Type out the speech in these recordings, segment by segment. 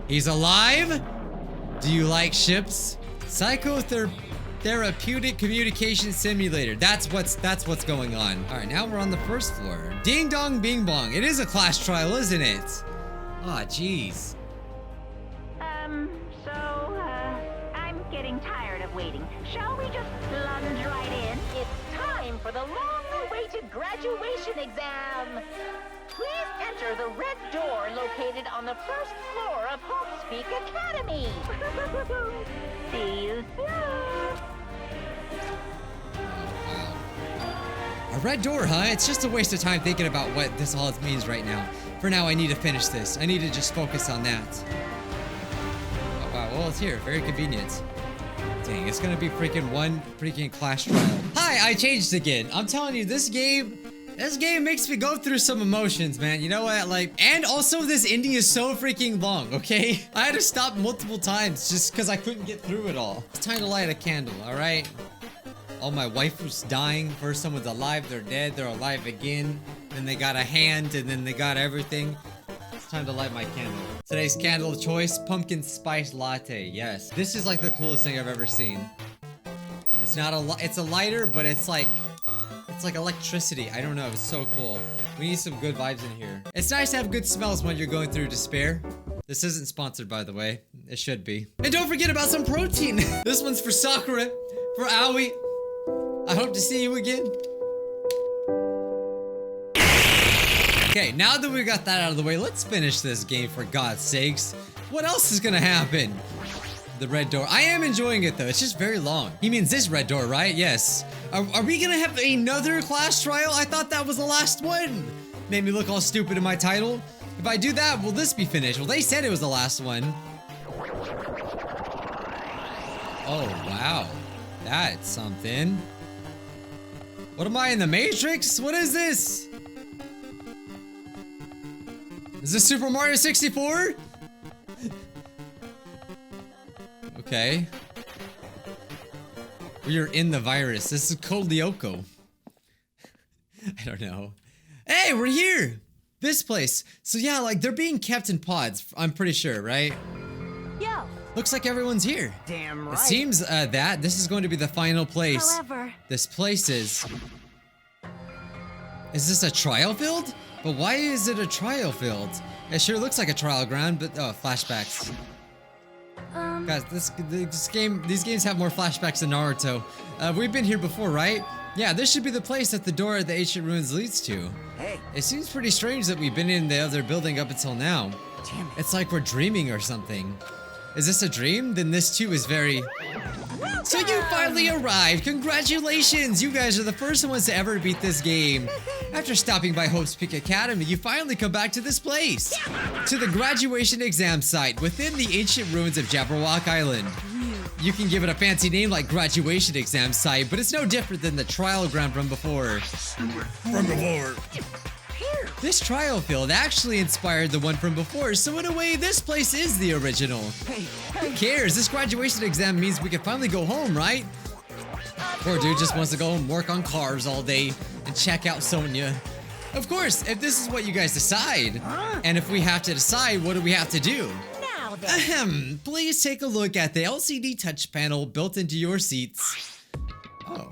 He's alive? Do you like ships? Psychotherapeutic communication simulator. That's what's going on. All right, now we're on the first floor. Ding dong bing bong. It is a class trial, isn't it? Aw, jeez. I'm getting tired of waiting. Shall we just plunge right in? It's time for the long-awaited graduation exam. Please enter the red door located on the first floor of Hopespeak Academy. See you soon. A red door, huh? It's just a waste of time thinking about what this all means right now. For now, I need to finish this. I need to just focus on that. Oh, wow, well, it's here. Very convenient. Dang, it's gonna be one freaking class trial. Hi, I changed again. I'm telling you, this game makes me go through some emotions, man. You know what? And also this ending is so freaking long, okay? I had to stop multiple times just because I couldn't get through it all. It's time to light a candle, all right? All my waifus dying. First someone's alive, they're dead, they're alive again. Then they got a hand, and then they got everything. It's time to light my candle. Today's candle of choice, pumpkin spice latte. Yes, this is like the coolest thing I've ever seen. It's not it's a lighter, but it's like electricity. I don't know, it's so cool. We need some good vibes in here. It's nice to have good smells when you're going through despair. This isn't sponsored, by the way. It should be. And don't forget about some protein. This one's for Sakura, for Aoi. I hope to see you again. Okay, now that we got that out of the way, let's finish this game for God's sakes. What else is gonna happen? The red door. I am enjoying it though. It's just very long. He means this red door, right? Yes. Are we gonna have another class trial? I thought that was the last one. Made me look all stupid in my title. If I do that, will this be finished? Well, they said it was the last one. Oh, wow. That's something. What am I in the Matrix? What is this? Is this Super Mario 64? Okay. We are in the virus. This is called Lyoko. I don't know. Hey, we're here! This place. So yeah, like they're being kept in pods, I'm pretty sure, right? Yo. Looks like everyone's here. Damn right. It seems that this is going to be the final place. However, This place is... Is this a trial field? But why is it a trial field? It sure looks like a trial ground, but oh, flashbacks. Guys, these games have more flashbacks than Naruto. We've been here before, right? Yeah, this should be the place that the door at the ancient ruins leads to. Hey. It seems pretty strange that we've been in the other building up until now. Damn it. It's like we're dreaming or something. Is this a dream? Then this too is very... So you finally arrived! Congratulations! You guys are the first ones to ever beat this game. After stopping by Hope's Peak Academy, you finally come back to this place. To the graduation exam site within the ancient ruins of Jabberwock Island. You can give it a fancy name like graduation exam site, but it's no different than the trial ground from before. This trial field actually inspired the one from before, so in a way, this place is the original. Who cares? This graduation exam means we can finally go home, right? Poor dude just wants to go home, work on cars all day, and check out Sonia. Of course, if this is what you guys decide. And if we have to decide, what do we have to do? now then. Please take a look at the LCD touch panel built into your seats. Oh,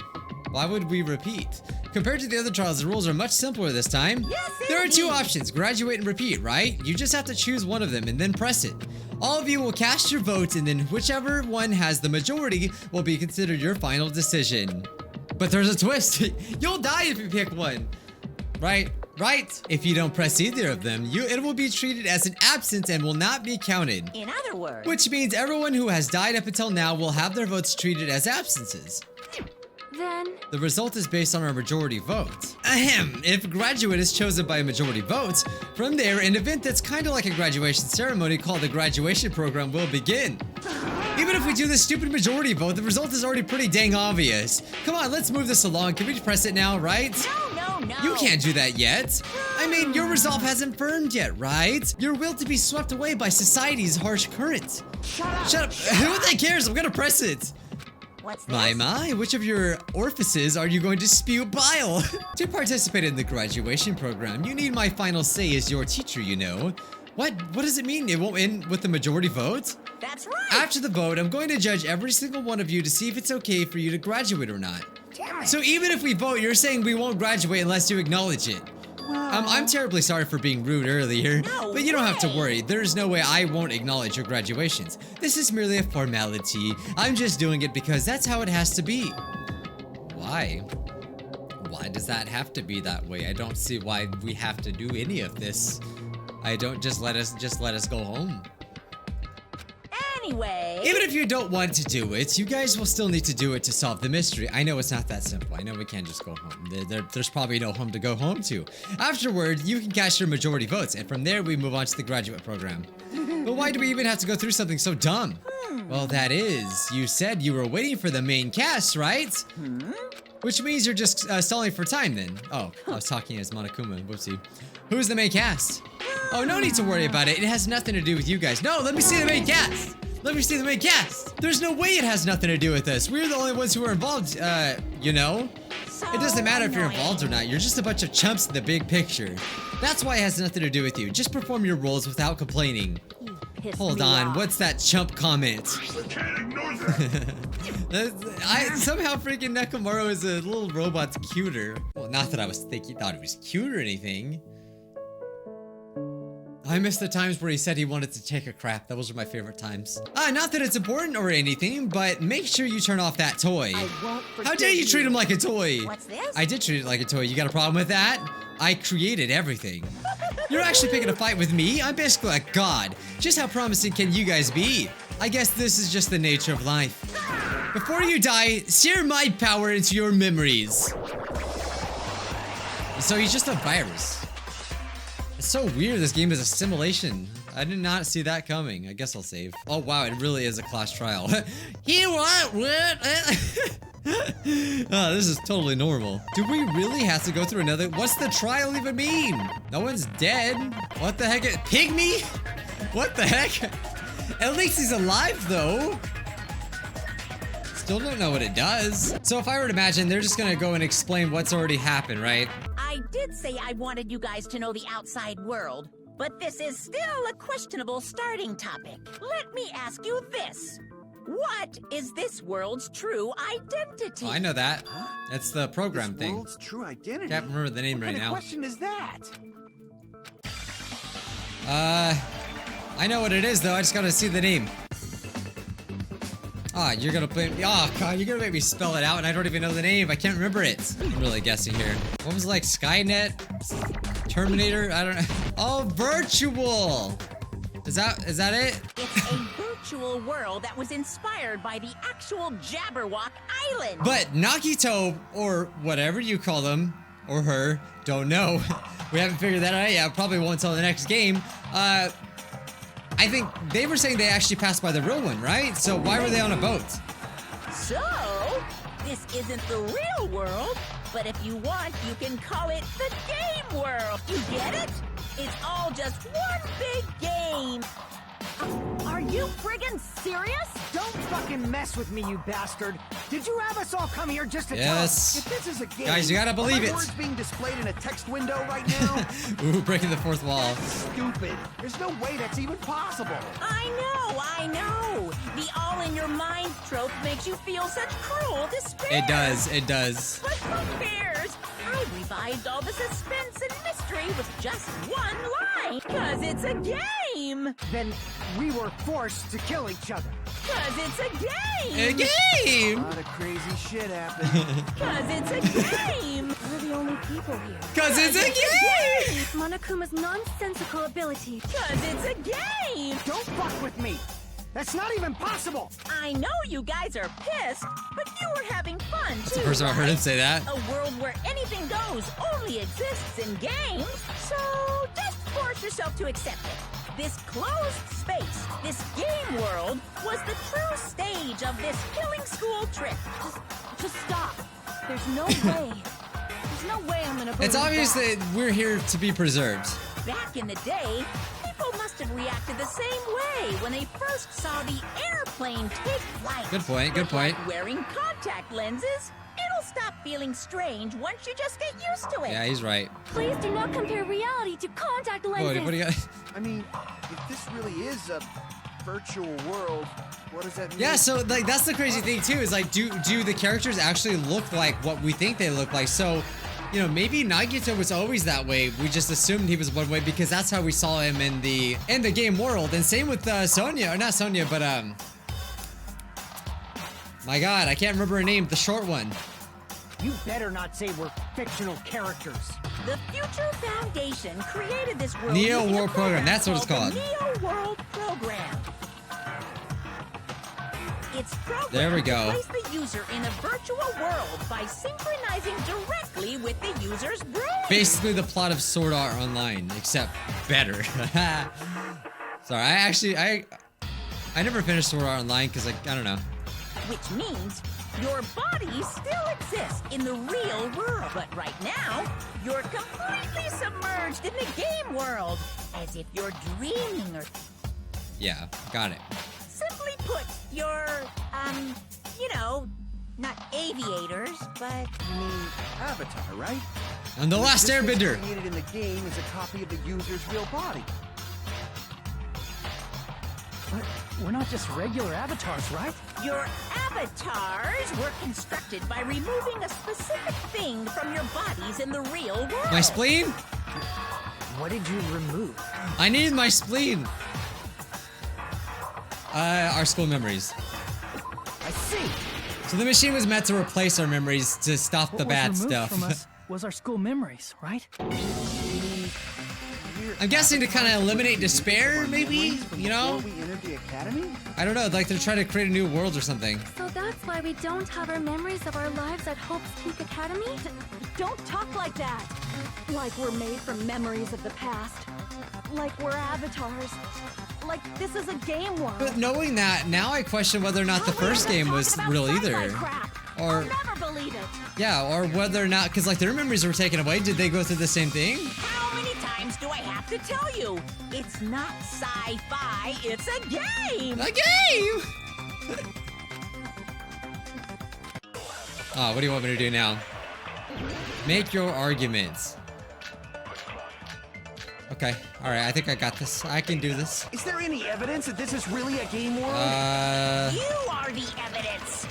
why would we repeat? Compared to the other trials, the rules are much simpler this time. Yes, There are two indeed. options, graduate and repeat, right? You just have to choose one of them and then press it. All of you will cast your votes and then whichever one has the majority will be considered your final decision. But there's a twist. You'll die if you pick one. Right? Right? If you don't press either of them, it will be treated as an absence and will not be counted. In other words, Which means everyone who has died up until now will have their votes treated as absences. then The result is based on our majority vote. If graduate is chosen by a majority vote, from there, an event that's kind of like a graduation ceremony called the graduation program will begin. Even if we do this stupid majority vote, the result is already pretty dang obvious. Come on, let's move this along. Can we press it now, right? no. You can't do that yet. I mean, your resolve hasn't firmed yet, right? Your will to be swept away by society's harsh current. Shut up. Who the cares? I'm gonna press it. What's this? My, which of your orifices are you going to spew bile? To participate in the graduation program, you need my final say as your teacher, you know. What? What does it mean? It won't end with the majority vote? That's right. After the vote, I'm going to judge every single one of you to see if it's okay for you to graduate or not. Damn it. So even if we vote, you're saying we won't graduate unless you acknowledge it. I'm terribly sorry for being rude earlier, No but you don't have to way. worry. There's no way I won't acknowledge your graduations. This is merely a formality. I'm just doing it because that's how it has to be. Why? Why does that have to be that way? I don't see why we have to do any of this. I don't just let us go home. Anyway. Even if you don't want to do it, you guys will still need to do it to solve the mystery. I know it's not that simple. I know we can't just go home. There's probably no home to go home to. Afterward, you can cast your majority votes, and from there we move on to the graduate program. But why do we even have to go through something so dumb? Well, that is, you said you were waiting for the main cast, right? Which means you're just stalling for time then. Oh, I was talking as Monokuma. Whoopsie. Who's the main cast? Oh, no need to worry about it. It has nothing to do with you guys. No, let me see the main cast. Let me see the main cast. There's no way it has nothing to do with us. We're the only ones who are involved, you know? It doesn't matter if you're involved or not. You're just a bunch of chumps in the big picture. That's why it has nothing to do with you. Just perform your roles without complaining. Hold on, what's that chump comment? Somehow freaking Nekomaru is a little robot's cuter. Well, not that I was thinking thought he was cute or anything. I miss the times where he said he wanted to take a crap. Those were my favorite times. Not that it's important or anything, but make sure you turn off that toy. How dare you treat him like a toy? What's this? I did treat it like a toy. You got a problem with that? I created everything. You're actually picking a fight with me? I'm basically a god. Just how promising can you guys be? I guess this is just the nature of life. Before you die, sear my power into your memories. So he's just a virus. It's so weird this game is a simulation. I did not see that coming. I guess I'll save. Oh wow, it really is a class trial. He what? Oh, this is totally normal. Do we really have to go through another? What's the trial even mean? No one's dead. What the heck? Pygmy? What the heck? At least he's alive though. Still don't know what it does. So if I were to imagine, they're just gonna go and explain what's already happened, right? I did say I wanted you guys to know the outside world, but this is still a questionable starting topic. Let me ask you this. What is this world's true identity? Oh, I know that. That's the program This thing. world's true identity. Can't remember the name What right kind of now. question is that? I know what it is though. I just gotta see the name. Ah, you're gonna play. Oh god, you're gonna make me spell it out, and I don't even know the name. I can't remember it. I'm really guessing here. What was it, like Skynet, Terminator? I don't know. Oh, virtual. Is that it? It's a virtual world that was inspired by the actual Jabberwock Island. But Nagito, or whatever you call them, or her, don't know. We haven't figured that out yet. Probably won't until the next game. I think they were saying they actually passed by the real one, right? So why were they on a boat? So, this isn't the real world, but if you want, you can call it the game world. You get it? It's all just one big game. Are you friggin' serious? Don't fucking mess with me, you bastard. Did you have us all come here just to tell us? Yes. If this is a game, Guys, you gotta believe are my it. words being displayed in a text window right now? Ooh, breaking the fourth wall. Stupid. There's no way that's even possible. I know. The all-in-your-mind trope makes you feel such cruel despair. It does. But who cares? I revived all the suspense and mystery with just one line. 'Cause it's a game. Then we were forced to kill each other. 'Cause it's a game. A A game! lot of crazy shit happened. 'Cause it's a game. We're the only people here. Cause it's a game! Monokuma's nonsensical abilities. 'Cause it's a game. Don't fuck with me. That's not even possible. I know you guys are pissed, but you were having fun too. That's the first time I heard him say that. A world where anything goes only exists in games, so just force yourself to accept it. This closed space, this game world, was the true stage of this killing school trip. Just stop. There's no way. There's no way I'm gonna believe It's obvious that we're here to be preserved. Back in the day, people must have reacted the same way when they first saw the airplane take flight. Good point, good But like point. wearing contact lenses, it'll stop feeling strange once you just get used to it. Yeah, he's right. Please do not compare reality to contact lenses. What do you got? I mean, if this really is a virtual world, what does that mean? Yeah, so like that's the crazy thing too, is like do the characters actually look like what we think they look like? So, you know, maybe Nagito was always that way. We just assumed he was one way because that's how we saw him in the game world. And same with Sonya, or not Sonya, but my God, I can't remember her name, the short one. You better not say we're fictional characters. The Future Foundation created this world. Neo using a World Program, that's what it's called called. the Neo World Program. It's programmed There we go. to place the user in a virtual world by synchronizing directly with the user's brain. Basically the plot of Sword Art Online, except better. Sorry, I never finished Sword Art Online because I don't know. Which means your body still exists in the real world. But right now, you're completely submerged in the game world. As if you're dreaming or... Yeah, got it. Simply put, you're, you know, not aviators, but... You mean Avatar, right? And the Last This thing Airbender. created in the game is a copy of the user's real body. But we're not just regular avatars, right? Your avatars were constructed by removing a specific thing from your bodies in the real world. My spleen? What did you remove? I needed my spleen. Our school memories. I see. So the machine was meant to replace our memories to stop the What bad was removed stuff. from us was our school memories, right? I'm guessing to kind of eliminate despair, maybe? You know? Before we entered the academy? I don't know, like they're trying to create a new world or something. So that's why we don't have our memories of our lives at Hope's Peak Academy? Don't talk like that. Like we're made from memories of the past. Like we're avatars. Like this is a game world. But knowing that, now I question whether or not the first game was real either. Or, I'll never believe it. yeah, or whether or not, because like their memories were taken away, did they go through the same thing? How many times do I have to tell you? It's not sci-fi, it's a game! A game! Oh, what do you want me to do now? Make your arguments. Okay, alright, I think I got this. I can do this. Is there any evidence that this is really a game world? You are the evidence!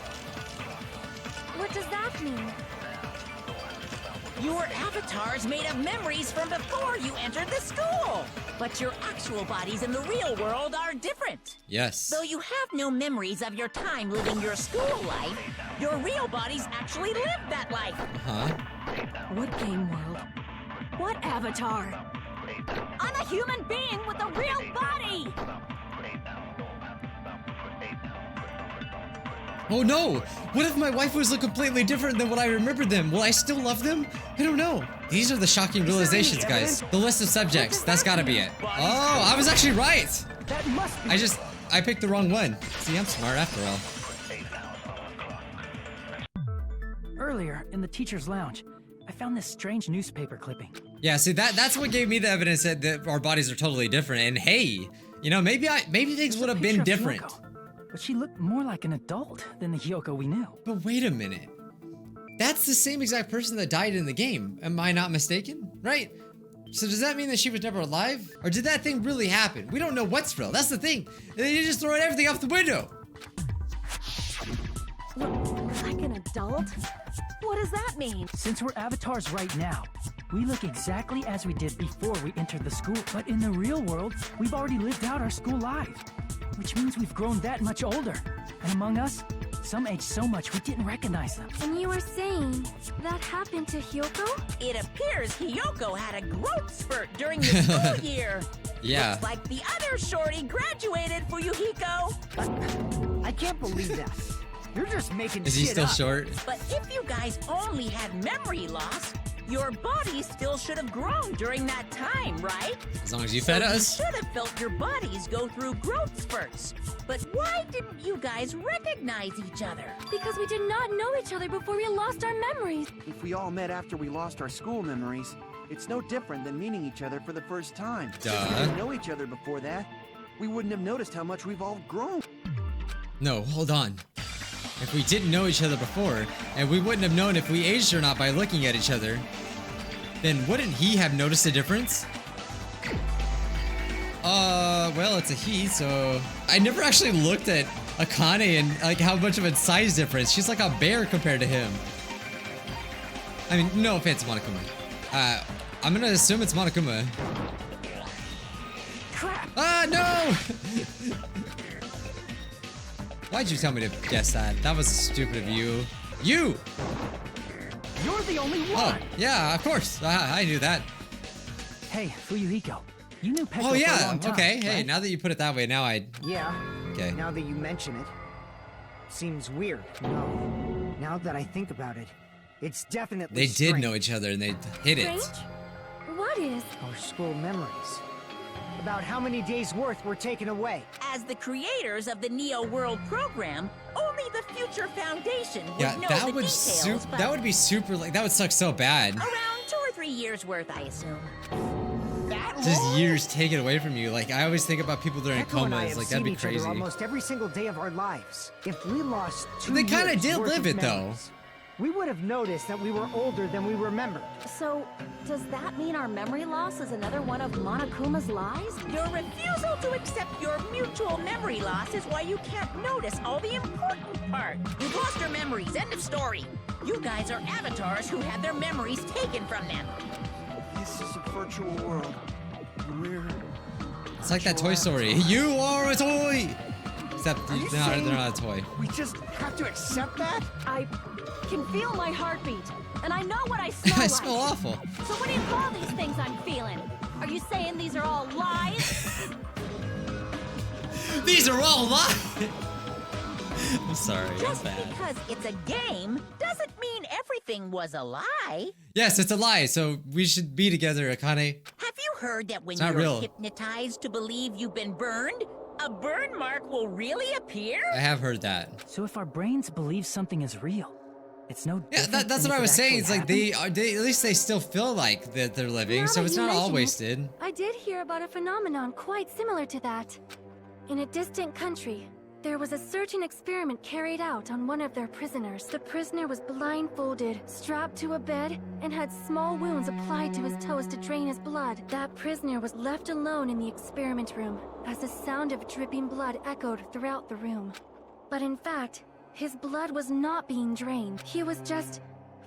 What does that mean? Your avatar's made of memories from before you entered the school! But your actual bodies in the real world are different. Yes. Though you have no memories of your time living your school life, your real bodies actually lived that life. Huh? What game world? What avatar? I'm a human being with a real body! Oh no! What if my waifus look completely different than what I remembered them? Will I still love them? I don't know. These are the shocking realizations, guys. The list of subjects. That's gotta be it. Oh, I was actually right! That must be. I picked the wrong one. See, I'm smart after all. Earlier, in the teacher's lounge, I found this strange newspaper clipping. Yeah, see, that's what gave me the evidence that our bodies are totally different. And hey, you know, maybe things would have been Picture of different. Hiyoko, but she looked more like an adult than the Hiyoko we knew. But wait a minute. That's the same exact person that died in the game. Am I not mistaken? Right? So does that mean that she was never alive? Or did that thing really happen? We don't know what's real. That's the thing. You're just throwing everything out the window. Look like an adult? What does that mean? Since we're avatars right now, we look exactly as we did before we entered the school. But in the real world, we've already lived out our school life, which means we've grown that much older. And among us, some aged so much we didn't recognize them. And you were saying that happened to Hiyoko? It appears Hiyoko had a growth spurt during the school year. Yeah. Looks like the other shorty graduated for Yuhiko. I can't believe that. You're just making Is he shit still up. short? But if you guys only had memory loss, your bodies still should have grown during that time, right? As long as you fed us. You should have felt your bodies go through growth spurts. But why didn't you guys recognize each other? Because we did not know each other before we lost our memories. If we all met after we lost our school memories, it's no different than meeting each other for the first time. Duh. If we didn't know each other before that, we wouldn't have noticed how much we've all grown. No, hold on. if we didn't know each other before, and we wouldn't have known if we aged or not by looking at each other, then wouldn't he have noticed a difference? Well, it's a he, so I never actually looked at Akane and like how much of a size difference. She's like a bear compared to him. I mean, no offense, Monokuma. I'm gonna assume it's Monokuma. Crap! Ah, no! Why'd you tell me to guess that? That was stupid of you. You! You're the only Oh, one! yeah, of course. I knew that. Hey, Fuyuhiko. You knew Peko Oh, for a yeah. long time, Okay. Hey, right? now that you put it that way, now I. Yeah. Okay. Now that you mention it, seems weird. No. Now that I think about it, it's definitely They did strange. know each other and they hid it. Strange? What is? Our school memories. About how many days' worth were taken away. As the creators of the Neo World program, only the Future Foundation would Yeah, know that the would details, but that would be super like that would suck so bad. around 2 or 3 years worth, I assume. That Just long? years taken away from you. Like I always think about people that are in Echo and I comas. have Like seen that'd be each other crazy. almost every single day of our lives. If we lost 2 They kinda years did worth live of it, though. memories, we would have noticed that we were older than we remembered. So, does that mean our memory loss is another one of Monokuma's lies? Your refusal to accept your mutual memory loss is why you can't notice all the important part. You've lost your memories, end of story. You guys are avatars who had their memories taken from them. This is a virtual world. We're It's like that Toy Story. You are a toy. Except Are you they're not, saying they're not a toy. we just have to accept that? I can feel my heartbeat, and I know what I smell I like. smell awful. So what do you call these things I'm feeling? Are you saying these are all lies? These are all lies. I'm sorry. I'm Just bad. because it's a game doesn't mean everything was a lie. Yes, it's a lie. So we should be together, Akane. Have you heard that when It's not you're real. hypnotized to believe you've been burned, a burn mark will really appear? I have heard that. So if our brains believe something is real, it's no Yeah, different that's than what if I was it saying. actually It's like happened? they at least they still feel like that they're living, Now so that it's you not all mention it, wasted. I did hear about a phenomenon quite similar to that. In a distant country, there was a certain experiment carried out on one of their prisoners. The prisoner was blindfolded, strapped to a bed, and had small wounds applied to his toes to drain his blood. That prisoner was left alone in the experiment room, as the sound of dripping blood echoed throughout the room. But in fact, his blood was not being drained. He was just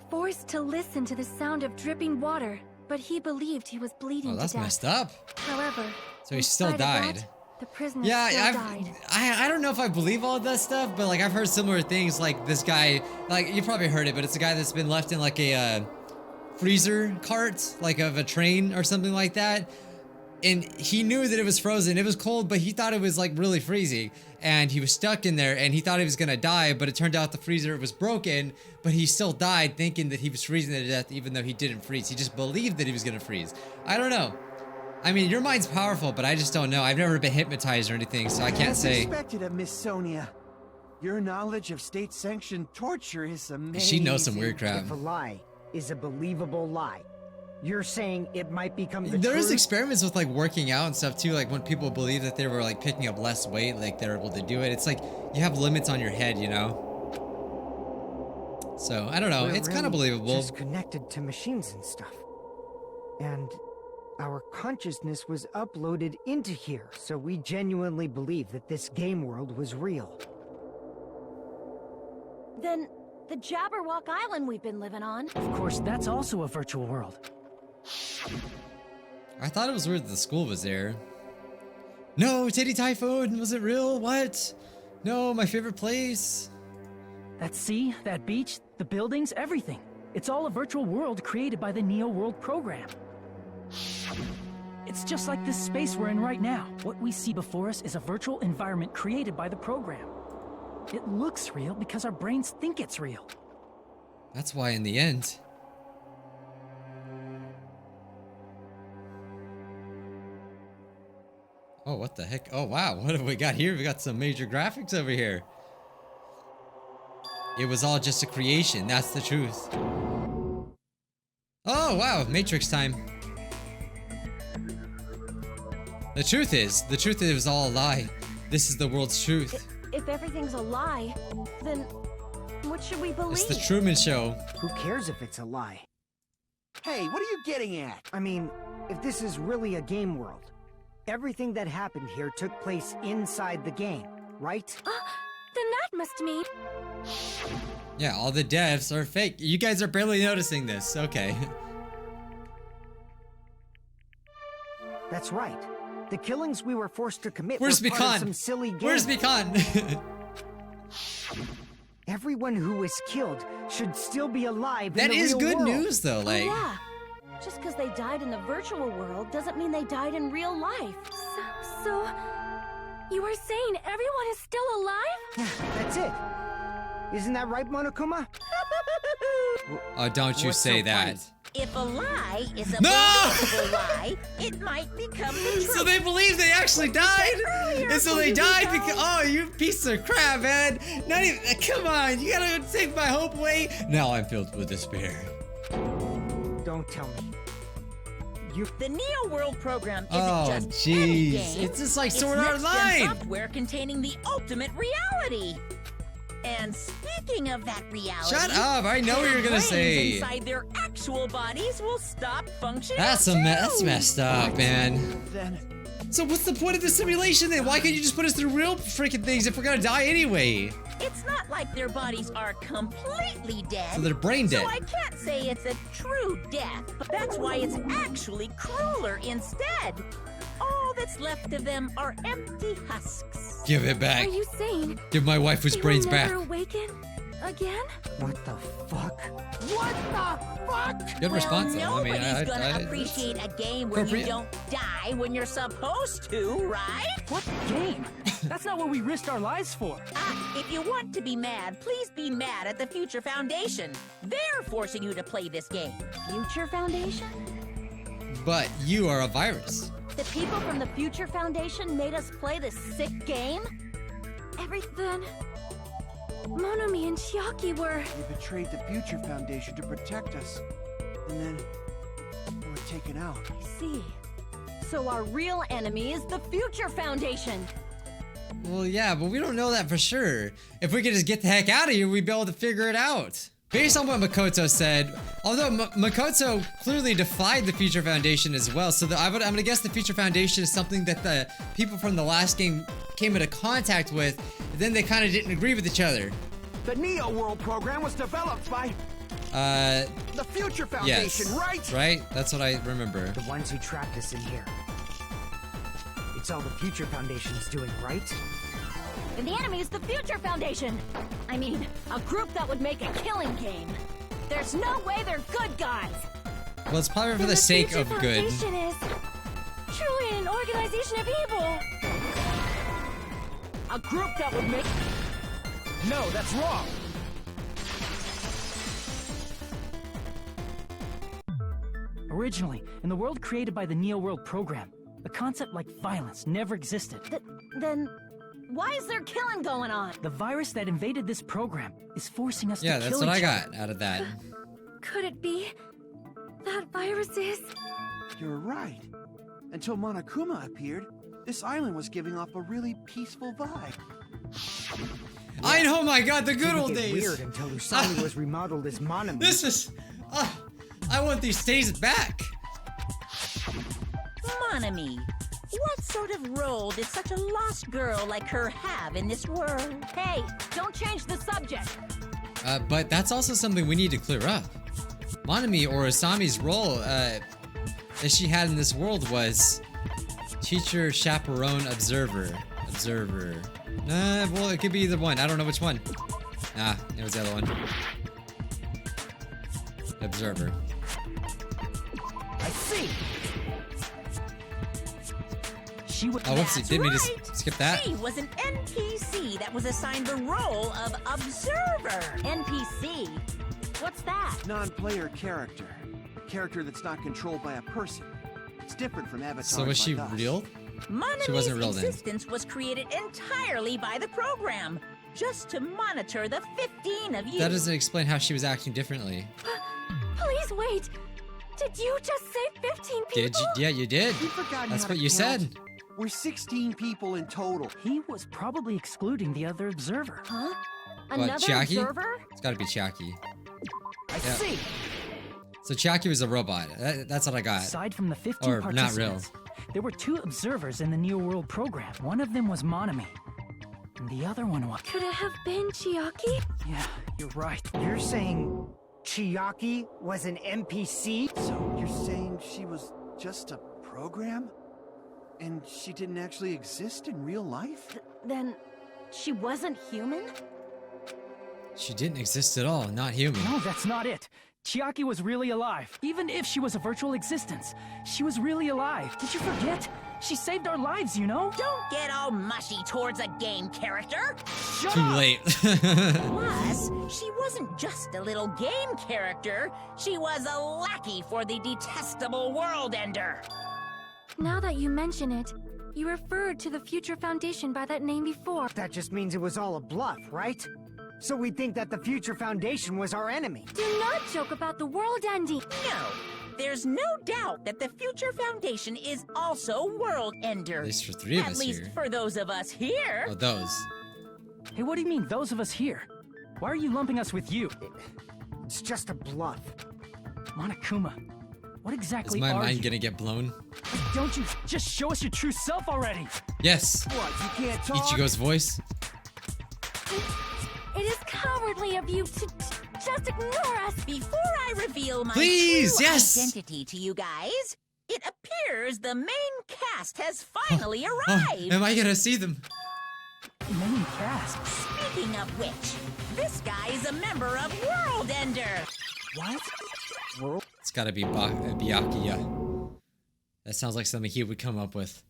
forced to listen to the sound of dripping water, but he believed he was bleeding Oh, that's to death. messed up. However, So he in still spite of that, died. the prisoner Yeah, still died. I don't know if I believe all of that stuff, but like I've heard similar things. Like this guy, like you probably heard it, but it's a guy that's been left in like a freezer cart, like of a train or something like that. And he knew that it was frozen. It was cold, but he thought it was like really freezing. And he was stuck in there and he thought he was gonna die, but it turned out the freezer was broken, but he still died thinking that he was freezing to death even though he didn't freeze. He just believed that he was gonna freeze. I don't know. I mean, your mind's powerful, but I just don't know. I've never been hypnotized or anything, so I can't As say. expected of Miss Sonia. Your knowledge of state-sanctioned torture is amazing. She knows some weird crap. If a lie is a believable lie, you're saying it might become the There's truth? experiments with like working out and stuff too, like when people believe that they were like picking up less weight, like they're able to do it. It's like you have limits on your head, you know? So, I don't know. We're It's kind of really believable. Just connected to machines and stuff. And our consciousness was uploaded into here, so we genuinely believe that this game world was real. Then the Jabberwock Island we've been living on. Of course, that's also a virtual world. I thought it was weird that the school was there. No, Titty Typhoon, was it real? What? No, my favorite place. That sea, that beach, the buildings, everything. It's all a virtual world created by the Neo World program. It's just like this space we're in right now. What we see before us is a virtual environment created by the program. It looks real because our brains think it's real. That's why in the end. Oh, what the heck? Oh, wow. What have we got here? We got some major graphics over here. It was all just a creation. That's the truth. Oh, wow. Matrix time. The truth is it was all a lie. This is the world's truth. If everything's a lie, then What should we believe? It's the Truman Show. Who cares if it's a lie? Hey, what are you getting at? I mean, if this is really a game world, everything that happened here took place inside the game, right? Then that must mean... Yeah, all the devs are fake. You guys are barely noticing this. Okay. That's right. The killings we were forced to commit Where's were part of Mikan? some silly game. Where's Mikan? Everyone who was killed should still be alive That in the is real good world. news, though. Like, Yeah. Just because they died in the virtual world doesn't mean they died in real life. So... You are saying everyone is still alive? Yeah, that's it. Isn't that right, Monokuma? oh, don't you What's say so that. funny? If a lie is a No! believable lie, it might become the truth. So they believe they actually died, and so they died because. Oh, you piece of crap, man! Not even. Come on, you gotta take my hope away. Now I'm filled with despair. Don't tell me. The Neo World program isn't Oh, just any jeez. game. It's just like It's Sword Art next-gen Online. software containing the ultimate reality. And speaking of that reality, Shut up! I know what you're gonna brains say. inside their actual bodies will stop functioning. That's that's messed up, man. Then, So what's the point of the simulation then? Why can't you just put us through real freaking things if we're gonna die anyway? It's not like their bodies are completely dead. So they're brain dead. So I can't say it's a true death, but that's why it's actually crueler instead. All that's left of them are empty husks. Give it back. Are you saying Give my waifu's they brains will back. never awaken again? What the fuck? what the fuck? Good response, though. I mean, Nobody's gonna I- appreciate a game where you appropriate. don't die when you're supposed to, right? What game? That's not what we risked our lives for. If you want to be mad, please be mad at the Future Foundation. They're forcing you to play this game. Future Foundation? But you are a virus. The people from the Future Foundation made us play this sick game? Then... Monomi and Chiaki were... They betrayed the Future Foundation to protect us. And then, we were taken out. I see. So our real enemy is the Future Foundation. Well, yeah, but we don't know that for sure. If we could just get the heck out of here, we'd be able to figure it out. Based on what Makoto said, although Makoto clearly defied the Future Foundation as well, so I'm gonna guess the Future Foundation is something that the people from the last game came into contact with, and then they kind of didn't agree with each other. The Neo World program was developed by the Future Foundation, Yes. right? Right? That's what I remember. The ones who trapped us in here. It's all the Future Foundation is doing, right? And the enemy is the Future Foundation. I mean, a group that would make a killing game. There's no way they're good guys. Well, it's probably for Then the sake Future of good. Foundation is truly an organization of evil. A group that would make... No, that's wrong. Originally, in the world created by the Neo World program, a concept like violence never existed. Then... why is there killing going on? The virus that invaded this program is forcing us Yeah, to that's kill what I each other. got out of that. Could it be that virus is... You're right. Until Monokuma appeared, this island was giving off a really peaceful vibe. I know, my God, the good Didn't old get days. weird until Usami was remodeled as Monomi. This is. I want these days back. Monomi, what sort of role did such a lost girl like her have in this world? Hey, don't change the subject. But that's also something we need to clear up. Monomi or Asami's role that she had in this world was teacher, chaperone, observer. Well, it could be either one. I don't know which one. It was the other one. Observer. I see. She was. Oh, whoopsie. Didn't mean to right. skip that. She was an NPC that was assigned the role of observer. NPC? What's that? Non-player character. A character that's not controlled by a person. It's different from avatars So was she like us. real? Monomi's She wasn't real then. existence was created entirely by the program, just to monitor the 15 of you. That doesn't explain how she was acting differently. Please wait. Did you just say 15 people? Did you? Yeah, you did. You've forgotten That's how what to you count. said. We're 16 people in total. He was probably excluding the other observer. Huh? Another Chiaki? observer? It's gotta be Chiaki. I Yeah. see. So Chiaki was a robot. That's what I got. Aside from the 15 Or not real. participants, there were 2 observers in the Neo World program. One of them was Monami, and the other one was... Could it have been Chiaki? Yeah, you're right. You're saying Chiaki was an NPC? So you're saying she was just a program? And she didn't actually exist in real life? Then she wasn't human? She didn't exist at all. Not human. No, that's not it. Chiaki was really alive. Even if she was a virtual existence, she was really alive. Did you forget? She saved our lives, you know? Don't get all mushy towards a game character. Shut Too up! late. Plus, she wasn't just a little game character. She was a lackey for the detestable World Ender. Now that you mention it, you referred to the Future Foundation by that name before. That just means it was all a bluff, right? So we think that the Future Foundation was our enemy. Do not joke about the world ending. No, there's no doubt that the Future Foundation is also World Ender. At least for 3 of At us least here. for those of us here. Oh, those. Hey, what do you mean, those of us here? Why are you lumping us with you? It's just a bluff. Monokuma, what Is exactly my are mind you? gonna get blown? Don't you just show us your true self already? Yes. What, you can't talk? Ichigo's voice. It is cowardly of you to just ignore us. Before I reveal my Please, true yes. identity to you guys, it appears the main cast has finally Oh, arrived. am I gonna see them? Main cast. Speaking of which, this guy is a member of World Ender. What? It's gotta be Byakuya. That sounds like something he would come up with.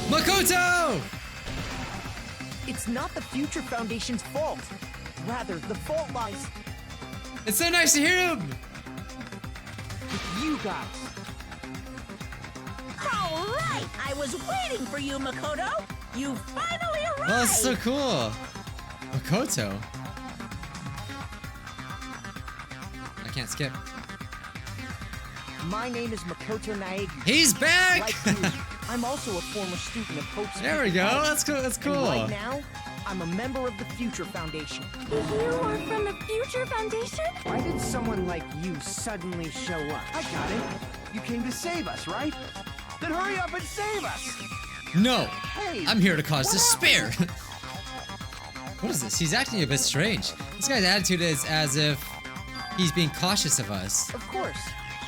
Makoto! It's not the Future Foundation's fault. Rather, the fault lies It's so nice to hear him! with you guys. All right, I was waiting for you, Makoto. You finally arrived. Oh, that's so cool. Makoto. I can't skip. My name is Makoto Naegi. He's back! Like you, I'm also a former student of Hope's There we Future go. College. That's cool. That's And cool. right now, I'm a member of the Future Foundation. You are from the Future Foundation? Why did someone like you suddenly show up? I got it. You came to save us, right? Then hurry up and save us! No, Hey! I'm here to cause despair. What is this? He's acting a bit strange. This guy's attitude is as if he's being cautious of us. Of course,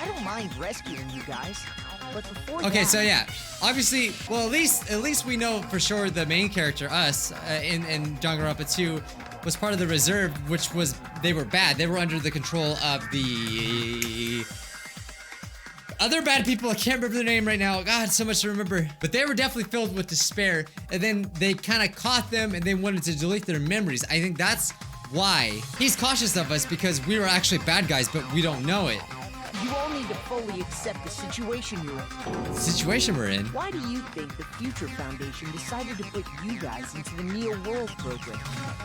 I don't mind rescuing you guys. But before Okay, that, so yeah, obviously, well, at least we know for sure the main character, us, in Danganronpa 2, was part of the reserve, which was they were bad. They were under the control of the other bad people. I can't remember their name right now. God, so much to remember. But they were definitely filled with despair, and then they kind of caught them, and they wanted to delete their memories. I think that's why he's cautious of us, because we were actually bad guys, but we don't know it. you all need to fully accept the situation you're in. The situation we're in. Why do you think the Future Foundation decided to put you guys into the Neo World program?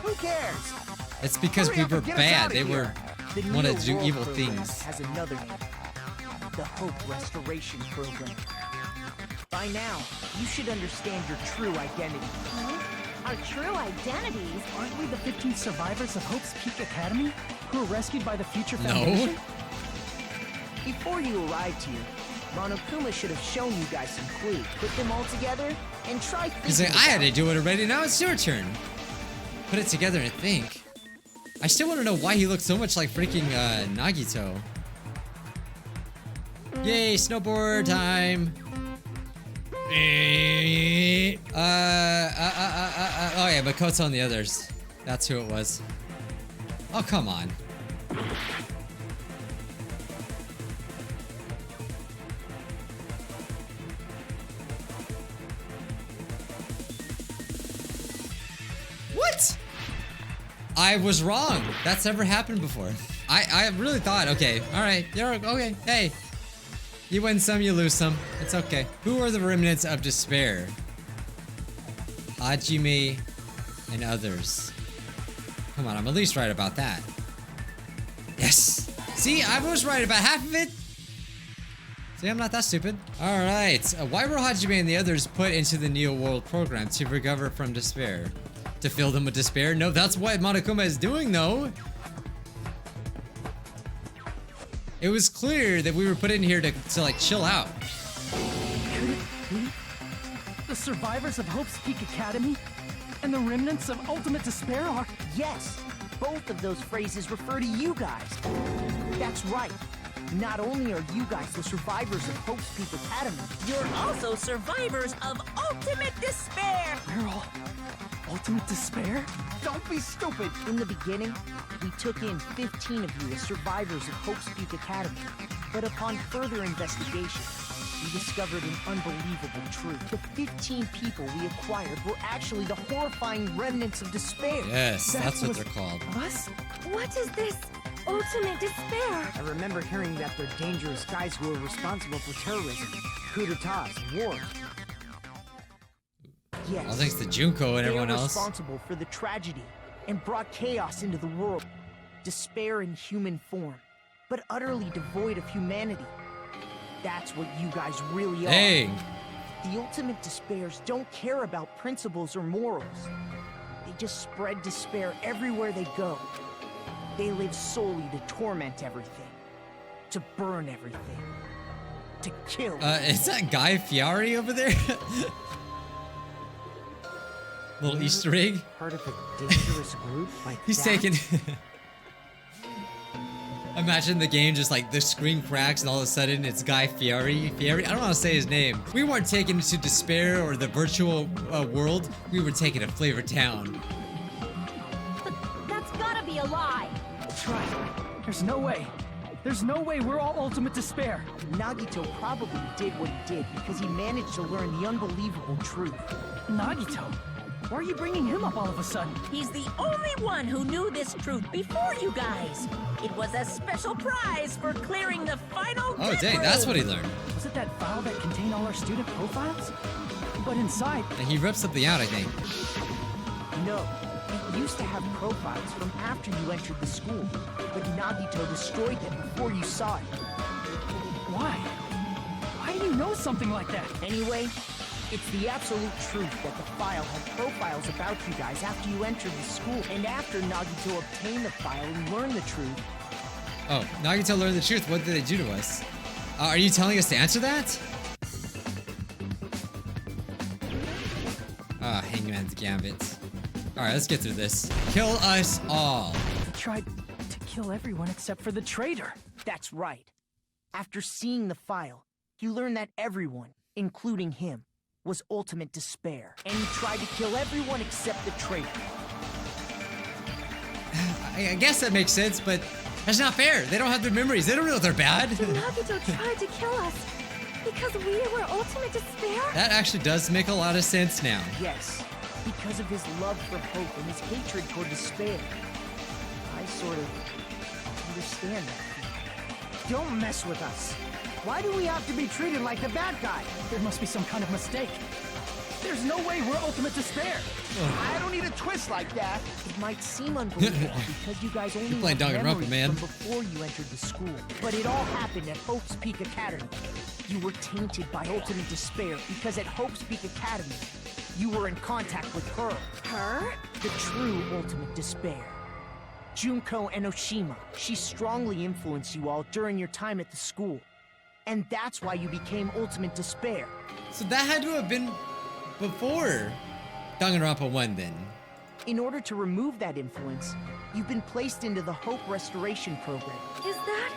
Who cares? It's because Hurry we up were and get us bad. outta They here. The wanted Neo to do World evil program things. has another name. The Hope Restoration Program. By now, you should understand your true identity. Our true identities? Aren't we the 15 survivors of Hope's Peak Academy who were rescued by the Future No. Foundation? Before you arrived here, Monokuma should have shown you guys some clues. Put them all together and try thinking. He's like, I had about to do it already. Now it's your turn. Put it together and think. I still want to know why he looks so much like freaking Nagito. Yay, snowboard time. Oh yeah, but Makoto and the others. That's who it was. Oh, come on. What? I was wrong. That's never happened before. I really thought, okay, alright, you're okay, hey. You win some, you lose some. It's okay. Who are the remnants of despair? Hajime and others. Come on, I'm at least right about that. Yes! See, I was right about half of it. See, I'm not that stupid. Alright, why were Hajime and the others put into the Neo World program? To recover from despair. To fill them with despair? No, that's what Monokuma is doing, though. It was clear that we were put in here to like, chill out. Could it be the survivors of Hope's Peak Academy and the remnants of Ultimate Despair are... Yes, both of those phrases refer to you guys. That's right. Not only are you guys the survivors of Hope's Peak Academy, You're also survivors of Ultimate Despair! We're all Ultimate Despair? Don't be stupid! in the beginning, we took in 15 of you as survivors of Hope's Peak Academy. But upon further investigation, we discovered an unbelievable truth. The 15 people we acquired were actually the horrifying remnants of despair. Yes, That that's what was they're called. Us? What is this ultimate despair? I remember hearing that they're dangerous guys who are responsible for terrorism, coup d'etats, and wars. Yes. All thanks to Junko and They everyone are else. responsible for the tragedy and brought chaos into the world. Despair in human form, but utterly devoid of humanity. That's what you guys really are. Dang. The ultimate despairs don't care about principles or morals. They just spread despair everywhere they go. They live solely to torment everything, to burn everything, to kill. Is that Guy Fieri over there? Little Easter egg. Part of a dangerous group like He's that? taking. Imagine the game just like the screen cracks and all of a sudden it's Guy Fieri. I don't want to say his name. We weren't taken to despair or the virtual world. We were taken to Flavor Town. That's gotta be a lie. That's right. There's no way. There's no way we're all Ultimate Despair. Nagito probably did what he did because he managed to learn the unbelievable truth. Nagito? Why are you bringing him up all of a sudden? He's the only one who knew this truth before you guys. It was a special prize for clearing the final Oh get dang, that's room. what he learned. Was it that file that contained all our student profiles? But inside, And he ripped something out, I think. No, it used to have profiles from after you entered the school, but Nagito destroyed them before you saw it. why? Why do you know something like that? Anyway, it's the absolute truth that the file had profiles about you guys after you entered the school. And after Nagito obtained the file and learned the truth, Oh, Nagito learned the truth. What did they do to us? Are you telling us to answer that? Ah, Hangman's Gambit. Alright, let's get through this. Kill us all. He tried to kill everyone except for the traitor. that's right. After seeing the file, he learned that everyone, including him, was ultimate despair. And he tried to kill everyone except the traitor. I guess that makes sense, but that's not fair. They don't have their memories. They don't know they're bad. Nagito tried to kill us because we were ultimate despair? That actually does make a lot of sense now. Yes, because of his love for hope and his hatred toward despair. I sort of understand that. Don't mess with us. Why do we have to be treated like the bad guy? There must be some kind of mistake. There's no way we're Ultimate Despair. I don't need a twist like that. It might seem unbelievable because you guys only You're playing have Danganronpa, memories man. from before you entered the school. But it all happened at Hope's Peak Academy. You were tainted by ultimate despair because at Hope's Peak Academy, you were in contact with her. Her? The true ultimate despair. Junko Enoshima. She strongly influenced you all during your time at the school. And that's why you became ultimate despair. So that had to have been before Danganronpa 1 then. In order to remove that influence, you've been placed into the Hope Restoration Program. Is that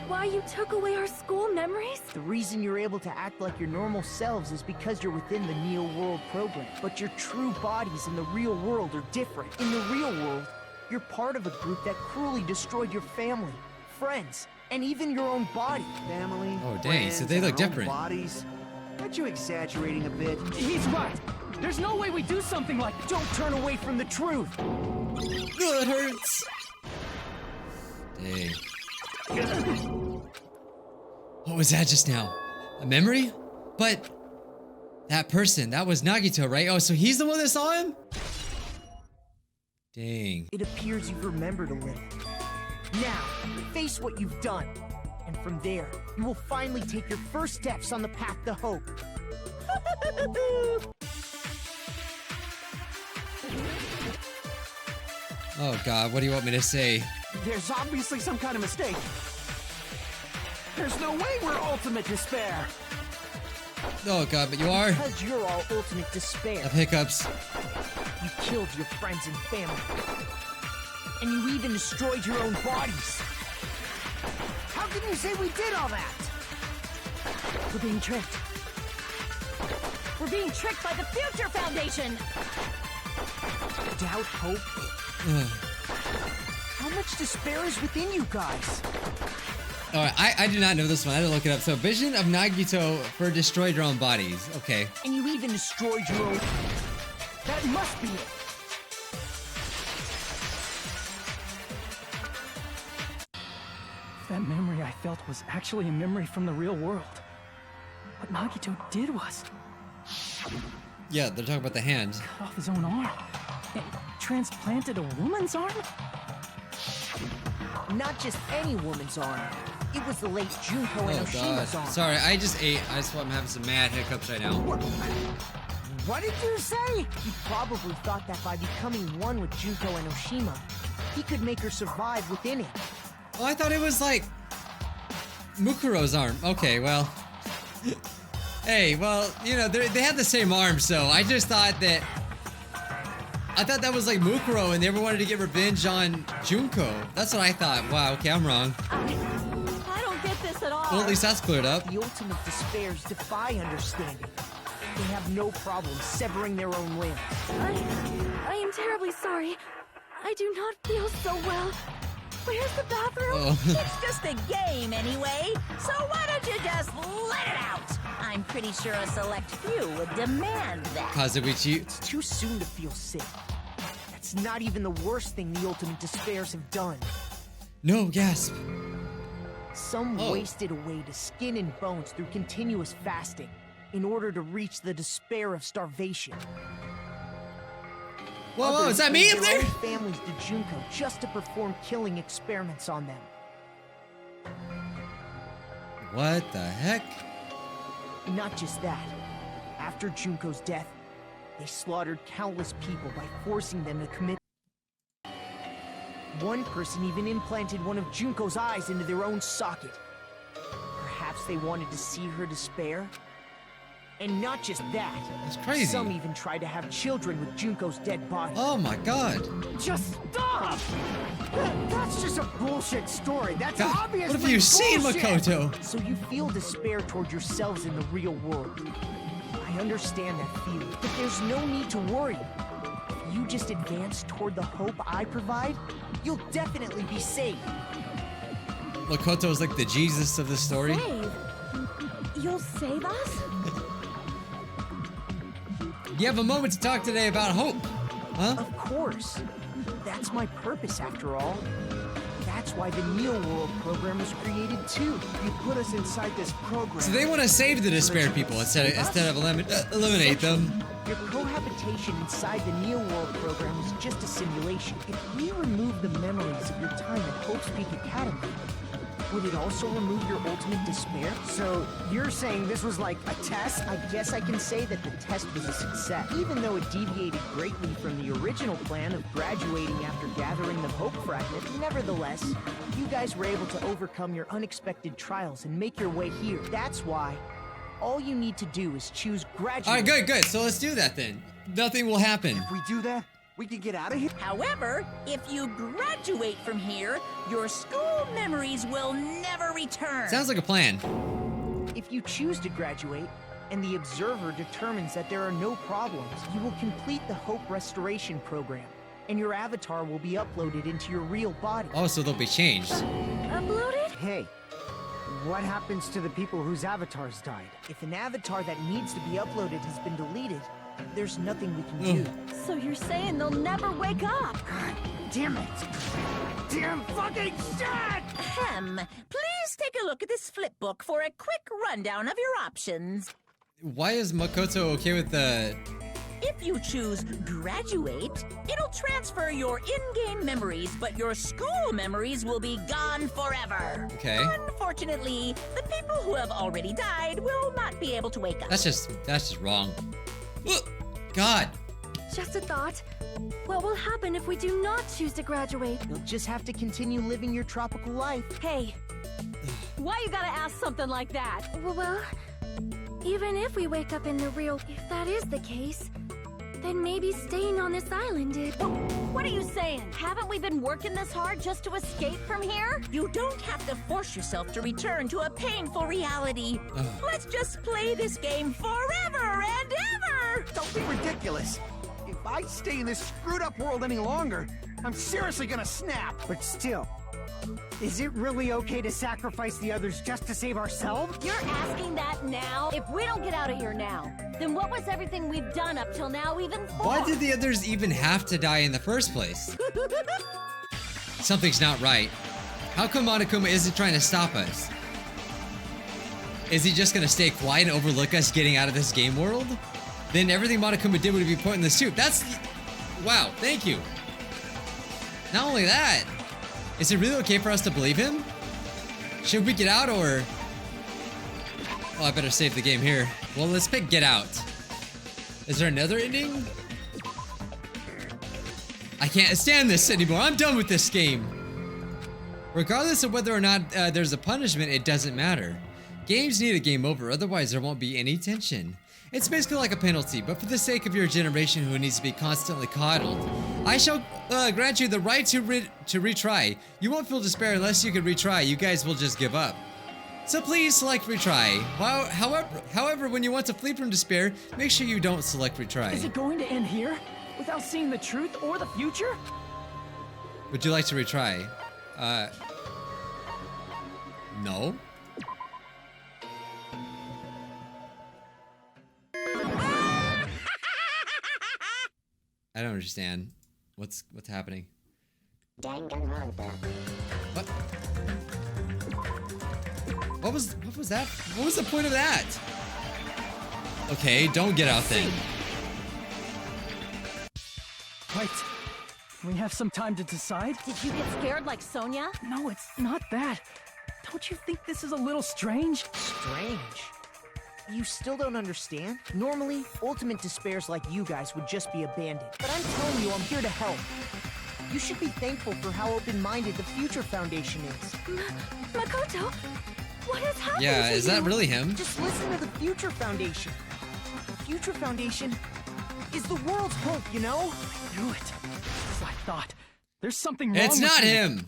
why you took away our school memories? The reason you're able to act like your normal selves is because you're within the Neo World program. But your true bodies in the real world are different. In the real world, you're part of a group that cruelly destroyed your family, friends, and even your own body. Family, Oh, dang, so friends, they and look our own different. Bodies. Aren't you exaggerating a bit? He's right. There's no way we do something like that. Don't turn away from the truth. It hurts. Dang. What was that just now? A memory? But that person, that was Nagito, right? Oh, so he's the one that saw him? Dang. It appears you've remembered a little. Now, face what you've done, And from there, you will finally take your first steps on the path to hope. Oh God, what do you want me to say? There's obviously some kind of mistake. There's no way we're ultimate despair. Oh God, but you are. Because you're all ultimate despair. Of hiccups. You killed your friends and family. And you even destroyed your own bodies. How can you say we did all that? We're being tricked. We're being tricked by the Future Foundation! Doubt, hope. How much despair is within you guys? Alright, I do not know this one. I had to look it up. So, vision of Nagito for destroyed your own bodies. Okay. And you even destroyed your own... That must be it! That memory I felt was actually a memory from the real world. What Nagito did was Yeah, they're talking about the hand. cut off his own arm and transplanted a woman's arm? Not just any woman's arm. It was the late Junko and Oh Oshima's God. arm. Sorry, I just ate. I'm having some mad hiccups right now. What did you say? He probably thought that by becoming one with Junko and Oshima, he could make her survive within it. Oh, I thought it was like Mukuro's arm. Okay, well. Hey, well, you know, they had the same arm, so I just thought that. I thought that was like Mukuro and they ever wanted to get revenge on Junko. That's what I thought. Wow, okay, I'm wrong. I don't get this at all. Well, at least that's cleared up. The ultimate despairs defy understanding. They have no problem severing their own limbs. I am terribly sorry. I do not feel so well. Where's the bathroom? Oh. It's just a game anyway, so why don't you just let it out? I'm pretty sure a select few would demand that. Kazuichi. It's too soon to feel sick. That's not even the worst thing the ultimate despairs have done. No, gasp. Some wasted away to skin and bones through continuous fasting in order to reach the despair of starvation. Whoa, is that me up there? Their own families to Junko just to perform killing experiments on them. What the heck? Not just that. After Junko's death, they slaughtered countless people by forcing them to commit. One person even implanted one of Junko's eyes into their own socket. Perhaps they wanted to see her despair? And not just that. That's crazy. Some even tried to have children with Junko's dead body. Oh my God. Just stop! That's just a bullshit story. That's God, obviously what have you seen, bullshit. Makoto? So you feel despair toward yourselves in the real world. I understand that feeling, but there's no need to worry. If you just advance toward the hope I provide, you'll definitely be saved. Makoto's like the Jesus of the story. Save? You'll save us? You have a moment to talk today about hope, huh? Of course. That's my purpose, after all. That's why the Neo World program was created, too. You put us inside this program. So they want to save the despair people instead of eliminate them. Your cohabitation inside the Neo World program is just a simulation. If we remove the memories of your time at Hope's Peak Academy, would it also remove your ultimate despair? So you're saying this was like a test? I guess I can say that the test was a success, even though it deviated greatly from the original plan of graduating after gathering the Hope Fragment. Nevertheless, you guys were able to overcome your unexpected trials and make your way here. That's why all you need to do is choose graduate. All right, good. So let's do that then. Nothing will happen. If we do that, we can get out of here. However, if you graduate from here, your school memories will never return. Sounds like a plan. If you choose to graduate, and the observer determines that there are no problems, you will complete the Hope Restoration Program, and your avatar will be uploaded into your real body. Oh, so they'll be changed. Uploaded? Hey, what happens to the people whose avatars died? If an avatar that needs to be uploaded has been deleted, there's nothing we can do. So you're saying they'll never wake up? God damn it! Damn fucking shit! Ahem. Please take a look at this flip book for a quick rundown of your options. Why is Makoto okay with the If you choose graduate, it'll transfer your in-game memories, but your school memories will be gone forever. Okay. Unfortunately, the people who have already died will not be able to wake up. That's just wrong. Ugh, God. Just a thought. What will happen if we do not choose to graduate? You'll just have to continue living your tropical life. Hey, why you gotta ask something like that? Well, even if we wake up in the real... If that is the case, then maybe staying on this island is... What are you saying? Haven't we been working this hard just to escape from here? You don't have to force yourself to return to a painful reality. Let's just play this game forever and ever! Don't be ridiculous. If I stay in this screwed up world any longer, I'm seriously gonna snap. But still, is it really okay to sacrifice the others just to save ourselves? You're asking that now? If we don't get out of here now, then what was everything we've done up till now even for? Why did the others even have to die in the first place? Something's not right. How come Monokuma isn't trying to stop us? Is he just gonna stay quiet and overlook us getting out of this game world? Then everything Monokuma did would be put in the soup. That's... Wow, thank you. Not only that, is it really okay for us to believe him? Should we get out or... Oh, I better save the game here. Well, let's pick Get Out. Is there another ending? I can't stand this anymore. I'm done with this game. Regardless of whether or not there's a punishment, it doesn't matter. Games need a game over, otherwise there won't be any tension. It's basically like a penalty, but for the sake of your generation who needs to be constantly coddled, I shall grant you the right to retry. You won't feel despair unless you can retry. You guys will just give up. So please select retry. However, when you want to flee from despair, make sure you don't select retry. Is it going to end here? Without seeing the truth or the future? Would you like to retry? No. I don't understand. What's happening? Danganronpa. What? What was that? What was the point of that? Okay, don't get out then. Wait, we have some time to decide? Did you get scared like Sonia? No, it's not that. Don't you think this is a little strange? Strange. You still don't understand? Normally, ultimate despairs like you guys would just be abandoned. But I'm telling you, I'm here to help. You should be thankful for how open-minded the Future Foundation is. Makoto, what has happened Yeah, to is that you? really him? Just listen to the Future Foundation. The Future Foundation is the world's hope, you know? Knew it. As I thought. There's something wrong It's with not you. him.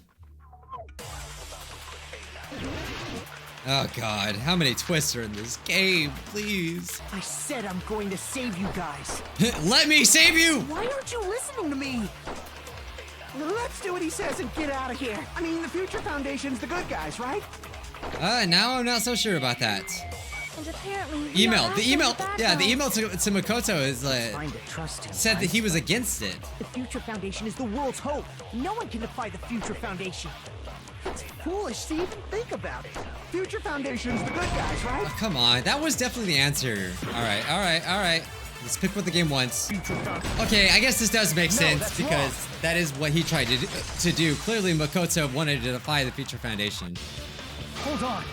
Oh God, how many twists are in this game? Please. I said I'm going to save you guys. Let me save you! Why aren't you listening to me? Let's do what he says and get out of here. I mean, the Future Foundation's the good guys, right? Now I'm not so sure about that. And apparently we Email. are The actually email. bad Yeah, the guys. email to Makoto is Trying to trust him. said that he was against it. The Future Foundation is the world's hope. No one can defy the Future Foundation. It's foolish to even think about it. Future Foundation's the good guys, right? Oh, come on, that was definitely the answer. All right. Let's pick what the game wants. Okay, I guess this does make sense that's because that is what he tried to do. Clearly, Makoto wanted to defy the Future Foundation. Hold on.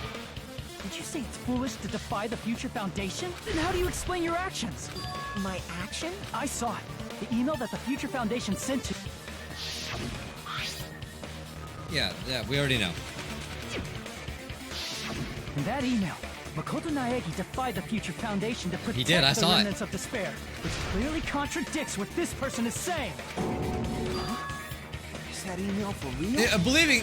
Did you say it's foolish to defy the Future Foundation? Then how do you explain your actions? My action? I saw it. The email that the Future Foundation sent to... Yeah, we already know. In that email, Makoto Naegi defied the Future Foundation to protect did, I the saw it. remnants of despair, which clearly contradicts what this person is saying. Is that email for real? Believing,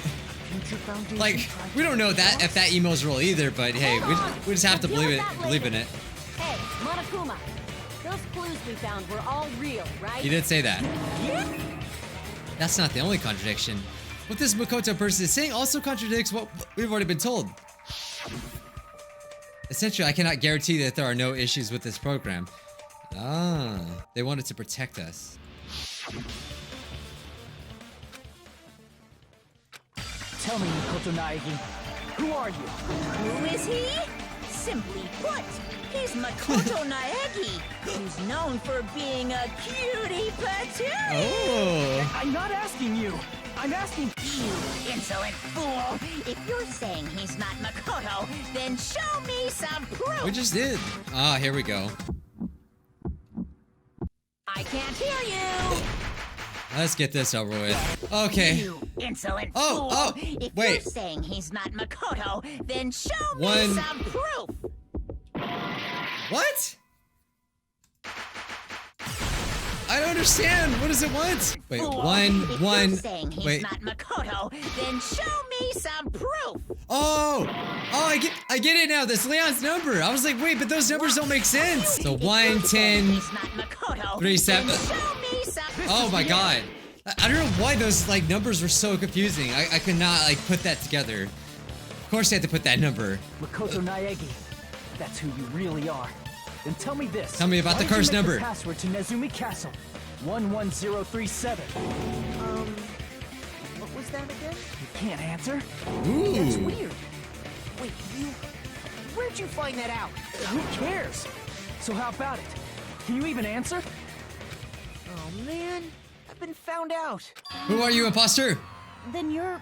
Future Foundation like, tried we don't know to that if that email's real either, but hey, we just have to We'll deal believe with that believe in later. it. Hey, Monokuma, those clues we found were all real, right? He did say that. Yeah? That's not the only contradiction. What this Makoto person is saying also contradicts what we've already been told. Essentially, I cannot guarantee that there are no issues with this program. Ah, they wanted to protect us. Tell me, Makoto Naegi, who are you? Who is he? Simply put, he's Makoto Naegi, who's known for being a cutie patootie. Oh. I'm not asking you. I'm asking You insolent fool! If you're saying he's not Makoto, then show me some proof! We just did. Ah, here we go. I can't hear you! Let's get this over with. Okay. You insolent Oh, fool! oh, If wait. you're saying he's not Makoto, then show me One. some proof! What? I don't understand. What does it want? Wait, Fool, if one. you're saying he's Wait. not Makoto, then show me some proof! Oh, I get it now. That's Leon's number. I was like, wait, but those numbers don't make sense. So If 1, you're saying 10. he's not Makoto, 3, 7. then show me some Oh my god. I don't know why those like numbers were so confusing. I could not like put that together. Of course I had to put that number. Makoto Naegi. That's who you really are. Then tell me this. Tell me about Why the did you cursed make number. The password to Nezumi Castle. 11037. What was that again? You can't answer? That's Ooh. weird. Wait, where'd you find that out? Who cares? So how about it? Can you even answer? Oh man, I've been found out. Who are you, imposter? Then you're...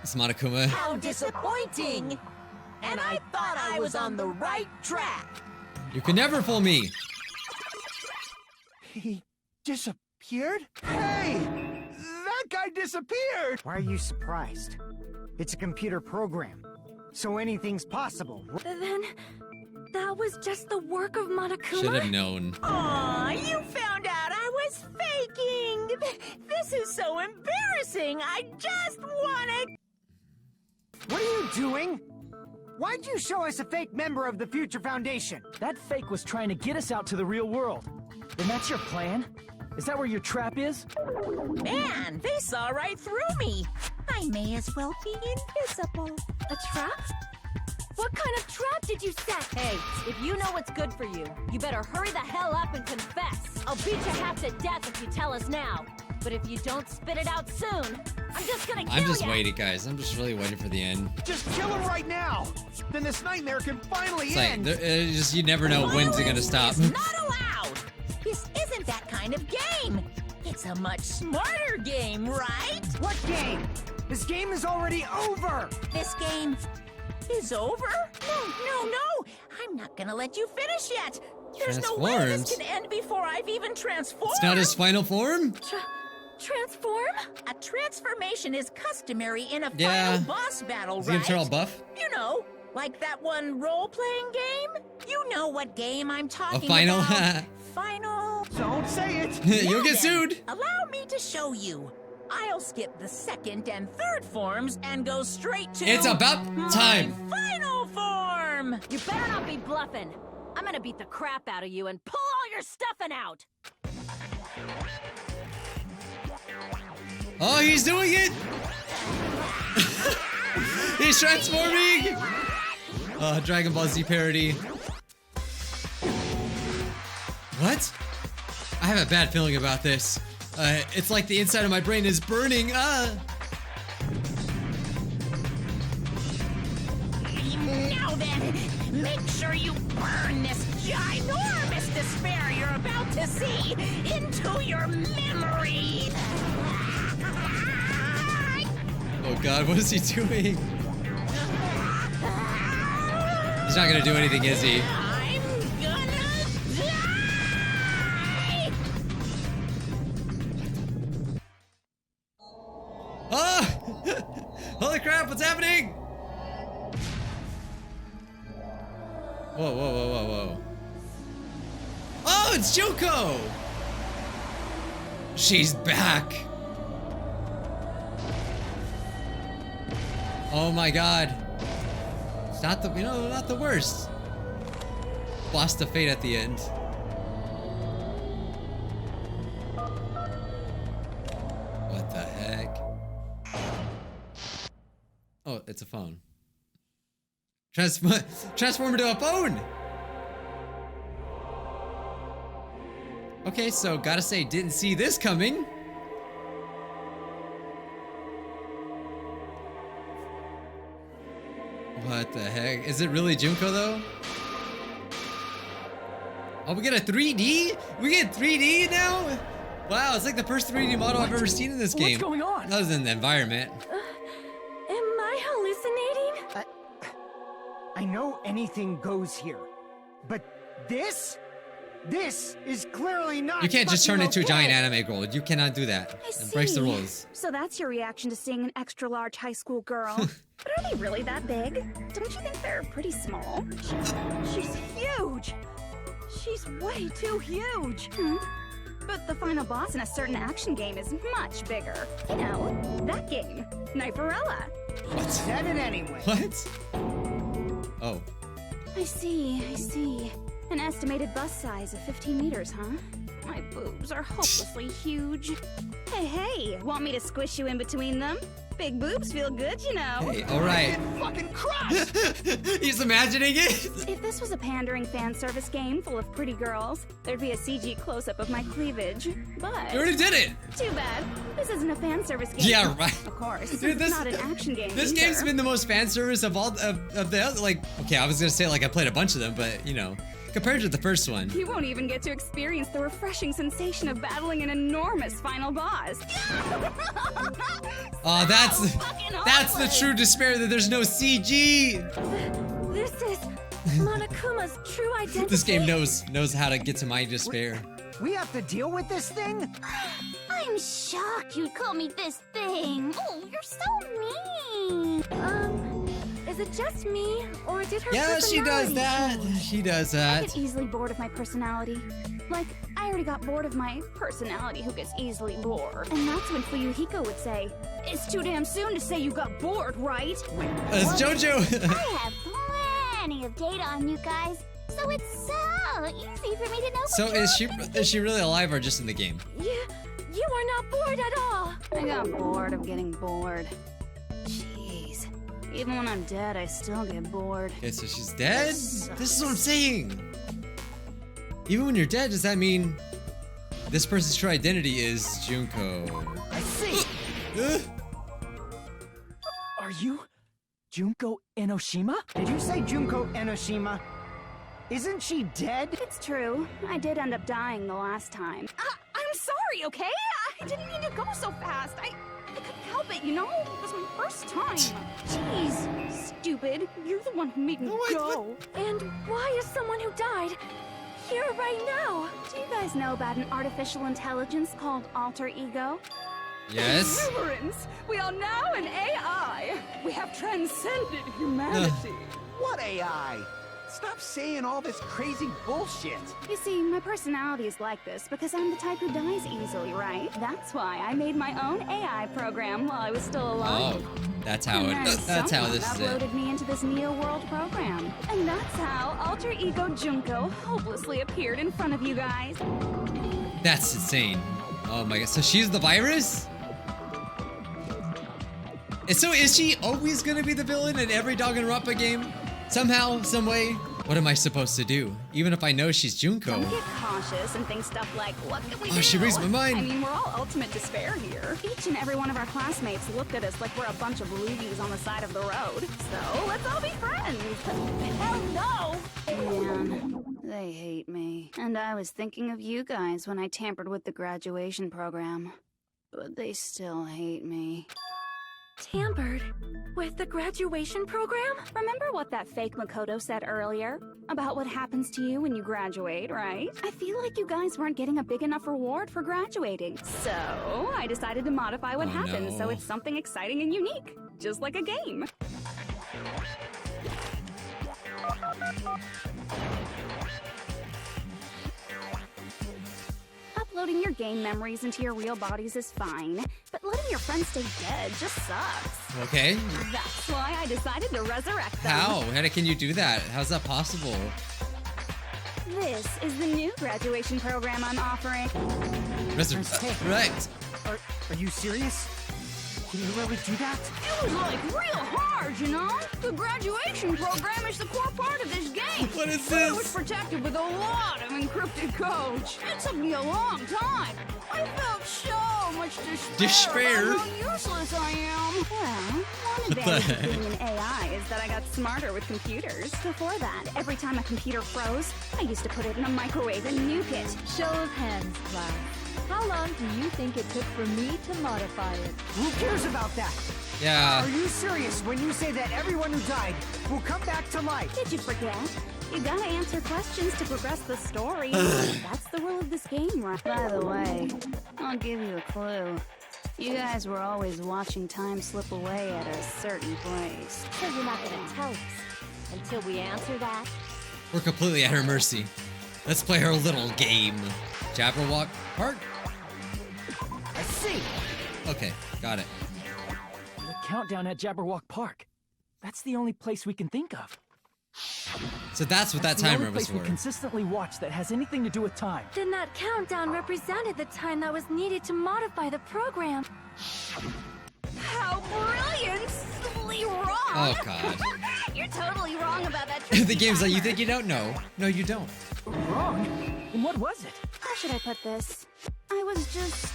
It's Monokuma. How disappointing! And I thought I was on the right track! You can never fool me. He disappeared? Hey! That guy disappeared! Why are you surprised? It's a computer program, so anything's possible. Then, that was just the work of Monokuma? Should have known. Aw, you found out I was faking! This is so embarrassing! I just wanna... What are you doing? Why'd you show us a fake member of the Future Foundation? That fake was trying to get us out to the real world. And that's your plan? Is that where your trap is? Man, they saw right through me! I may as well be invisible. A trap? What kind of trap did you set? Hey, if you know what's good for you, you better hurry the hell up and confess. I'll beat you half to death if you tell us now. But if you don't spit it out soon, I'm just gonna kill you. I'm just waiting, guys. I'm just really waiting for the end. Just kill him right now! Then this nightmare can finally It's like, end! just you never know when's it gonna stop. Violence is not allowed! This isn't that kind of game! It's a much smarter game, right? What game? This game is already over! This game is over? No! I'm not gonna let you finish yet! There's no way this Transformed? can end before I've even transformed! It's not his final form? Transform? A transformation is customary in a Yeah. final boss battle, Is he gonna right? turn all buff? You know, like that one role-playing game? You know what game I'm talking final? about. Final... Don't say it! You'll get Now then, sued. Allow me to show you. I'll skip the second and third forms and go straight to... It's about time. my final form! You better not be bluffing. I'm gonna beat the crap out of you and pull all your stuffing out. Oh, he's doing it! He's transforming! Dragon Ball Z parody. What? I have a bad feeling about this. It's like the inside of my brain is burning. Now then, make sure you burn this ginormous despair you're about to see into your memory. Oh god, what is he doing? He's not gonna do anything, is he? I'm gonna die! Ah! Holy crap, what's happening? Whoa. Oh, it's Juko! She's back! Oh my god. It's not the, not the worst. Boss to fate at the end. What the heck? Oh, it's a phone. Transform into a phone! Okay, so gotta say, didn't see this coming. What? What the heck? Is it really Junko though? Oh, we get a 3D? We get 3D now? Wow, it's like the first 3D model I've ever seen in this game. What's going on? Other than the environment. Am I hallucinating? I know anything goes here, but this is clearly not. You can't just turn fucking into a okay. giant anime girl. You cannot do that. It breaks the rules. So that's your reaction to seeing an extra-large high school girl. But are they really that big? Don't you think they're pretty small? She's huge! She's way too huge! But the final boss in a certain action game is much bigger. You know, that game, Kniferella. What? Said it anyway. What? Oh. I see. An estimated bust size of 15 meters, huh? My boobs are hopelessly huge. Hey, want me to squish you in between them? Big boobs feel good, you know. Hey, alright. Fucking crushed. He's imagining it. If this was a pandering fan service game full of pretty girls, there'd be a CG close-up of my cleavage. But You already did it. too bad. This isn't a fan service game. Yeah, right. Of course. Dude, It's not an action game. This either. game's been the most fan service of all of the other, like, okay, I was gonna say like I played a bunch of them, but you know, compared to the first one. You won't even get to experience the refreshing sensation of battling an enormous final boss. Oh, that's the awesome. true despair that there's no CG. This is Monokuma's true identity. This game knows how to get to my despair. We have to deal with this thing? I'm shocked you'd call me this thing. Oh, you're so mean. Is it just me, or did her Yeah, she does personality that. change? She does I that. get easily bored of my personality. Like, I already got bored of my personality who gets easily bored. And that's when Fuyuhiko would say, "It's too damn soon to say you got bored, right?" It's JoJo. I have plenty of data on you guys, so it's so easy for me to know. So what you're is she really alive or just in the game? You are not bored at all. I got bored of getting bored. Jeez. Even when I'm dead, I still get bored. Okay, so she's dead? This is what I'm saying. Even when you're dead, does that mean this person's true identity is Junko? I see. Are you Junko Enoshima? Did you say Junko Enoshima? Isn't she dead? It's true. I did end up dying the last time. I'm sorry, okay? I didn't mean to go so fast. I couldn't help it, you know? It was my first time. Jeez, stupid. You're the one who made me go. And why is someone who died here right now? Do you guys know about an artificial intelligence called alter ego? Yes. Exuberance! We are now an AI! We have transcended humanity! What AI? Stop saying all this crazy bullshit. You see, my personality is like this because I'm the type who dies easily, right? That's why I made my own AI program while I was still alive. Oh, that's how And then that's how someone this is it. uploaded me into this Neo World program. And that's how alter ego Junko hopelessly appeared in front of you guys. That's insane. Oh my god. So she's the virus? And so is she always gonna be the villain in every Danganronpa game? Somehow, some way? What am I supposed to do? Even if I know she's Junko. Don't get cautious and think stuff like, what can we do? Oh, she reads my mind. I mean, we're all ultimate despair here. Each and every one of our classmates looked at us like we're a bunch of loogies on the side of the road. So, let's all be friends. Hell no! Man, they hate me. And I was thinking of you guys when I tampered with the graduation program. But they still hate me. Tampered with the graduation program? Remember what that fake Makoto said earlier? About what happens to you when you graduate, right? I feel like you guys weren't getting a big enough reward for graduating. So, I decided to modify what happened so it's something exciting and unique. Just like a game. Uploading your game memories into your real bodies is fine, but letting your friends stay dead just sucks. Okay. That's why I decided to resurrect them. How? How can you do that? How's that possible? This is the new graduation program I'm offering. Right. Are you serious? Can you really do that? It was like real hard, you know? The graduation program is the core part of this game. What is It was this? protected with a lot of encrypted codes. It took me a long time. I felt so much despair about how useless I am. Well, one advantage of being an AI is that I got smarter with computers. Before that, every time a computer froze, I used to put it in a microwave and nuke it. Show of hands, class. How long do you think it took for me to modify it? Who cares about that? Yeah. Are you serious when you say that everyone who died will come back to life? Did you forget? You gotta answer questions to progress the story. That's the rule of this game, right? By the way, I'll give you a clue. You guys were always watching time slip away at a certain place. So you're not gonna tell us until we answer that? We're completely at her mercy. Let's play her little game. Jabberwock Park? I see. Okay, got it. The countdown at Jabberwock Park. That's the only place we can think of. So that's what that That's the timer only was place we for. consistently watch that has anything to do with time. Then that countdown represented the time that was needed to modify the program. How brilliantly wrong! Oh, God. You're totally wrong about that. The game's like, you think you don't know? No, you don't. Wrong? And what was it? How should I put this? I was just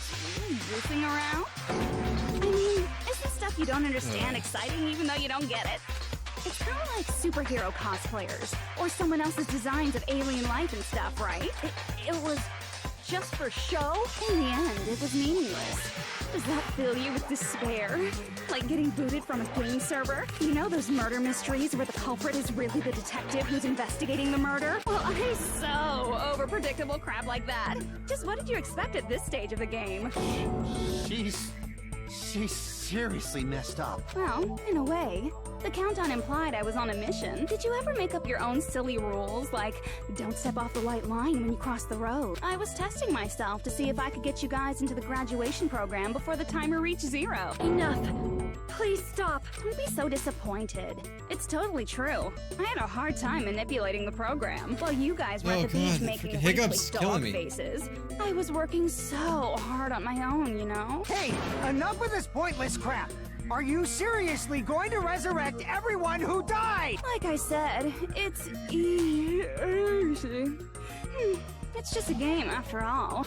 goofing around. I mean, isn't stuff you don't understand exciting even though you don't get it? It's kind of like superhero cosplayers or someone else's designs of alien life and stuff, right? It was just for show? In the end, it was meaningless. Does that fill you with despair? Like getting booted from a game server? You know those murder mysteries where the culprit is really the detective who's investigating the murder? Well, I'm so over predictable crap like that. Just what did you expect at this stage of the game? She's seriously messed up. Well, in a way. The countdown implied I was on a mission. Did you ever make up your own silly rules, like don't step off the white line when you cross the road? I was testing myself to see if I could get you guys into the graduation program before the timer reached 0. Enough. Please stop. Don't be so disappointed. It's totally true. I had a hard time manipulating the program while you guys were Oh, at the beach God, the making freaking wrinkly hiccups killing dog me. faces. I was working so hard on my own, you know? Hey, enough with this pointless crap. Are you seriously going to resurrect everyone who died? Like I said, it's easy. It's just a game after all.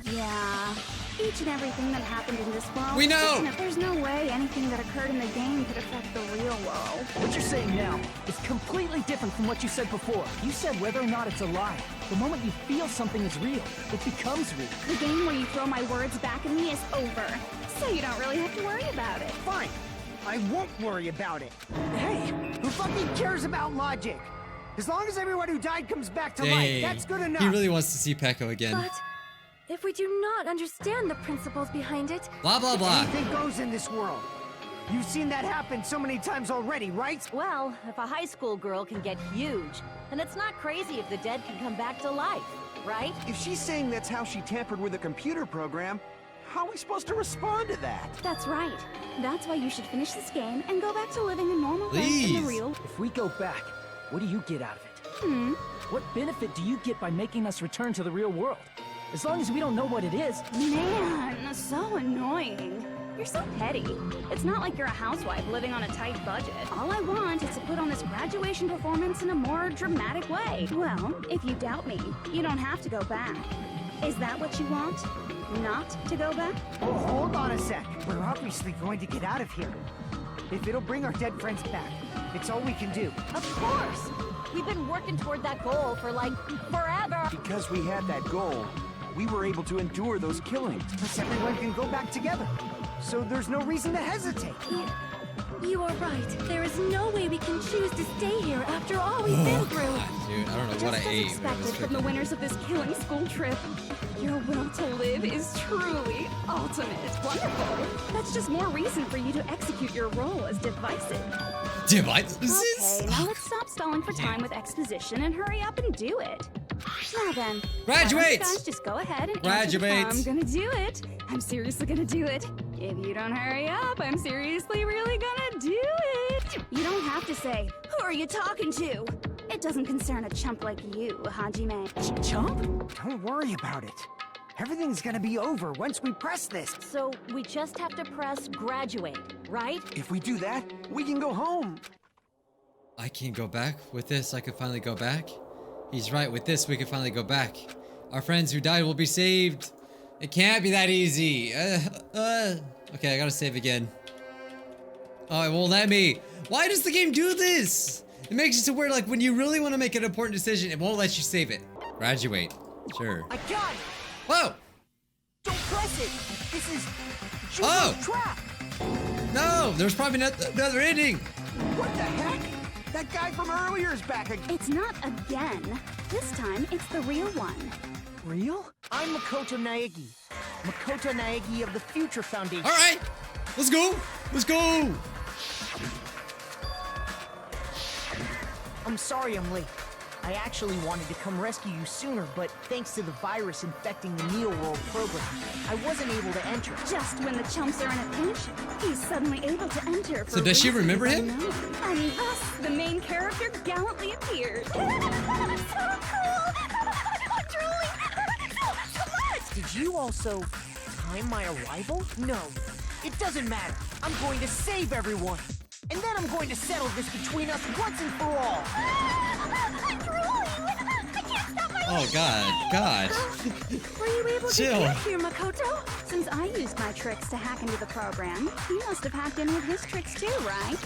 Yeah, each and everything that happened in this world. We know! There's no way anything that occurred in the game could affect the real world. What you're saying now is completely different from what you said before. You said whether or not it's a lie. The moment you feel something is real, it becomes real. The game where you throw my words back at me is over, so you don't really have to worry about it. Fine. I won't worry about it. Hey, who fucking cares about logic? As long as everyone who died comes back to life, Dang. that's good enough. He really wants to see Pekko again. But if we do not understand the principles behind it, Blah, blah, blah. Anything goes in this world. You've seen that happen so many times already, right? Well, if a high school girl can get huge, then it's not crazy if the dead can come back to life, right? If she's saying that's how she tampered with a computer program, how are we supposed to respond to that? That's right. That's why you should finish this game and go back to living a normal life in Please. the real. If we go back, what do you get out of it? What benefit do you get by making us return to the real world? As long as we don't know what it is. Man, so annoying. You're so petty. It's not like you're a housewife living on a tight budget. All I want is to put on this graduation performance in a more dramatic way. Well, if you doubt me, you don't have to go back. Is that what you want? Not to go back? Oh, hold on a sec. We're obviously going to get out of here. If it'll bring our dead friends back, it's all we can do. Of course! We've been working toward that goal for like forever! Because we had that goal, we were able to endure those killings. Plus everyone can go back together. So there's no reason to hesitate. you are right. There is no way we can choose to stay here after all we've been through. God, dude, I don't know what I Just as ate. expected from the winners of this killing school trip. Your will to live is truly ultimate. Wonderful. That's just more reason for you to execute your role as divisive. Devices? Okay, now let's stop stalling for time with exposition and hurry up and do it. Now then, Graduate! why don't you guys just go ahead and answer the Graduate! I'm gonna do it. I'm seriously gonna do it. If you don't hurry up, I'm seriously really gonna do it. You don't have to say, who are you talking to? It doesn't concern a chump like you, Hajime. Chump? Don't worry about it. Everything's gonna be over once we press this. So we just have to press graduate, right? If we do that, we can go home. I can go back. With this, I can finally go back. He's right. With this, we can finally go back. Our friends who died will be saved. It can't be that easy. Okay, I gotta save again. Oh, it won't let me. Why does the game do this? It makes it so where, like, when you really want to make an important decision, it won't let you save it. Graduate. Sure. I got it! Whoa! Don't press it! This is Oh! Junko's trap! No! There's probably another ending! What the heck? That guy from earlier is back again. It's not again. This time, it's the real one. Real? I'm Makoto Naegi. Makoto Naegi of the Future Foundation. Alright! Let's go! Let's go! I'm sorry I'm late. I actually wanted to come rescue you sooner, but thanks to the virus infecting the Neo World program, I wasn't able to enter. Just when the chumps are in a pinch, he's suddenly able to enter. So does she remember him? And thus, the main character gallantly appears. So cool! Did you also time my arrival? No, it doesn't matter. I'm going to save everyone. And then I'm going to settle this between us once and for all. I'm drooling! I can't stop my Oh God. Were you able to Chill. get here, Makoto? Since I used my tricks to hack into the program, he must have hacked in with his tricks too, right?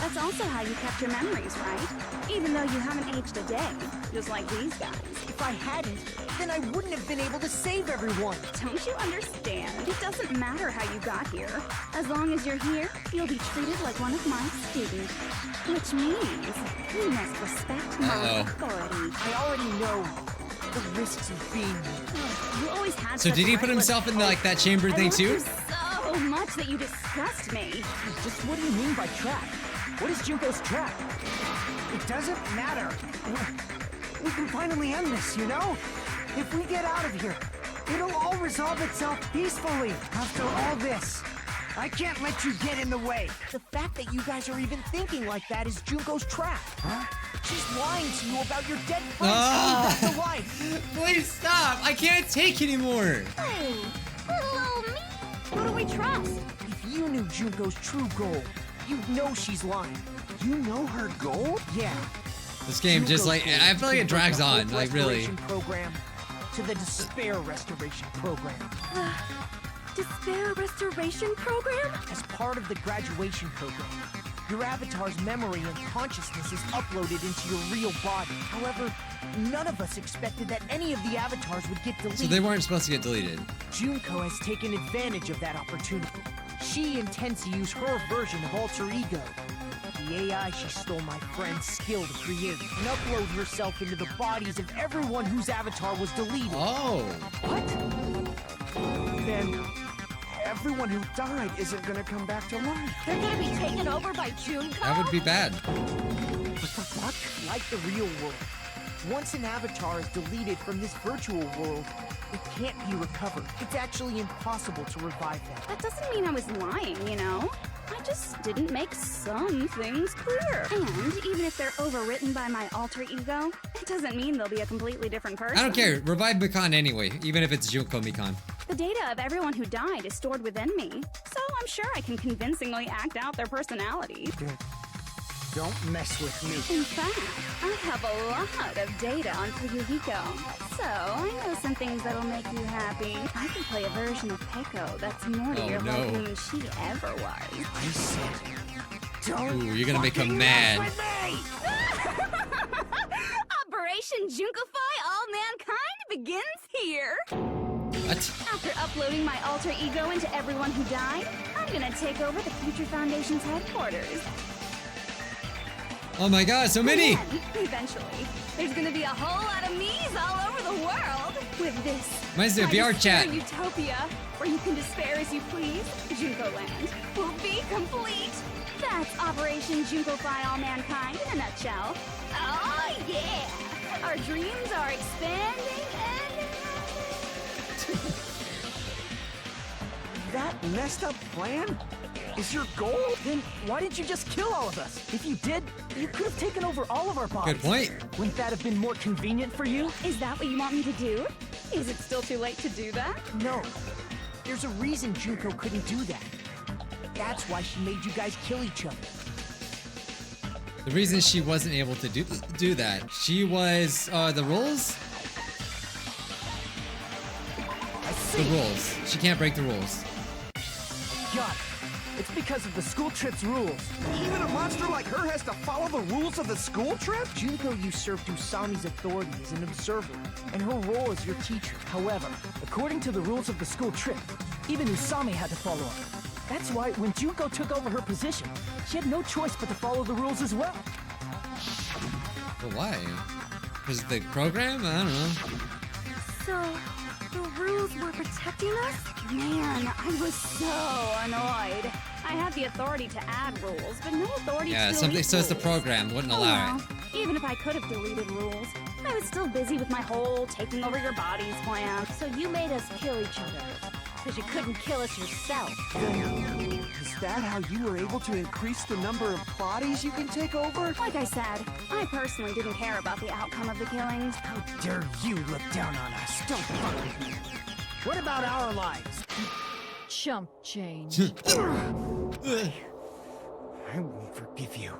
That's also how you kept your memories, right? Even though you haven't aged a day, just like these guys. If I hadn't, then I wouldn't have been able to save everyone. Don't you understand? It doesn't matter how you got here. As long as you're here, you'll be treated like one of my students. Which means you must respect my authority. I already know the risks of being here. You always had So such did he put reckless himself in hope. like that chamber I thing loved you too? so much that you disgust me. Just what do you mean by trap? What is Junko's trap? It doesn't matter. We can finally end this, you know? If we get out of here, it'll all resolve itself peacefully. After all this, I can't let you get in the way. The fact that you guys are even thinking like that is Junko's trap. Huh? She's lying to you about your dead friends coming back to life. Please stop! I can't take anymore! Oh, little me. Who do we trust? If you knew Junko's true goal, you'd know she's lying. You know her goal? Yeah. This game just like, I feel like it drags on, like really. Program to the Despair Restoration Program. Despair Restoration Program? As part of the graduation program, your avatar's memory and consciousness is uploaded into your real body. However, none of us expected that any of the avatars would get deleted. So they weren't supposed to get deleted. Junko has taken advantage of that opportunity. She intends to use her version of Alter Ego, the AI she stole my friend's skill to create, and upload herself into the bodies of everyone whose avatar was deleted. Oh. What? Then everyone who died isn't gonna come back to life. They're gonna be taken over by Junko? That would be bad. What the fuck? Like the real world. Once an avatar is deleted from this virtual world, it can't be recovered. It's actually impossible to revive them. That doesn't mean I was lying, you know? I just didn't make some things clear. And even if they're overwritten by my alter ego, it doesn't mean they'll be a completely different person. I don't care. Revive Mikan anyway, even if it's Junko Mikan. The data of everyone who died is stored within me, so I'm sure I can convincingly act out their personality. Don't mess with me. In fact, I have a lot of data on Fuyuhiko, so I know some things that'll make you happy. I can play a version of Peko that's more to Oh, your no. liking than she ever was. I said, don't Ooh, you're gonna make him fucking mad. mess with me! Operation Junkify All Mankind begins here. What? After uploading my alter ego into everyone who died, I'm gonna take over the Future Foundation's headquarters. Oh my god, so many! And then, eventually, there's gonna be a whole lot of me's all over the world. With this, Reminds me of my VR despair chat. utopia, where you can despair as you please, Junko Land will be complete. That's Operation Junkify All Mankind in a nutshell. Oh yeah! Our dreams are expanding and... That messed up plan is your goal? Then why didn't you just kill all of us? If you did, you could have taken over all of our bodies. Good point. Wouldn't that have been more convenient for you? Is that what you want me to do? Is it still too late to do that? No. There's a reason Junko couldn't do that. That's why she made you guys kill each other. The reason she wasn't able to do that, she was the rules. I see. The rules. She can't break the rules. Got it. It's because of the school trip's rules. Even a monster like her has to follow the rules of the school trip? Junko usurped Usami's authority as an observer, and her role as your teacher. However, according to the rules of the school trip, even Usami had to follow them. That's why when Junko took over her position, she had no choice but to follow the rules as well. But why? Because the program? I don't know. So, the rules were protecting us? Man, I was so annoyed. I had the authority to add rules, but no authority Yeah, to something delete says the rules. program wouldn't Oh, allow well. Even if I could have deleted rules, I was still busy with my whole taking over your bodies plan. So you made us kill each other. Because you couldn't kill us yourself. Is that how you were able to increase the number of bodies you can take over? Like I said, I personally didn't care about the outcome of the killings. How dare you look down on us? Don't fuck with me. What about our lives? Chump change. I won't forgive you.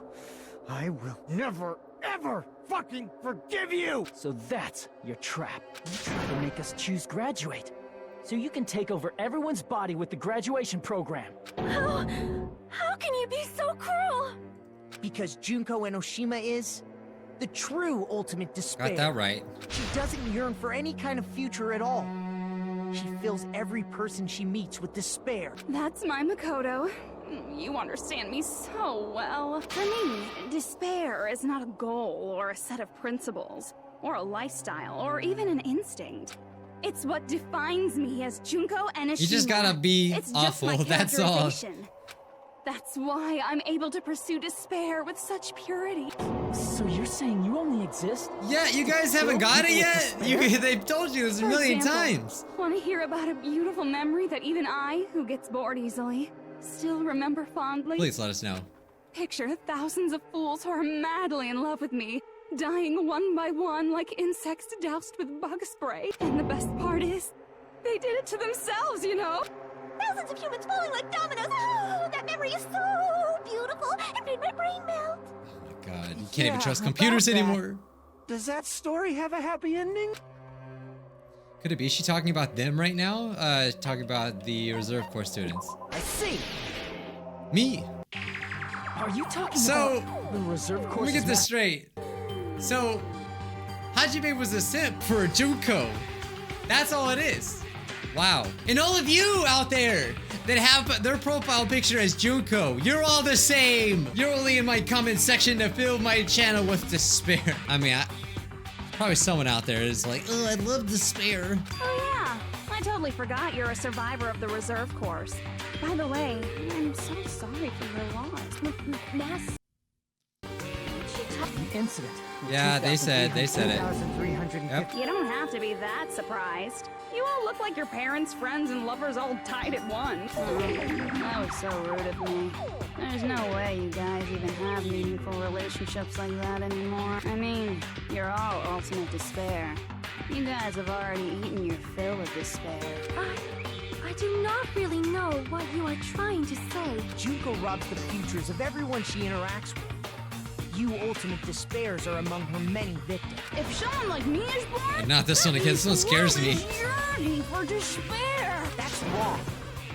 I will never, ever fucking forgive you! So that's your trap. You try to make us choose graduate. So you can take over everyone's body with the graduation program. How can you be so cruel? Because Junko Enoshima is the true ultimate despair. Got that right. She doesn't yearn for any kind of future at all. She fills every person she meets with despair. That's my Makoto. You understand me so well. For me, despair is not a goal or a set of principles, or a lifestyle, or even an instinct. It's what defines me as Junko Enoshima. You just gotta be It's just awful, my that's all. characterization. That's why I'm able to pursue despair with such purity. So you're saying you only exist? Yeah, you guys haven't got it yet? They've told you this a For million example, times. Want to hear about a beautiful memory that even I, who gets bored easily, still remember fondly? Please let us know. Picture thousands of fools who are madly in love with me, dying one by one like insects doused with bug spray. And the best part is, they did it to themselves, you know? Thousands of humans falling like dominoes. Oh, that memory is so beautiful. It made my brain melt. Oh my god, you can't even trust about computers that. anymore. Does that story have a happy ending? Could it be she talking about them right now? Talking about the reserve corps students. I see. Me. Are you talking So, about the reserve course? Let me get this straight. So, Hajime was a simp for Junko. That's all it is. Wow. And all of you out there that have their profile picture as Junko, you're all the same. You're only in my comment section to fill my channel with despair. I mean, probably someone out there is like, oh, I love despair. Oh yeah, I totally forgot you're a survivor of the reserve course. By the way, I'm so sorry for your loss. Mass. The incident. Yeah, they said it. 2,350. Yep. You don't have to be that surprised. You all look like your parents, friends, and lovers all tied at once. Oh, that was so rude of me. There's no way you guys even have meaningful relationships like that anymore. I mean, you're all ultimate despair. You guys have already eaten your fill of despair. I do not really know what you are trying to say. Junko robs the futures of everyone she interacts with. You ultimate despairs are among her many victims. If someone like me is born, Not this one again. This one scares me. yearning for despair. That's wrong.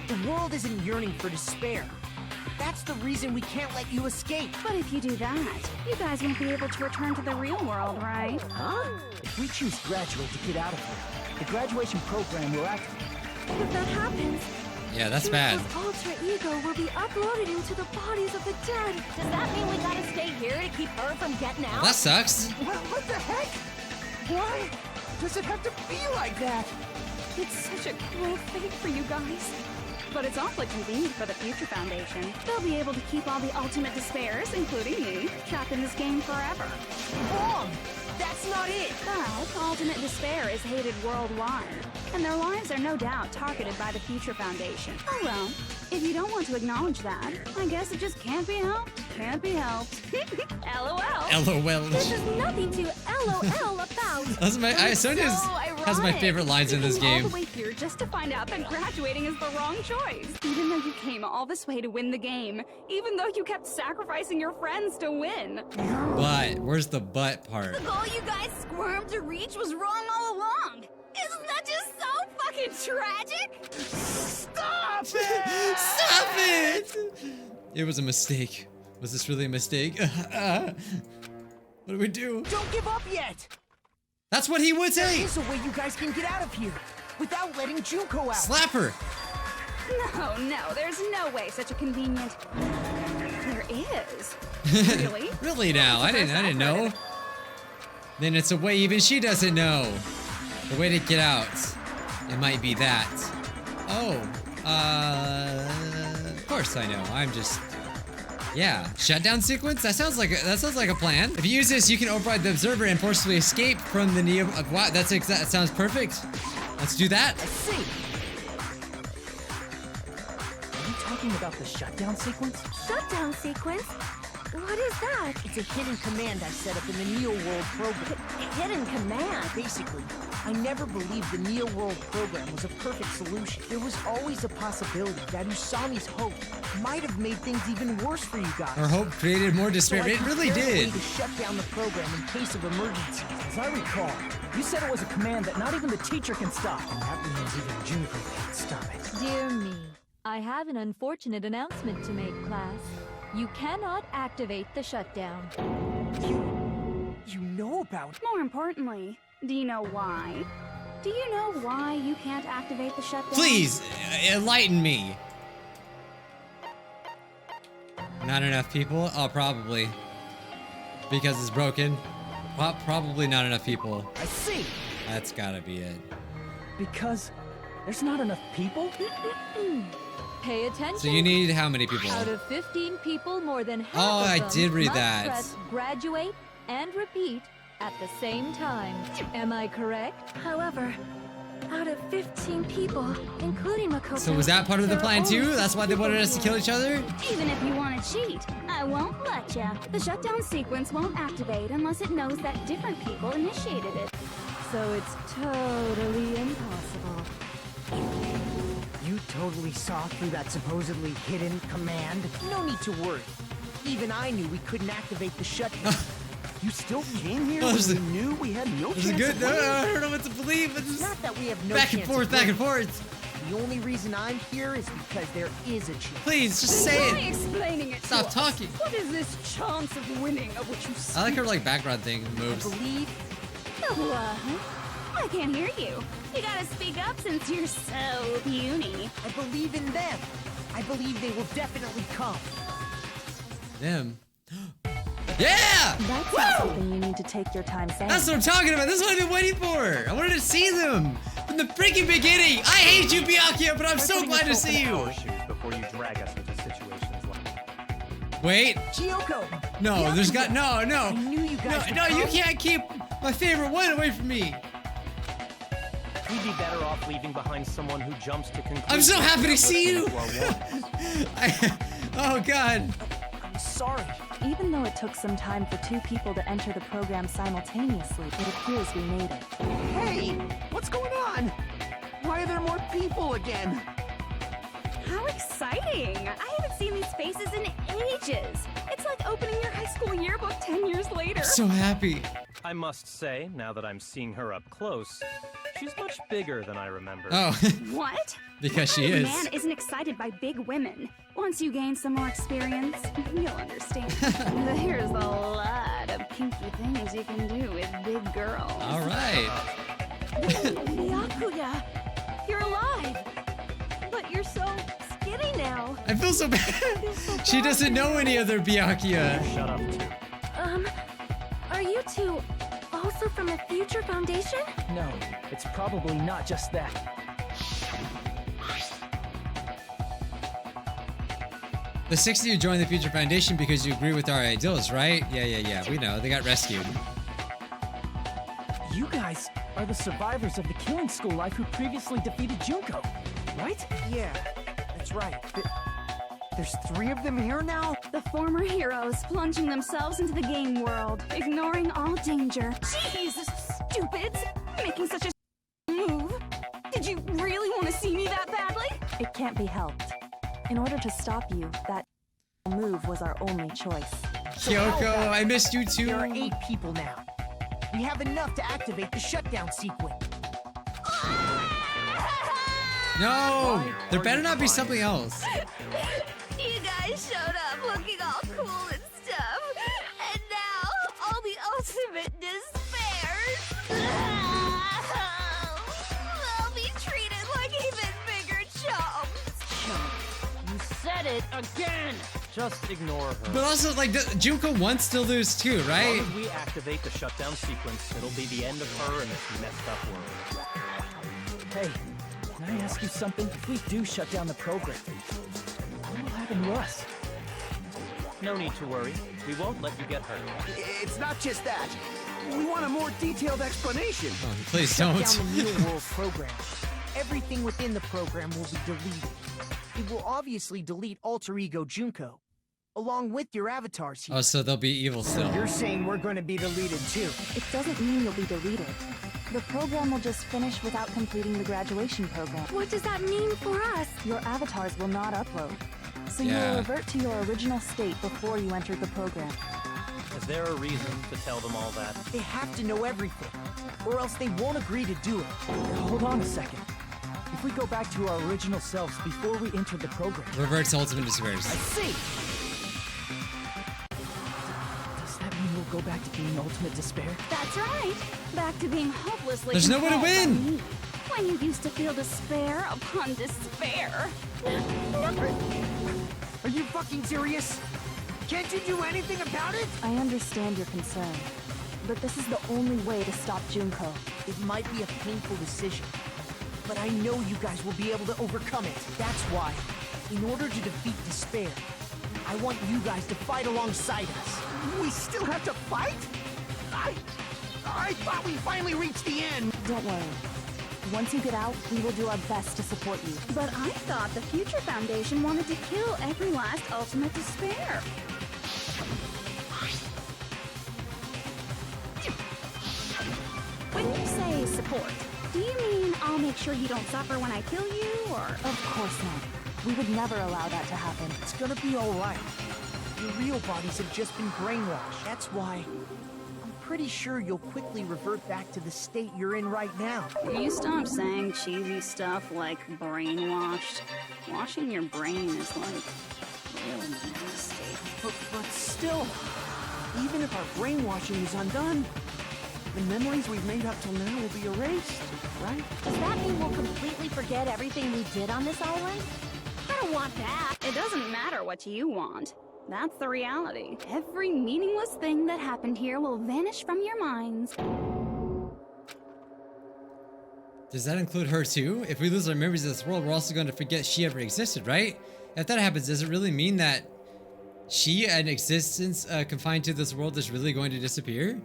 The world isn't yearning for despair. That's the reason we can't let you escape. But if you do that, you guys won't be able to return to the real world, right? Huh? If we choose graduate to get out of here, the graduation program will activate. If that happens, Yeah, that's bad. Junko's alter ego will be uploaded into the bodies of the dead. Does that mean we gotta stay here to keep her from getting out? Well, that sucks. What the heck? Why does it have to be like that? It's such a cruel fate for you guys. But it's awfully convenient for the Future Foundation. They'll be able to keep all the ultimate despairs, including me, trapped in this game forever. Wrong! That's not it! But ultimate despair is hated worldwide, and their lives are no doubt targeted by the Future Foundation. Oh well, if you don't want to acknowledge that, I guess it just can't be helped. Can't be helped. LOL. LOL. This is nothing to LOL about. That's my. Sonia's. So Has my favorite lines in this game. All the way here just to find out that graduating is the wrong choice. Even though you came all this way to win the game. Even though you kept sacrificing your friends to win. But where's the but part? The goal you guys squirmed to reach was wrong all along. Isn't that just so fucking tragic? Stop it! Stop it! It was a mistake. Was this really a mistake? What do we do? Don't give up yet! That's what he would say! There's a way you guys can get out of here without letting Junko out. Slap her! No, there's no way such a convenient... There is. Really? Really now? I didn't know. Then it's a way even she doesn't know. The way to get out. It might be that. Oh. Of course I know. I'm just... Yeah, shutdown sequence? That sounds like a plan. If you use this, you can override the observer and forcibly escape from the Neo. Wow, that sounds perfect. Let's do that. I see. Are you talking about the shutdown sequence? Shutdown sequence? What is that? It's a hidden command I set up in the Neo World program. Hidden command. Basically, I never believed the Neo World program was a perfect solution. There was always a possibility that Usami's hope might have made things even worse for you guys. Her hope created more despair. So I It really prepared a way did. to shut down the program in case of emergency. As I recall, you said it was a command that not even the teacher can stop. And that means even Junko can't stop it. Dear me, I have an unfortunate announcement to make, class. You cannot activate the shutdown. You know about... More importantly, do you know why? Do you know why you can't activate the shutdown? Please, enlighten me. Not enough people? Oh, probably. Because it's broken. Probably not enough people. I see. That's gotta be it. Because there's not enough people? Pay attention. So you need how many people? Out of 15 people, more than half Oh, of I them did read must that. press graduate and repeat at the same time. Am I correct? However, out of 15 people, including Makoto... So was that part of the there are plan only too? That's why they wanted us to kill each other? Even if you want to cheat, I won't let ya. The shutdown sequence won't activate unless it knows that different people initiated it. So it's totally impossible. You totally saw through that supposedly hidden command? No need to worry. Even I knew we couldn't activate the shutdown. You still came here Oh, when this you is- knew we had no This chance is good. of No, winning? I don't know what to believe. It's It's just not that we have no back and chance forth, of back and winning. forth. The only reason I'm here is because there is a chance. Please, just say Try it. explaining it to Stop us. talking. What is this chance of winning of which you speak? I like her like background thing I moves. believe I can't hear you. You gotta speak up since you're so puny. I believe in them. I believe they will definitely come. Them. Yeah! That's not something you need to take your time saying. That's what I'm talking about. This is what I've been waiting for. I wanted to see them from the freaking beginning. I hate you, Byakuya, but I'm so glad to see you. Before you drag us into situations like... Wait. Kyoko! No, there's got no. I knew you guys would No, you come. can't keep my favorite one away from me. We'd be better off leaving behind someone who jumps to conclusions. I'm so happy to without see you. listening to our warnings. Oh God. I'm sorry. Even though it took some time for two people to enter the program simultaneously, it appears we made it. Hey, what's going on? Why are there more people again? How exciting! I haven't seen these faces in ages. It's like opening your high school yearbook 10 years later. I'm so happy. I must say, now that I'm seeing her up close, she's much bigger than I remember. Oh. What? Because What she kind of is. man isn't excited by big women? Once you gain some more experience, you'll understand. There's a lot of kinky things you can do with big girls. All right. Byakuya, you're alive. But you're so skinny now. I feel so bad. She doesn't know any other Byakuya. Shut up, too. Are you two also from the Future Foundation? No, it's probably not just that. The 6 of you joined the Future Foundation because you agree with our ideals, right? Yeah. We know. They got rescued. You guys are the survivors of the killing school life who previously defeated Junko, right? Yeah, that's right. There's 3 of them here now? The former heroes plunging themselves into the game world, ignoring all danger. Jeez, stupids! Making such a really want to see me that badly? It can't be helped. In order to stop you, that move was our only choice. Kyoko, I missed you too. There are 8 people now. We have enough to activate the shutdown sequence. No! There better not be something else. You guys showed up looking all cool and stuff, and now all the ultimate despairs. They'll be treated like even bigger chumps. You said it again! Just ignore her. But also, like, Junko wants to lose too, As right? long as we activate the shutdown sequence, it'll be the end of her and this messed up world. Hey, can I ask you something? If we do shut down the program, what will happen to us? No need to worry. We won't let you get hurt. It's not just that. We want a more detailed explanation. Oh, please Shut don't. down the real world program. Everything within the program will be deleted. It will obviously delete Alter Ego Junko, along with your avatars here. Oh, so they'll be evil still. You're saying we're going to be deleted too? It doesn't mean you'll be deleted. The program will just finish without completing the graduation program. What does that mean for us? Your avatars will not upload. So you Yeah. will revert to your original state before you entered the program. Is there a reason to tell them all that? They have to know everything, or else they won't agree to do it. Hold on a second. If we go back to our original selves before we enter the program, Reverts to ultimate despairs. I see. does that mean we'll go back to being ultimate despair? That's right. Back to being hopelessly There's no way to controlled by win. me. When you used to feel despair upon despair. Are you fucking serious? Can't you do anything about it? I understand your concern, but this is the only way to stop Junko. It might be a painful decision, but I know you guys will be able to overcome it. That's why, in order to defeat despair, I want you guys to fight alongside us. We still have to fight? I thought we finally reached the end. Don't worry. Once you get out, we will do our best to support you. But I thought the Future Foundation wanted to kill every last ultimate despair. When you say support, do you mean I'll make sure you don't suffer when I kill you, or...? Of course not. We would never allow that to happen. It's gonna be all right. Your real bodies have just been brainwashed. That's why I'm pretty sure you'll quickly revert back to the state you're in right now. You stop saying cheesy stuff like brainwashed. Washing your brain is like really nasty. But still, even if our brainwashing is undone, the memories we've made up till now will be erased, right? Does that mean we'll completely forget everything we did on this island? I don't want that. It doesn't matter what you want. That's the reality. Every meaningless thing that happened here will vanish from your minds. Does that include her too? If we lose our memories of this world, we're also going to forget she ever existed, right? If that happens, does it really mean that she, an existence confined to this world, is really going to disappear?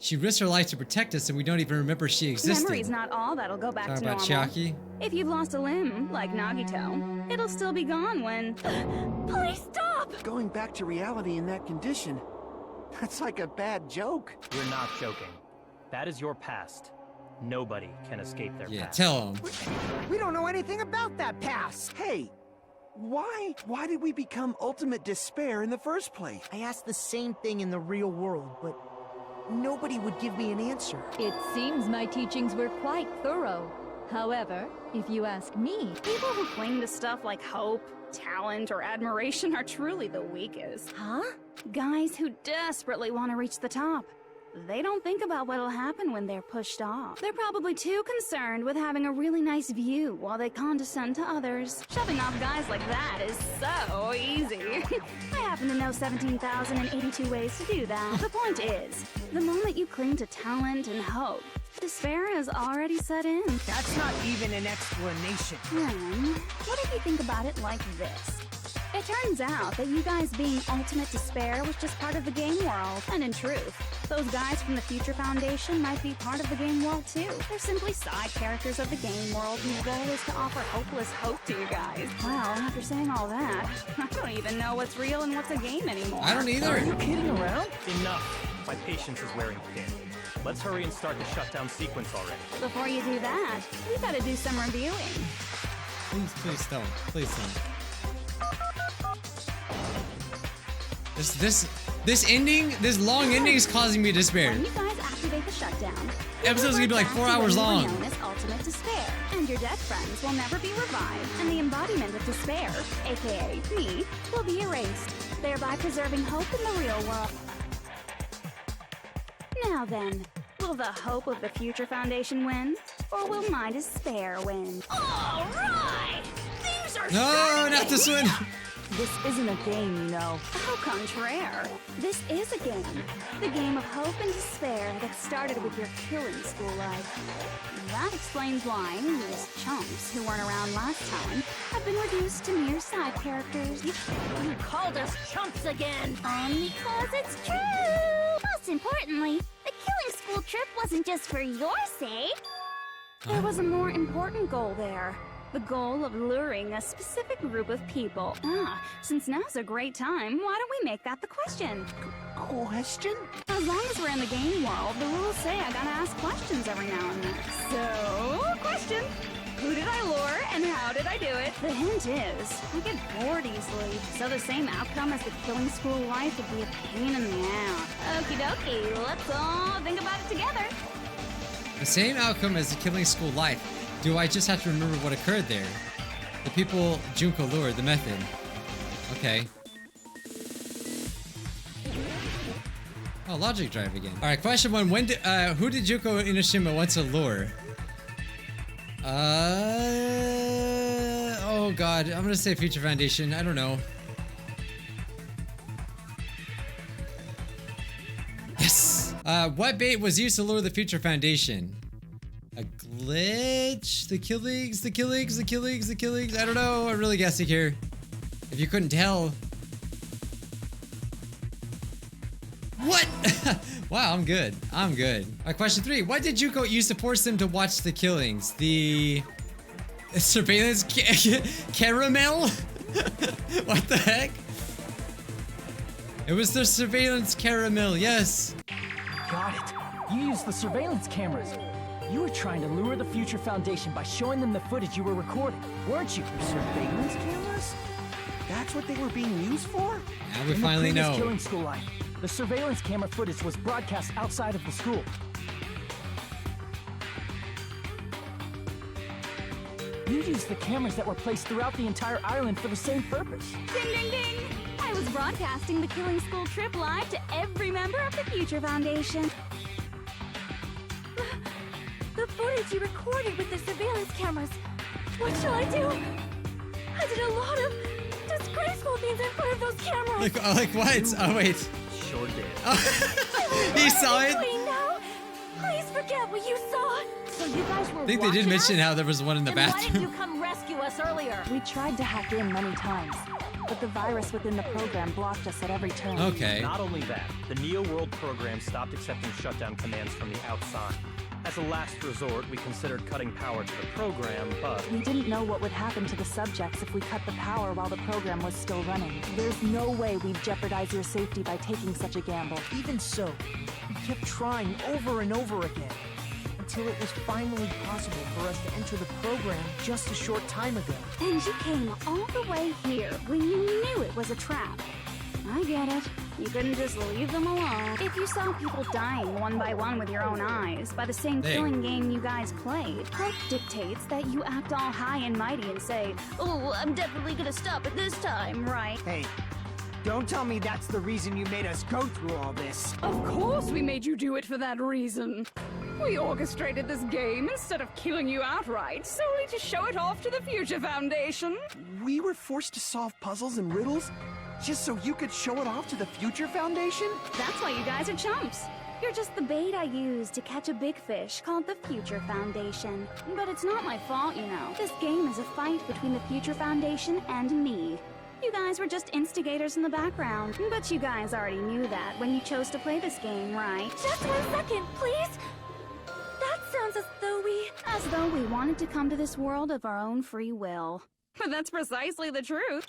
She risked her life to protect us, and we don't even remember she existed. Memory's not all that'll go back Talking to about normal. Chiaki. If you've lost a limb, like Nagito, it'll still be gone when... Please stop! Going back to reality in that condition, that's like a bad joke. You're not joking. That is your past. Nobody can escape their Yeah, past. tell him. We don't know anything about that past. Hey, why did we become ultimate despair in the first place? I asked the same thing in the real world, but nobody would give me an answer. It seems my teachings were quite thorough. However, if you ask me, People who cling to stuff like hope, talent, or admiration are truly the weakest. Huh? Guys who desperately want to reach the top. They don't think about what'll happen when they're pushed off. They're probably too concerned with having a really nice view while they condescend to others. Shoving off guys like that is so easy. I happen to know 17,082 ways to do that. The point is, the moment you cling to talent and hope, despair has already set in. That's not even an explanation. What if you think about it like this? It turns out that you guys being ultimate despair was just part of the game world. And in truth, those guys from the Future Foundation might be part of the game world too. They're simply side characters of the game world whose role is to offer hopeless hope to you guys. Well, after saying all that, I don't even know what's real and what's a game anymore. I don't either. Are you kidding around? Enough. My patience is wearing thin. Let's hurry and start the shutdown sequence already. Before you do that, we gotta do some reviewing. Please don't. Please don't. This ending, this long ending is causing me despair. When you guys activate the shutdown, Episode's gonna be like 4 hours long. known as ultimate despair, and your dead friends will never be revived, and the embodiment of despair, aka me, will be erased, thereby preserving hope in the real world. Now then, will the hope of the Future Foundation win, or will my despair win? All right! Things are No, not this one. This isn't a game, you know. Au contraire, this is a game. The game of hope and despair that started with your killing school life. That explains why these chumps who weren't around last time have been reduced to mere side characters. You called us chumps again. Because it's true! Most importantly, the killing school trip wasn't just for your sake. There was a more important goal there. The goal of luring a specific group of people. Since now's a great time, why don't we make that the question? Question? As long as we're in the game world, the rules say I gotta ask questions every now and then. So, question. Who did I lure and how did I do it? The hint is, I get bored easily, so the same outcome as the killing school life would be a pain in the ass. Okie dokie, let's all think about it together. The same outcome as the killing school life. Do I just have to remember what occurred there? The people Junko lured, the method. Okay. Oh, logic drive again. All right, question 1. Who did Junko Inoshima want to lure? Oh god, I'm gonna say Future Foundation. I don't know. Yes! What bait was used to lure the Future Foundation? A glitch? The killings? I don't know. I'm really guessing here. If you couldn't tell. What? Wow, I'm good. Question 3. What did Junko use to force them to watch the killings? The surveillance caramel? What the heck? It was the surveillance caramel, yes. Got it. You used the surveillance cameras. You were trying to lure the Future Foundation by showing them the footage you were recording, weren't you? Surveillance cameras? That's what they were being used for? Now we finally know. In the previous killing school life, the surveillance camera footage was broadcast outside of the school. You used the cameras that were placed throughout the entire island for the same purpose. Ding, ding, ding! I was broadcasting the killing school trip live to every member of the Future Foundation. The footage you recorded with the surveillance cameras. What shall I do? I did a lot of disgraceful things in front of those cameras. Like what? Oh wait. Sure did. He saw it? Now? Please forget what you saw. So you guys were I think they did mention how there was one in the then why bathroom. didn't you come rescue us earlier? We tried to hack in many times, but the virus within the program blocked us at every turn. Okay. Not only that, the Neo World program stopped accepting shutdown commands from the outside. As a last resort, we considered cutting power to the program, but We didn't know what would happen to the subjects if we cut the power while the program was still running. There's no way we'd jeopardize your safety by taking such a gamble. Even so, we kept trying over and over again, until it was finally possible for us to enter the program just a short time ago. And you came all the way here when you knew it was a trap. I get it. You couldn't just leave them alone. If you saw people dying one by one with your own eyes by the same killing game you guys played, hope dictates that you act all high and mighty and say, "Oh, I'm definitely gonna stop it this time," right? Hey, don't tell me that's the reason you made us go through all this. Of course we made you do it for that reason. We orchestrated this game instead of killing you outright, solely to show it off to the Future Foundation. We were forced to solve puzzles and riddles just so you could show it off to the Future Foundation? That's why you guys are chumps. You're just the bait I used to catch a big fish called the Future Foundation. But it's not my fault, you know. This game is a fight between the Future Foundation and me. You guys were just instigators in the background. But you guys already knew that when you chose to play this game, right? Just 1 second, please. That sounds as though we wanted to come to this world of our own free will. But that's precisely the truth.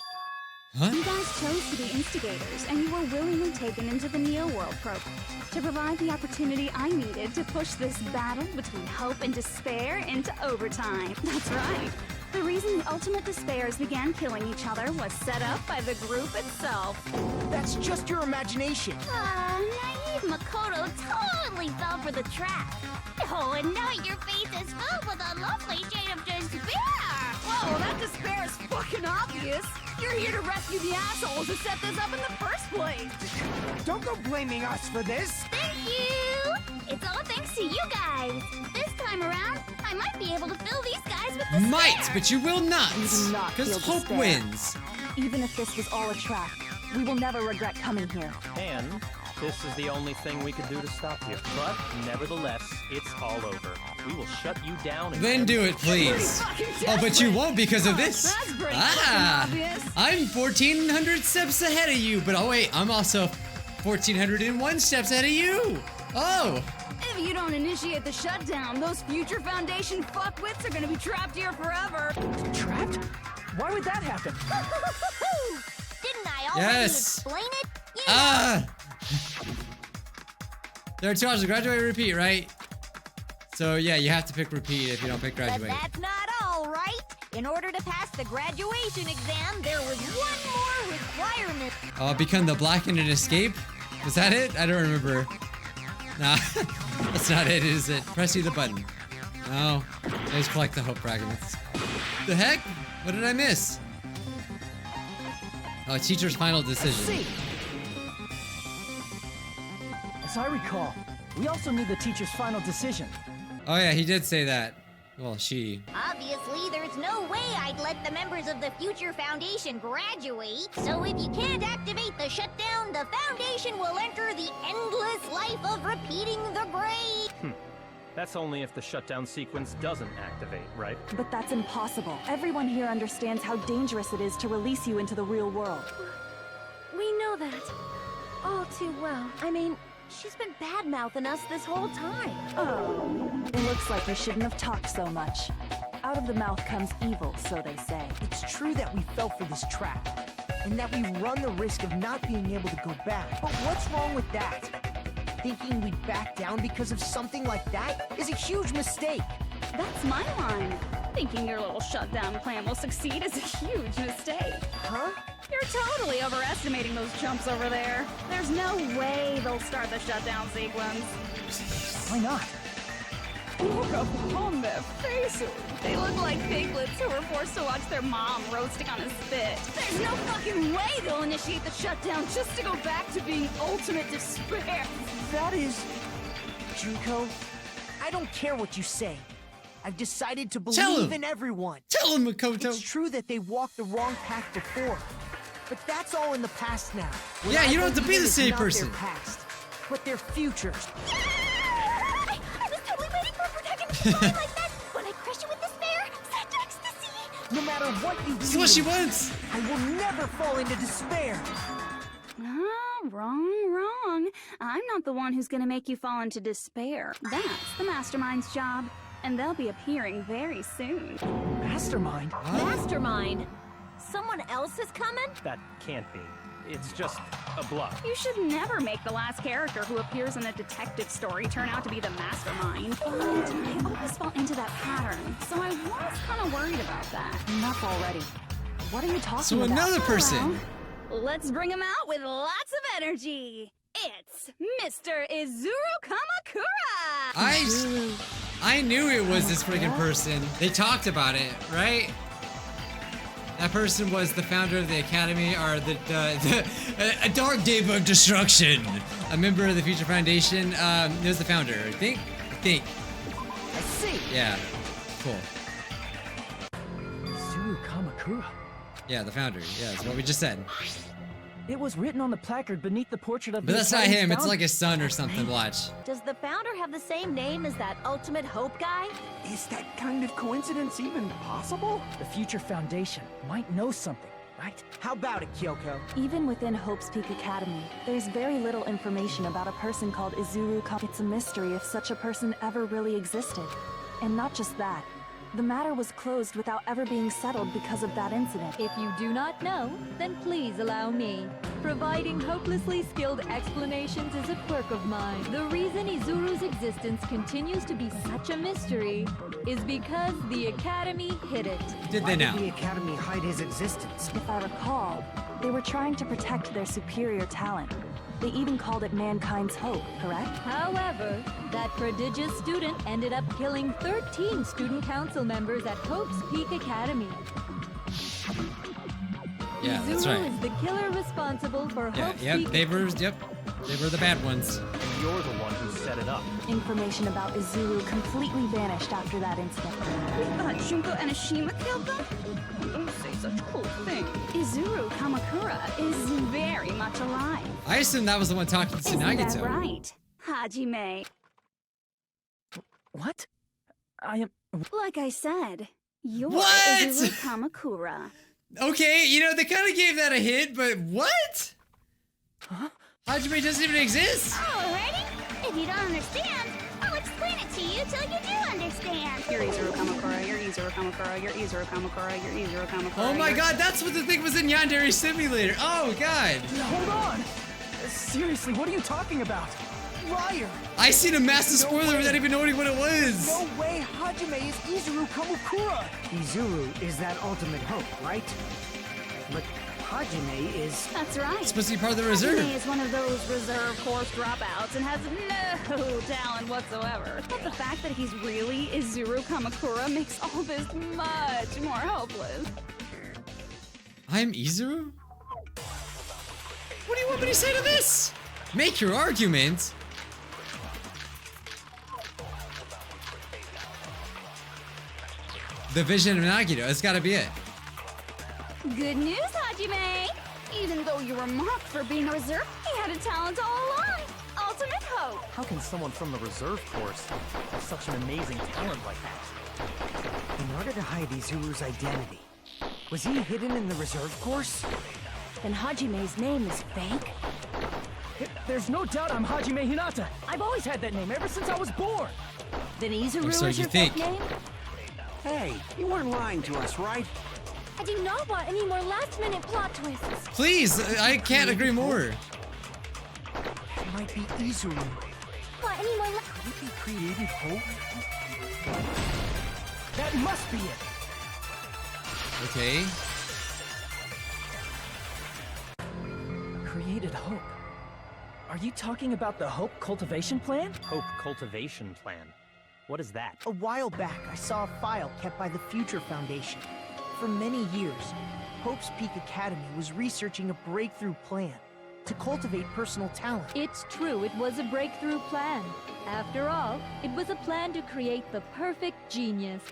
Huh? You guys chose to be instigators, and you were willingly taken into the Neo World program to provide the opportunity I needed to push this battle between hope and despair into overtime. That's right. The reason the Ultimate Despairs began killing each other was set up by the group itself. That's just your imagination. Naive Makoto totally fell for the trap. Oh, and now your face is filled with a lovely shade of despair. Whoa, that despair is fucking obvious. You're here to rescue the assholes who set this up in the first place. Don't go blaming us for this. Thank you. It's all thanks to you guys. This time around, I might be able to fill these guys with despair. Might, but you will not. We do not Because feel hope despair. wins. Even if this was all a trap, we will never regret coming here. And this is the only thing we could do to stop you. But nevertheless, it's all over. We will shut you down and Then do it, please. Oh, but you won't because of this. That's pretty Ah, fucking obvious. I'm 1,400 steps ahead of you, but oh wait, I'm also 1,401 steps ahead of you. Oh, If you don't initiate the shutdown, those future Foundation fuckwits are gonna be trapped here forever. Trapped? Why would that happen? Didn't I already Yes. explain it? You ah. There are 2 options: graduate or repeat, right? So yeah, you have to pick repeat if you don't pick But graduate. that's not all, right? In order to pass the graduation exam, there was one more requirement. Become the blackened and escape? Was that it? I don't remember. Nah, that's not it, is it? Press either button. No, just collect the hope fragments. The heck? What did I miss? Oh, teacher's final decision. See. As I recall, we also need the teacher's final decision. Oh yeah, he did say that. Well, she. Obviously, there's no way I'd let the members of the Future Foundation graduate. So if you can't activate the shutdown, the Foundation will enter the endless life of repeating the grade. That's only if the shutdown sequence doesn't activate, right? But that's impossible. Everyone here understands how dangerous it is to release you into the real world. We know that. All too well. I mean, she's been bad-mouthing us this whole time. Oh. It looks like we shouldn't have talked so much. Out of the mouth comes evil, so they say. It's true that we fell for this trap, and that we run the risk of not being able to go back. But what's wrong with that? Thinking we'd back down because of something like that is a huge mistake. That's my line. Thinking your little shutdown plan will succeed is a huge mistake. Huh? You're totally overestimating those chumps over there. There's no way they'll start the shutdown sequence. Why not? Look upon their faces. They look like piglets who were forced to watch their mom roasting on a spit. There's no fucking way they'll initiate the shutdown just to go back to being ultimate despair. That is... Junko, I don't care what you say. I've decided to Tell believe him. in everyone. Tell him, Makoto. It's true that they walked the wrong path before, but that's all in the past now. What Yeah, I you don't have to be believe the is same not person. Their past, but their futures. I was totally waiting for a protagonist to fly like that. When I crush you with despair, such ecstasy. No matter what you This is do, what she wants. I will never fall into despair. Wrong. I'm not the one who's gonna make you fall into despair. That's the Mastermind's job. And they'll be appearing very soon. Mastermind? Mastermind? Someone else is coming? That can't be. It's just a bluff. You should never make the last character who appears in a detective story turn out to be the mastermind. But I always fall into that pattern, so I was kind of worried about that. Enough already. What are you talking So about? another person. Well, let's bring him out with lots of energy. It's Mr. Izuru Kamakura! I knew it was this freaking person. They talked about it, right? That person was the founder of the Academy, or a Dark Dave of Destruction. A member of the Future Foundation. He was the founder, I think. I see. Yeah, cool. Izuru Kamakura. Yeah, the founder. Yeah, that's what we just said. It was written on the placard beneath the portrait of But the that's not Academy's him. It's founder. like his son or something. Watch. Does the founder have the same name as that Ultimate Hope guy? Is that kind of coincidence even possible? The Future Foundation might know something, right? How about it, Kyoko? Even within Hope's Peak Academy, there's very little information about a person called Izuru Kamakura. It's a mystery if such a person ever really existed. And not just that, The matter was closed without ever being settled because of that incident. If you do not know, then please allow me. Providing hopelessly skilled explanations is a quirk of mine. The reason Izuru's existence continues to be such a mystery is because the Academy hid it. Did they now? Why did the Academy hide his existence? If I recall, they were trying to protect their superior talent. They even called it mankind's hope, correct? However, that prodigious student ended up killing 13 student council members at Hope's Peak Academy. Yeah, that's Izuru right. is the killer responsible for Hope's Peak. They were the bad ones. And you're the one who set it up. Information about Izuru completely vanished after that incident. Junko and Ashima killed them? Don't say such cool things. Izuru Kamakura is very much alive. I assume that was the one talking to Isn't that Nagito. right, Hajime? What? I am... Like I said, you're What? Izuru Kamakura. Okay, you know, they kind of gave that a hint, but what? Huh? Hajime doesn't even exist? Alrighty. If you don't understand, I'll explain it to you till you do understand. You're Izuru Kamakura, you're Izuru Kamakura, you're Izuru Kamakura, you're Izuru Kamakura. Oh my god, that's what the thing was in Yandere Simulator. Oh god. Hold on! Seriously, what are you talking about? Liar! I seen a massive spoiler without even knowing what it was. No way Hajime is Izuru Kamakura! Izuru is that ultimate hope, right? But Hajime is... That's right. It's supposed to be part of the reserve. Hajime is one of those reserve course dropouts and has no talent whatsoever. But the fact that he's really Izuru Kamakura makes all this much more hopeless. I'm Izuru? What do you want me to say to this? Make your argument. The vision of Nagito, it's gotta be it. Good news, Hajime! Even though you were mocked for being a reserve, he had a talent all along. Ultimate hope. How can someone from the reserve force have such an amazing talent like that? In order to hide Izuru's identity, was he hidden in the reserve course? Then Hajime's name is fake? There's no doubt I'm Hajime Hinata. I've always had that name ever since I was born. Then Izuru so is you your think. fake name? Hey, you weren't lying to us, right? I do not want any more last-minute plot twists. Please, I can't agree more. It might be Izuru. Want any more Could it be created hope? That must be it. Okay. Created hope. Are you talking about the Hope Cultivation Plan? Hope Cultivation Plan. What is that? A while back, I saw a file kept by the Future Foundation. For many years, Hope's Peak Academy was researching a breakthrough plan to cultivate personal talent. It's true, it was a breakthrough plan. After all, it was a plan to create the perfect genius.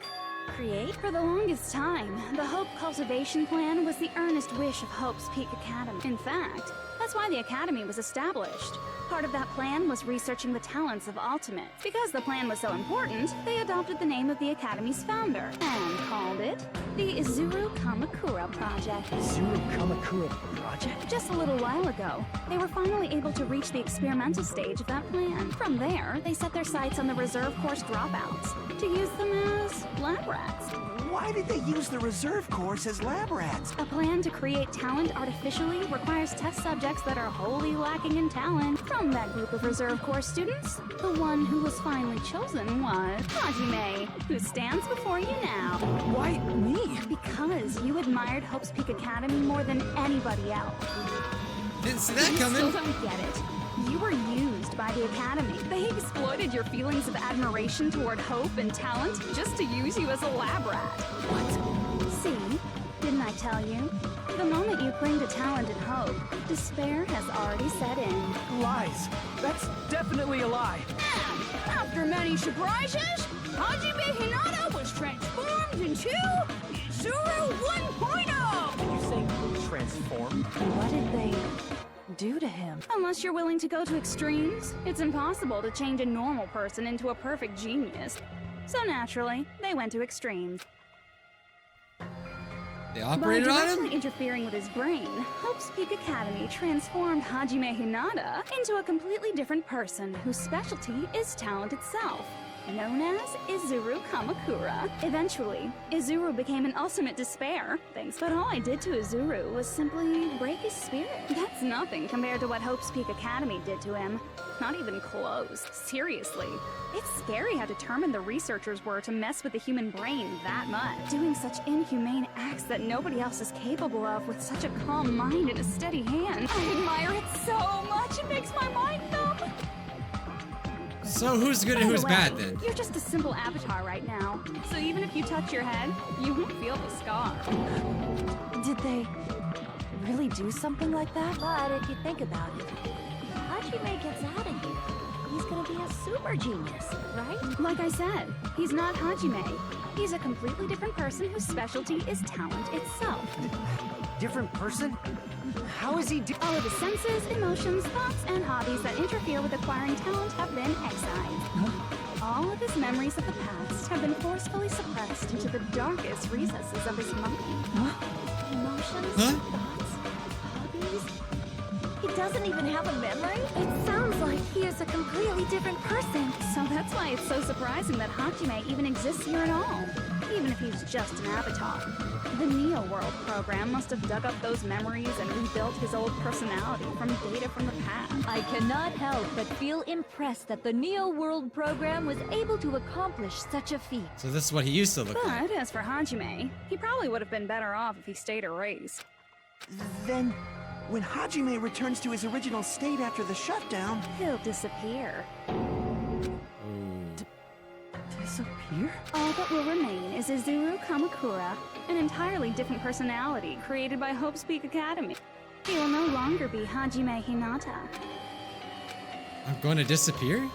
Create? For the longest time, the Hope Cultivation Plan was the earnest wish of Hope's Peak Academy. In fact, that's why the Academy was established. Part of that plan was researching the talents of Ultimate. Because the plan was so important, they adopted the name of the Academy's founder and called it the Izuru Kamakura Project. Izuru Kamakura Project? Just a little while ago, they were finally able to reach the experimental stage of that plan. From there, they set their sights on the reserve course dropouts to use them as lab rats. Why did they use the reserve course as lab rats? A plan to create talent artificially requires test subjects that are wholly lacking in talent. From that group of reserve course students, the one who was finally chosen was Hajime, who stands before you now. Why me? Because you admired Hope's Peak Academy more than anybody else. Didn't see that You coming. still don't get it. You were used by the Academy. They exploited your feelings of admiration toward hope and talent just to use you as a lab rat. What? See? Didn't I tell you? The moment you cling to talent and hope, despair has already set in. Lies. That's definitely a lie. And after many surprises, Hajime Hinata was transformed into Izuru 1.0! Did you say transform? What did they do to him? Unless you're willing to go to extremes, it's impossible to change a normal person into a perfect genius. So naturally, they went to extremes. They By operated on directly him? interfering with his brain, Hope's Peak Academy transformed Hajime Hinata into a completely different person whose specialty is talent itself. known as Izuru Kamakura. Eventually, Izuru became an ultimate despair. Thanks, but all I did to Izuru was simply break his spirit. That's nothing compared to what Hope's Peak Academy did to him. Not even close. Seriously. It's scary how determined the researchers were to mess with the human brain that much. Doing such inhumane acts that nobody else is capable of with such a calm mind and a steady hand. I admire it so much, it makes my mind numb. So who's good and who's bad then? You're just a simple avatar right now. So even if you touch your head, you won't feel the scar. Did they really do something like that? But if you think about it, Hajime gets out of here, he's gonna be a super genius, right? Like I said, he's not Hajime. He's a completely different person whose specialty is talent itself. Different person? How is he All of his senses, emotions, thoughts, and hobbies that interfere with acquiring talent have been excised. All of his memories of the past have been forcefully suppressed into the darkest recesses of his mind. Emotions, thoughts, hobbies. He doesn't even have a memory? It sounds like he is a completely different person. So that's why it's so surprising that Hajime even exists here at all, even if he's just an avatar. The Neo World program must have dug up those memories and rebuilt his old personality from data from the past. I cannot help but feel impressed that the Neo World program was able to accomplish such a feat. So this is what he used to look like. But as for Hajime, he probably would have been better off if he stayed erased. Then, when Hajime returns to his original state after the shutdown, He'll disappear. Disappear? All that will remain is Izuru Kamakura, an entirely different personality created by Hope's Peak Academy. He will no longer be Hajime Hinata. I'm going to disappear?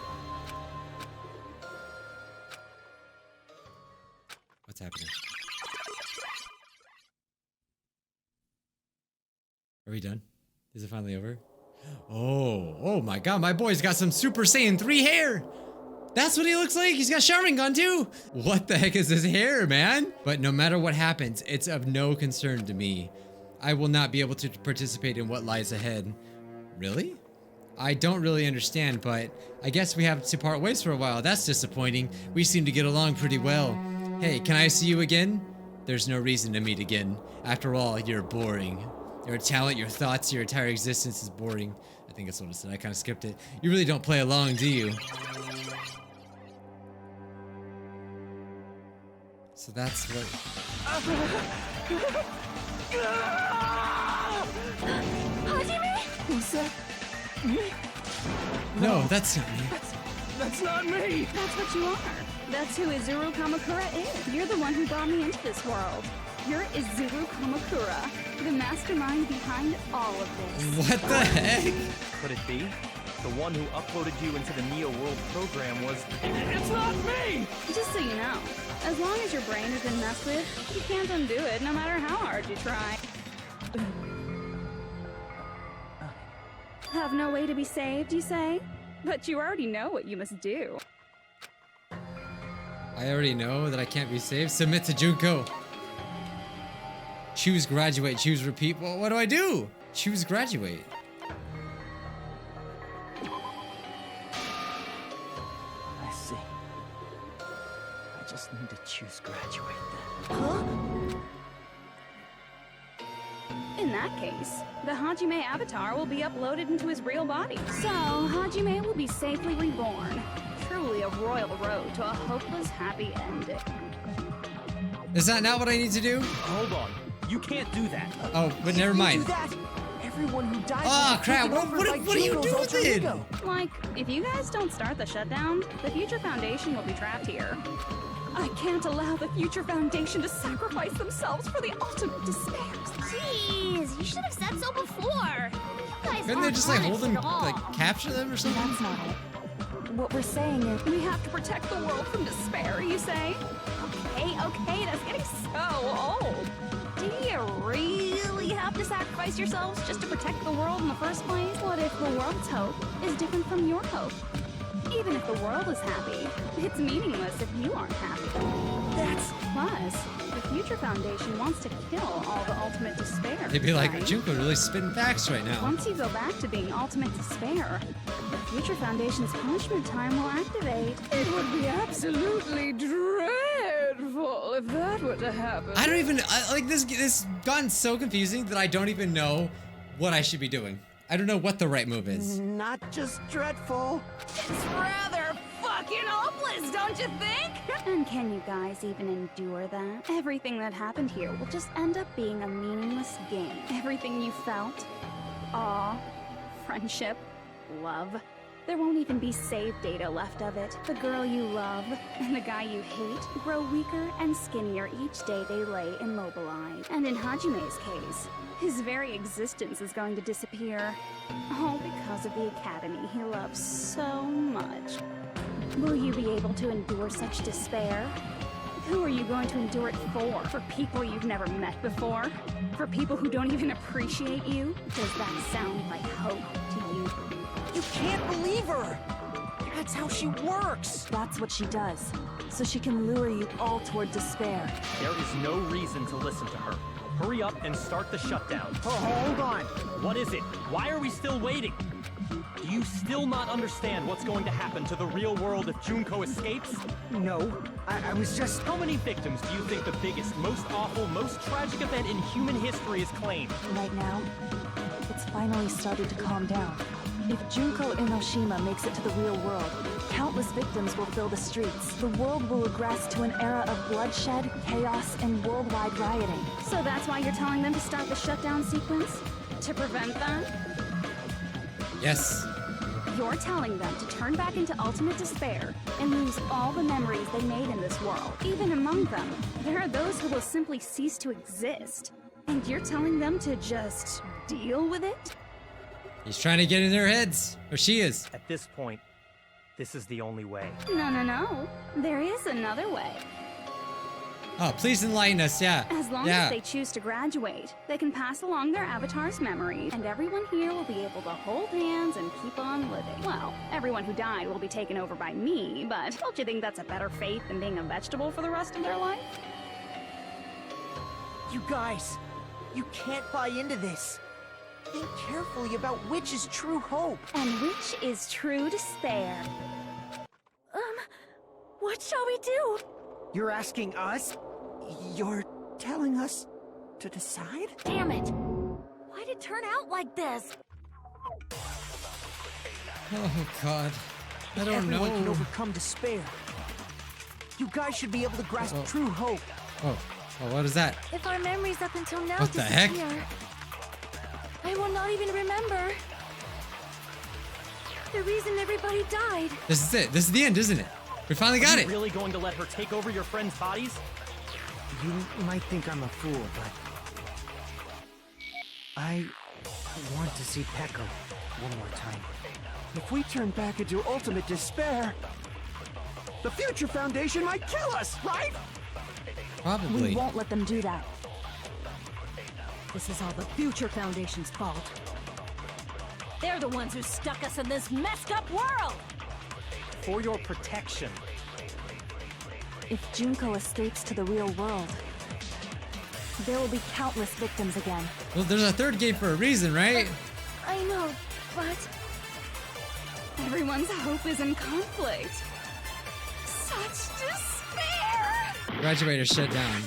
What's happening? Are we done? Is it finally over? Oh my god, my boy's got some Super Saiyan 3 hair! That's what he looks like! He's got Sharingan too! What the heck is his hair, man? But no matter what happens, it's of no concern to me. I will not be able to participate in what lies ahead. Really? I don't really understand, but I guess we have to part ways for a while. That's disappointing. We seem to get along pretty well. Hey, can I see you again? There's no reason to meet again. After all, you're boring. Your talent, your thoughts, your entire existence is boring. I think that's what it said. I kind of skipped it. You really don't play along, do you? So that's what... Hajime! Who's that? Me? No, that's not me. That's not me! That's what you are. That's who Izuru Kamakura is. You're the one who brought me into this world. You're Izuru Kamakura, the mastermind behind all of this. What the heck? Could it be? The one who uploaded you into the Neo World program was... It's not me! Just so you know, as long as your brain has been messed with, you can't undo it no matter how hard you try. Have no way to be saved, you say? But you already know what you must do. I already know that I can't be saved. Submit to Junko. Choose graduate, choose repeat. Well, what do I do? Choose graduate. I see. I just need to choose graduate then. In that case, the Hajime avatar will be uploaded into his real body. So, Hajime will be safely reborn. Truly a royal road to a hopeless happy ending. Is that not what I need to do? Hold on. You can't do that. Oh, but never mind. do that, everyone who died Oh, will be crap. taken over by What do you Junko's do alter then? ego. Like, if you guys don't start the shutdown, the Future Foundation will be trapped here. I can't allow the Future Foundation to sacrifice themselves for the ultimate despair. Jeez, you should have said so before. You guys Couldn't they aren't just like hold honest them, at all. like capture them or something? That's not it. What we're saying is... We have to protect the world from despair, you say? Okay, that's getting so old. Do you really have to sacrifice yourselves just to protect the world in the first place? What if the world's hope is different from your hope? Even if the world is happy, it's meaningless if you aren't happy. Plus, if Future Foundation wants to kill all the Ultimate Despair. They'd be like, right? Junko really spitting facts right now. Once you go back to being Ultimate Despair, the Future Foundation's punishment time will activate. It would be absolutely dreadful if that were to happen. I don't even, like this gotten so confusing that I don't even know what I should be doing. I don't know what the right move is. Not just dreadful. It's rather fucking hopeless, don't you think? And can you guys even endure that? Everything that happened here will just end up being a meaningless game. Everything you felt, awe, friendship, love. There won't even be save data left of it. The girl you love and the guy you hate grow weaker and skinnier each day they lay immobilized. And in Hajime's case, his very existence is going to disappear. All because of the academy he loves so much. Will you be able to endure such despair? Who are you going to endure it for? For people you've never met before? For people who don't even appreciate you? Does that sound like hope to you? You can't believe her! That's how she works! That's what she does, so she can lure you all toward despair. There is no reason to listen to her. Hurry up and start the shutdown. Oh, hold on. What is it? Why are we still waiting? Do you still not understand what's going to happen to the real world if Junko escapes? No, I was just... How many victims do you think the biggest, most awful, most tragic event in human history has claimed? Right now, it's finally started to calm down. If Junko Inoshima makes it to the real world, countless victims will fill the streets. The world will regress to an era of bloodshed, chaos, and worldwide rioting. So that's why you're telling them to start the shutdown sequence? To prevent that? Yes. You're telling them to turn back into ultimate despair and lose all the memories they made in this world. Even among them, there are those who will simply cease to exist. And you're telling them to just deal with it? He's trying to get in their heads. Or she is. At this point, this is the only way. No. There is another way. Oh, please enlighten us, yeah. As long as they choose to graduate, they can pass along their avatar's memories, and everyone here will be able to hold hands and keep on living. Well, everyone who died will be taken over by me, but don't you think that's a better fate than being a vegetable for the rest of their life? You guys, you can't buy into this. Think carefully about which is true hope. And which is true despair. What shall we do? You're asking us? You're telling us to decide? Damn it! Why'd it turn out like this? Oh, God. I don't Everyone know. can overcome despair. You guys should be able to grasp true hope. Oh, what is that? If our memories up until now What the heck? disappear, I will not even remember the reason everybody died. This is it. This is the end, isn't it? We finally got it. Are you really going to let her take over your friends' bodies? You might think I'm a fool, but... I want to see Pekka one more time. If we turn back into ultimate despair, the Future Foundation might kill us, right? Probably. We won't let them do that. This is all the Future Foundation's fault. They're the ones who stuck us in this messed up world! For your protection. If Junko escapes to the real world, there will be countless victims again. Well, there's a third game for a reason, right? I know, but... Everyone's hope is in conflict. Such despair! Graduator shut down.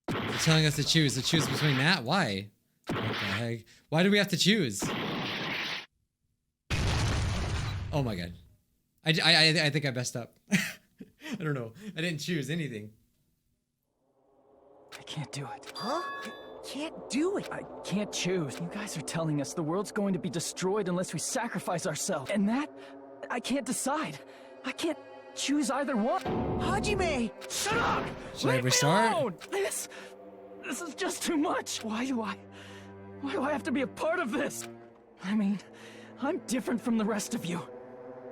They're telling us to choose between that? Why? What the heck? Why do we have to choose? Oh my God. I think I messed up. I don't know. I didn't choose anything. I can't do it. Huh? Can't do it. I can't choose. You guys are telling us the world's going to be destroyed unless we sacrifice ourselves. And that, I can't decide. I can't choose either one. Hajime! Shut up! Should I Leave me restart? alone! This is just too much. Why do I have to be a part of this? I mean, I'm different from the rest of you.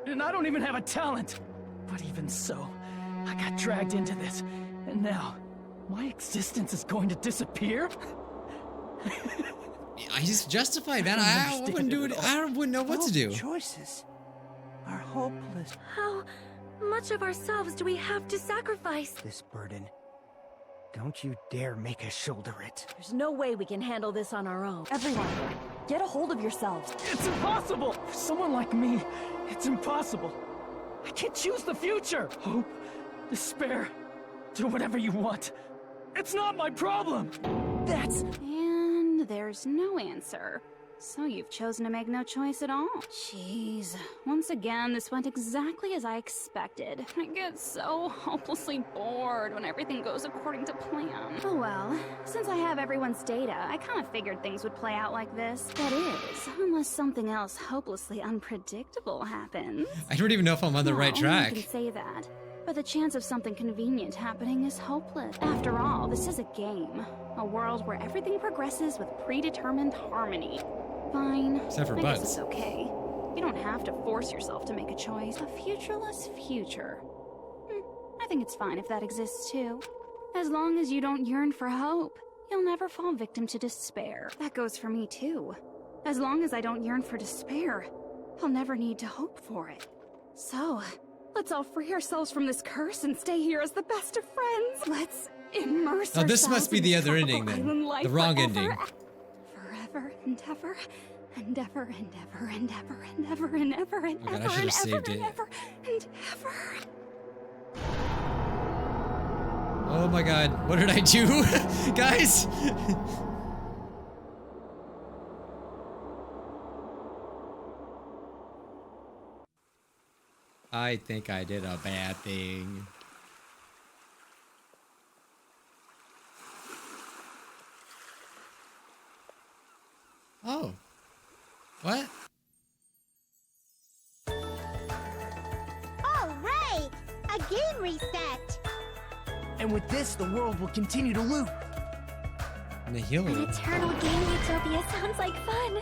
And I don't even have a talent. But even so, I got dragged into this. And now, my existence is going to disappear? He's justified, man. I wouldn't do it. I wouldn't know what to do. Choices are hopeless. How much of ourselves do we have to sacrifice? This burden Don't you dare make us shoulder it. There's no way we can handle this on our own. Everyone, get a hold of yourselves. It's impossible! For someone like me, it's impossible. I can't choose the future. Hope, despair, do whatever you want. It's not my problem. That's... And there's no answer. So you've chosen to make no choice at all. Jeez. Once again, this went exactly as I expected. I get so hopelessly bored when everything goes according to plan. Oh well, since I have everyone's data, I kind of figured things would play out like this. That is, unless something else hopelessly unpredictable happens. I don't even know if I'm on the right track. I can say that. But the chance of something convenient happening is hopeless. After all, this is a game. A world where everything progresses with predetermined harmony. Fine. Except for I bugs. guess it's okay. You don't have to force yourself to make a choice. A futureless future. I think it's fine if that exists too. As long as you don't yearn for hope, you'll never fall victim to despair. That goes for me too. As long as I don't yearn for despair, I'll never need to hope for it. So, let's all free ourselves from this curse and stay here as the best of friends. Let's immerse Now this must be the other ourselves in ending tropical then. island life The wrong forever. ending. Forever and ever and ever and ever and ever and ever and ever and Oh God, I ever should and have saved ever and it. ever and ever. Oh my God, what did I do? Guys! I think I did a bad thing. Oh. What? All right! A game reset! And with this, the world will continue to loop. Nihilo. An eternal game utopia sounds like fun.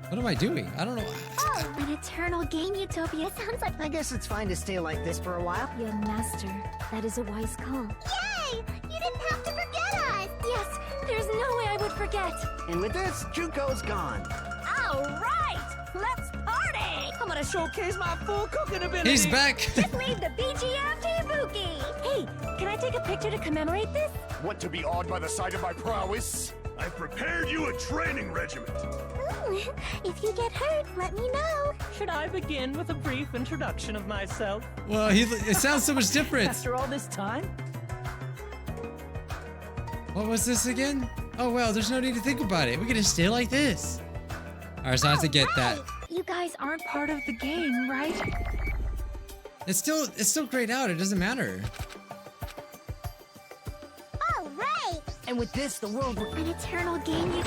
What am I doing? I don't know. Oh, an eternal game utopia sounds like... I guess it's fine to stay like this for a while. Young master, that is a wise call. Yay! You didn't have to forget us! Yes, there's no way I would forget. And with this, Junko's gone. All right, let's party! I'm gonna showcase my full cooking ability. He's back! Just leave the BGM to Ibuki! Hey, can I take a picture to commemorate this? Want to be awed by the sight of my prowess? I've prepared you a training regiment. Ooh, if you get hurt, let me know. Should I begin with a brief introduction of myself? Well, it sounds so much different. After all this time? What was this again? Oh well, there's no need to think about it. We can just stay like this. Alright, so I have to get that. You guys aren't part of the game, right? It's still grayed out. It doesn't matter. All right! And with this, the world will... An eternal game you...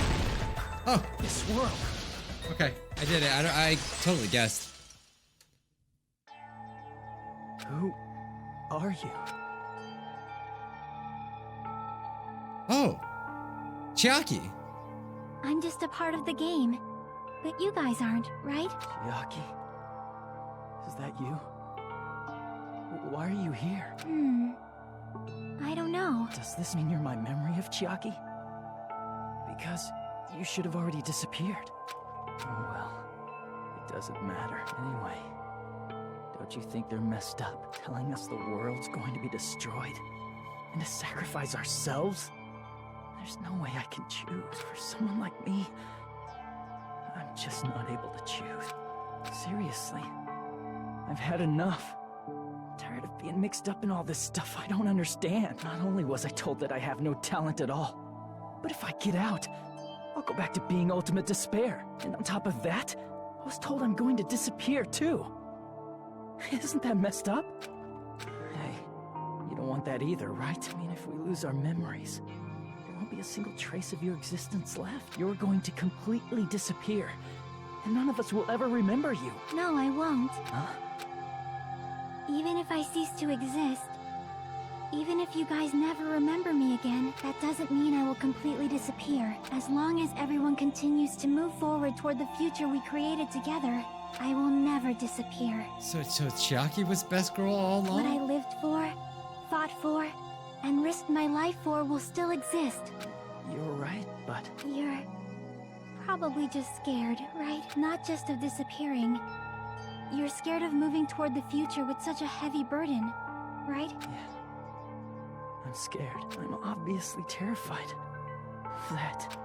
Oh, This world. okay. I did it. I totally guessed. Who are you? Oh, Chiaki. I'm just a part of the game. But you guys aren't, right? Chiaki? Is that you? Why are you here? I don't know. Does this mean you're my memory of Chiaki? Because you should have already disappeared. Oh well, it doesn't matter. Anyway, don't you think they're messed up, telling us the world's going to be destroyed? And to sacrifice ourselves? There's no way I can choose. For someone like me, I'm just not able to choose. Seriously, I've had enough. Tired of being mixed up in all this stuff I don't understand. Not only was I told that I have no talent at all, but if I get out, I'll go back to being ultimate despair. And on top of that, I was told I'm going to disappear too. Isn't that messed up? Hey, you don't want that either, right? I mean, if we lose our memories, there won't be a single trace of your existence left. You're going to completely disappear, and none of us will ever remember you. No, I won't. Huh? Even if I cease to exist, even if you guys never remember me again, that doesn't mean I will completely disappear. As long as everyone continues to move forward toward the future we created together, I will never disappear. So Chiaki was best girl all What I along? lived for, fought for, and risked my life for will still exist. You're right, but... You're probably just scared, right? Not just of disappearing. You're scared of moving toward the future with such a heavy burden, right? Yeah. I'm scared. I'm obviously terrified of that.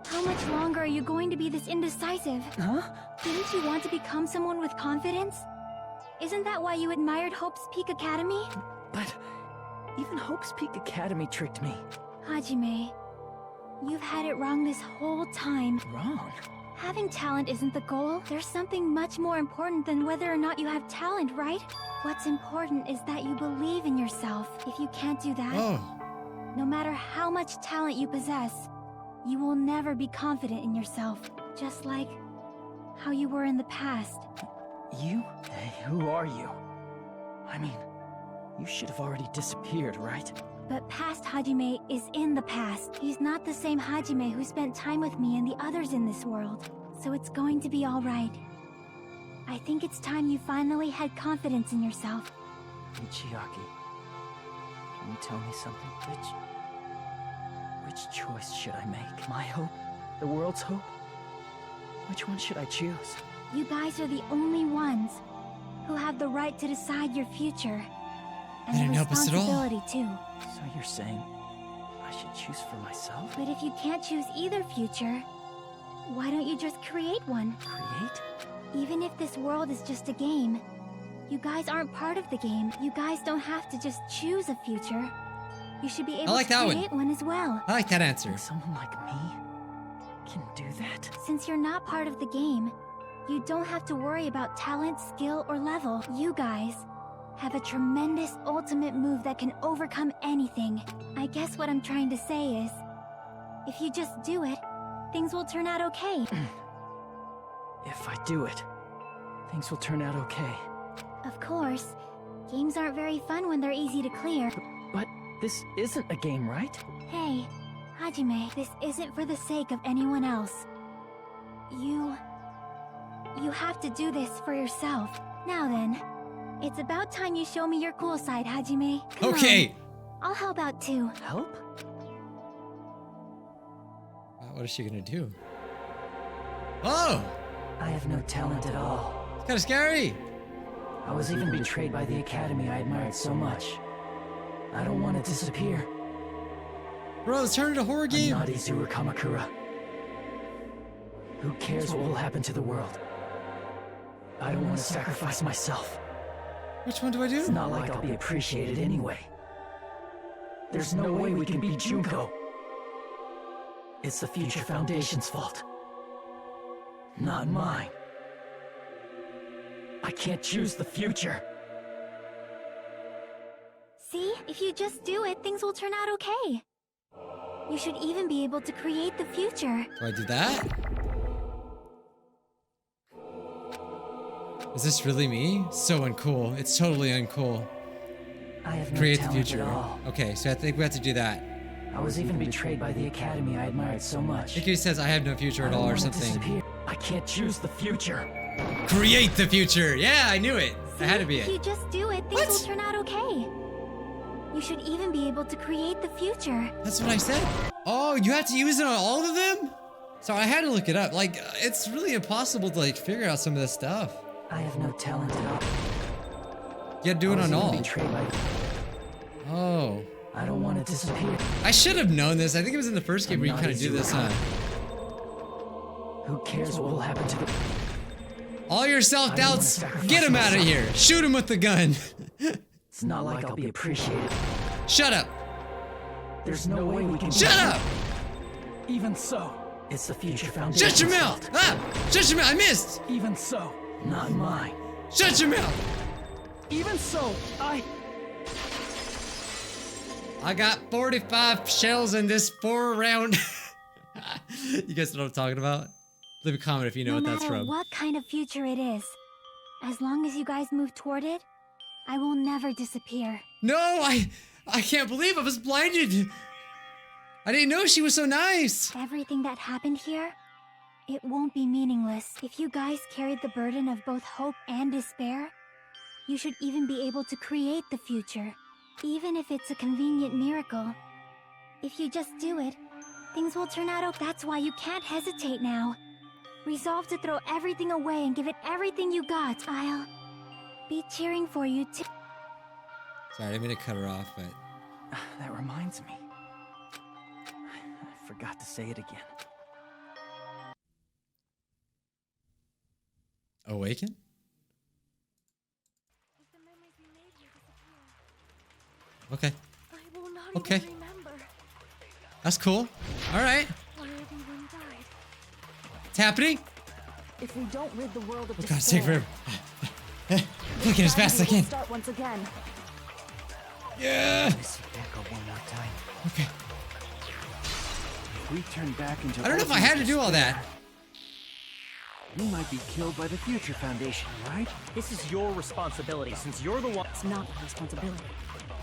How much longer are you going to be this indecisive? Huh? Didn't you want to become someone with confidence? Isn't that why you admired Hope's Peak Academy? But even Hope's Peak Academy tricked me. Hajime, you've had it wrong this whole time. Wrong? Having talent isn't the goal. There's something much more important than whether or not you have talent, right? What's important is that you believe in yourself. If you can't do that, no matter how much talent you possess, you will never be confident in yourself. Just like how you were in the past. You? Hey, who are you? I mean, you should have already disappeared, right? But past Hajime is in the past. He's not the same Hajime who spent time with me and the others in this world. So it's going to be alright. I think it's time you finally had confidence in yourself. Michiaki, can you tell me something? Which choice should I make? My hope? The world's hope? Which one should I choose? You guys are the only ones who have the right to decide your future. And They didn't the help us at all. responsibility too. So you're saying I should choose for myself? But if you can't choose either future, why don't you just create one? Create? Even if this world is just a game, you guys aren't part of the game. You guys don't have to just choose a future. You should be able like to that create one as well. I like that answer. Someone like me can do that? Since you're not part of the game, you don't have to worry about talent, skill, or level. You guys have a tremendous ultimate move that can overcome anything. I guess what I'm trying to say is, if you just do it, things will turn out okay. If I do it, things will turn out okay. Of course, games aren't very fun when they're easy to clear. But this isn't a game, right? Hey, Hajime, this isn't for the sake of anyone else. You have to do this for yourself. Now then, it's about time you show me your cool side, Hajime. Come Okay. on. I'll help out too. Help? What is she gonna do? Oh! I have no talent at all. It's kind of scary. I was even betrayed by the academy I admired so much. I don't want to disappear. Bro, it's turned into a horror game. I'm not Izuru Kamakura. Who cares what will happen to the world? I don't want to sacrifice myself. Which one do I do? It's not like I'll be appreciated anyway. There's no way we can beat Junko. It's the Future Foundation's fault. Not mine. I can't choose the future. See? If you just do it, things will turn out okay. You should even be able to create the future. Do I do that? Is this really me? So uncool. It's totally uncool. I have no Create the talent future. at all. Okay, so I think we have to do that. I was even betrayed by the academy I admired so I much. think he says I have no future at all or something. I can't choose the future. Create the future! Yeah, I knew it! That had to be If you it. just do it, things will turn out okay. You should even be able to create the future. That's what I said. Oh, you have to use it on all of them? Sorry, I had to look it up. Like, it's really impossible to like figure out some of this stuff. I have no talent at all. You gotta do it on all. Betrayed by... Oh. I don't want to disappear. I should have known this. I think it was in the first game where you kind of do this, huh? Who cares what will happen to the... All your self-doubts, get him out of here. Shoot him with the gun. It's not like I'll be appreciated. Shut up. There's no way we can... Shut up! Even so, it's the Future Foundation. Shut your mouth! Ah! Shut your mouth! I missed! Even so, not mine. Shut your mouth! Even so, I got 45 shells in this 4-round. You guys know what I'm talking about? Leave a comment if you know what that's No matter from. what kind of future it is, as long as you guys move toward it, I will never disappear. No, I can't believe I was blinded. I didn't know she was so nice. Everything that happened here, it won't be meaningless. If you guys carried the burden of both hope and despair, you should even be able to create the future, even if it's a convenient miracle. If you just do it, things will turn out okay. That's why you can't hesitate now. Resolve to throw everything away and give it everything you got. be cheering for you too. Sorry, I'm gonna cut her off, but That reminds me. I forgot to say it again. awaken? Okay. I will not Okay. even remember That's cool. All right. why everyone died. It's happening. If we don't rid the world of Oh god, it's taking despair, forever. Clicking as fast as I tragedy will can. start once again. Yeah. Let me see Echo one more time. Okay. If we turn back into I don't know if I had to do all that. We might be killed by the Future Foundation, right? This is your responsibility since you're the one. It's not my responsibility.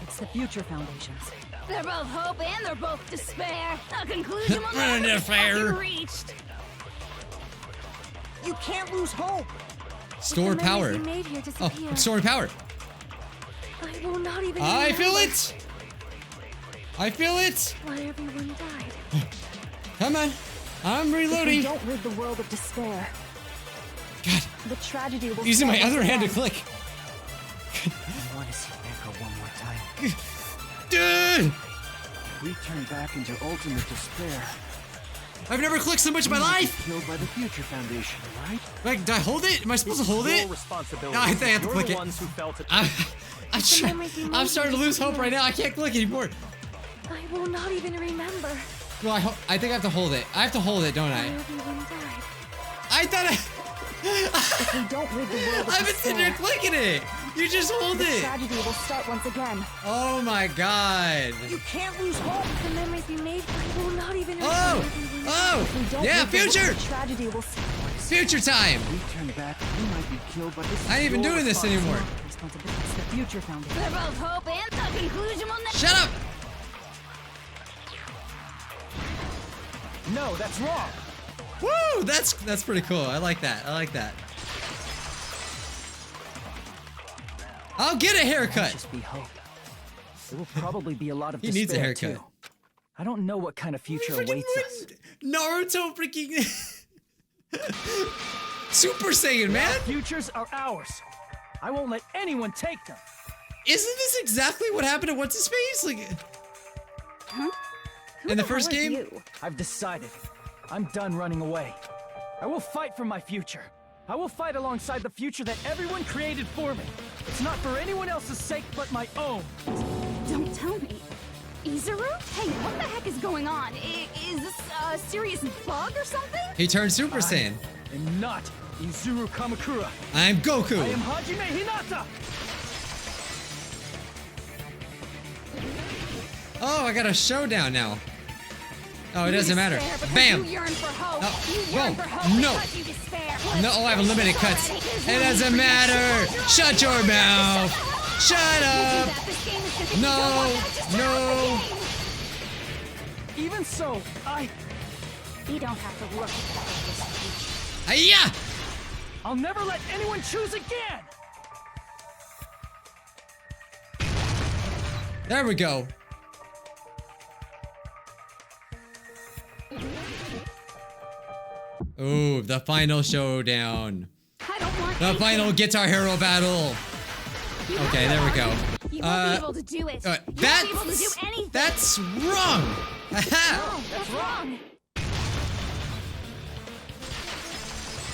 It's the Future Foundation's. They're both hope and they're both despair. A conclusion will never be Despair. fucking reached. You can't lose hope. Store The power. memories we made here Oh, disappear. I'm storing power. I will not even I remember feel it. I feel it. why everyone died. Come on. I'm If we reloading. don't rid the world of despair, God. the tragedy will Using my start other once hand to again. click. I want to see Echo one more time. Dude. If we turn back into ultimate despair, I've never clicked so much in my we might be life. killed by the Future Foundation, right? Like, do I hold it? Am I supposed to hold Your it? responsibility. No, I think I have to You're click the it. ones who felt it. I'm starting to lose hope right now. I can't click anymore. I will not even remember Well, I think I have to hold it. I have to hold it, don't why I? everyone died. I thought If we don't rid the world of I've been sitting there despair, clicking it. You just hold the it. tragedy will start once again. Oh my god. You can't lose hope. The memories we made, I will not even remember Oh! everyone. Oh! If we don't Yeah, rid the world, future! the tragedy will Future time! If we turn back, we might be killed by this. I ain't even doing this anymore. responsibility. It's the Future Foundation. They're both hope and the conclusion will never. Shut up! No, that's wrong. Woo! That's pretty cool. I like that. I like that. I'll get a haircut. Just be hope. There will probably be a lot of He despair needs a haircut. too. I don't know what kind of future awaits us. Naruto freaking Super Saiyan, man. Our futures are ours. I won't let anyone take them. Isn't this exactly what happened to what's his face? Like in the first game? I've decided. I'm done running away. I will fight for my future. I will fight alongside the future that everyone created for me. It's not for anyone else's sake but my own. Don't tell me. Izuru? Hey, what the heck is going on? Is this a serious bug or something? He turned Super Saiyan. I'm not Izuru Kamakura. I'm Goku. I am Hajime Hinata. Oh, I got a showdown now. Oh, it doesn't matter. Despair because Bam! You yearn for hope. Oh, You yearn whoa, for hope no. because you despair. No, I have unlimited cuts. It doesn't matter. Shut your mouth. Shut up. No, no. Even so, You don't have to look at this future. Hiya! I'll never let anyone choose again. There we go. Ooh, the final showdown. I don't want The final Guitar Hero battle. Okay, there we go. You won't be able to do it. You won't be able to do anything. That's wrong. No, that's wrong.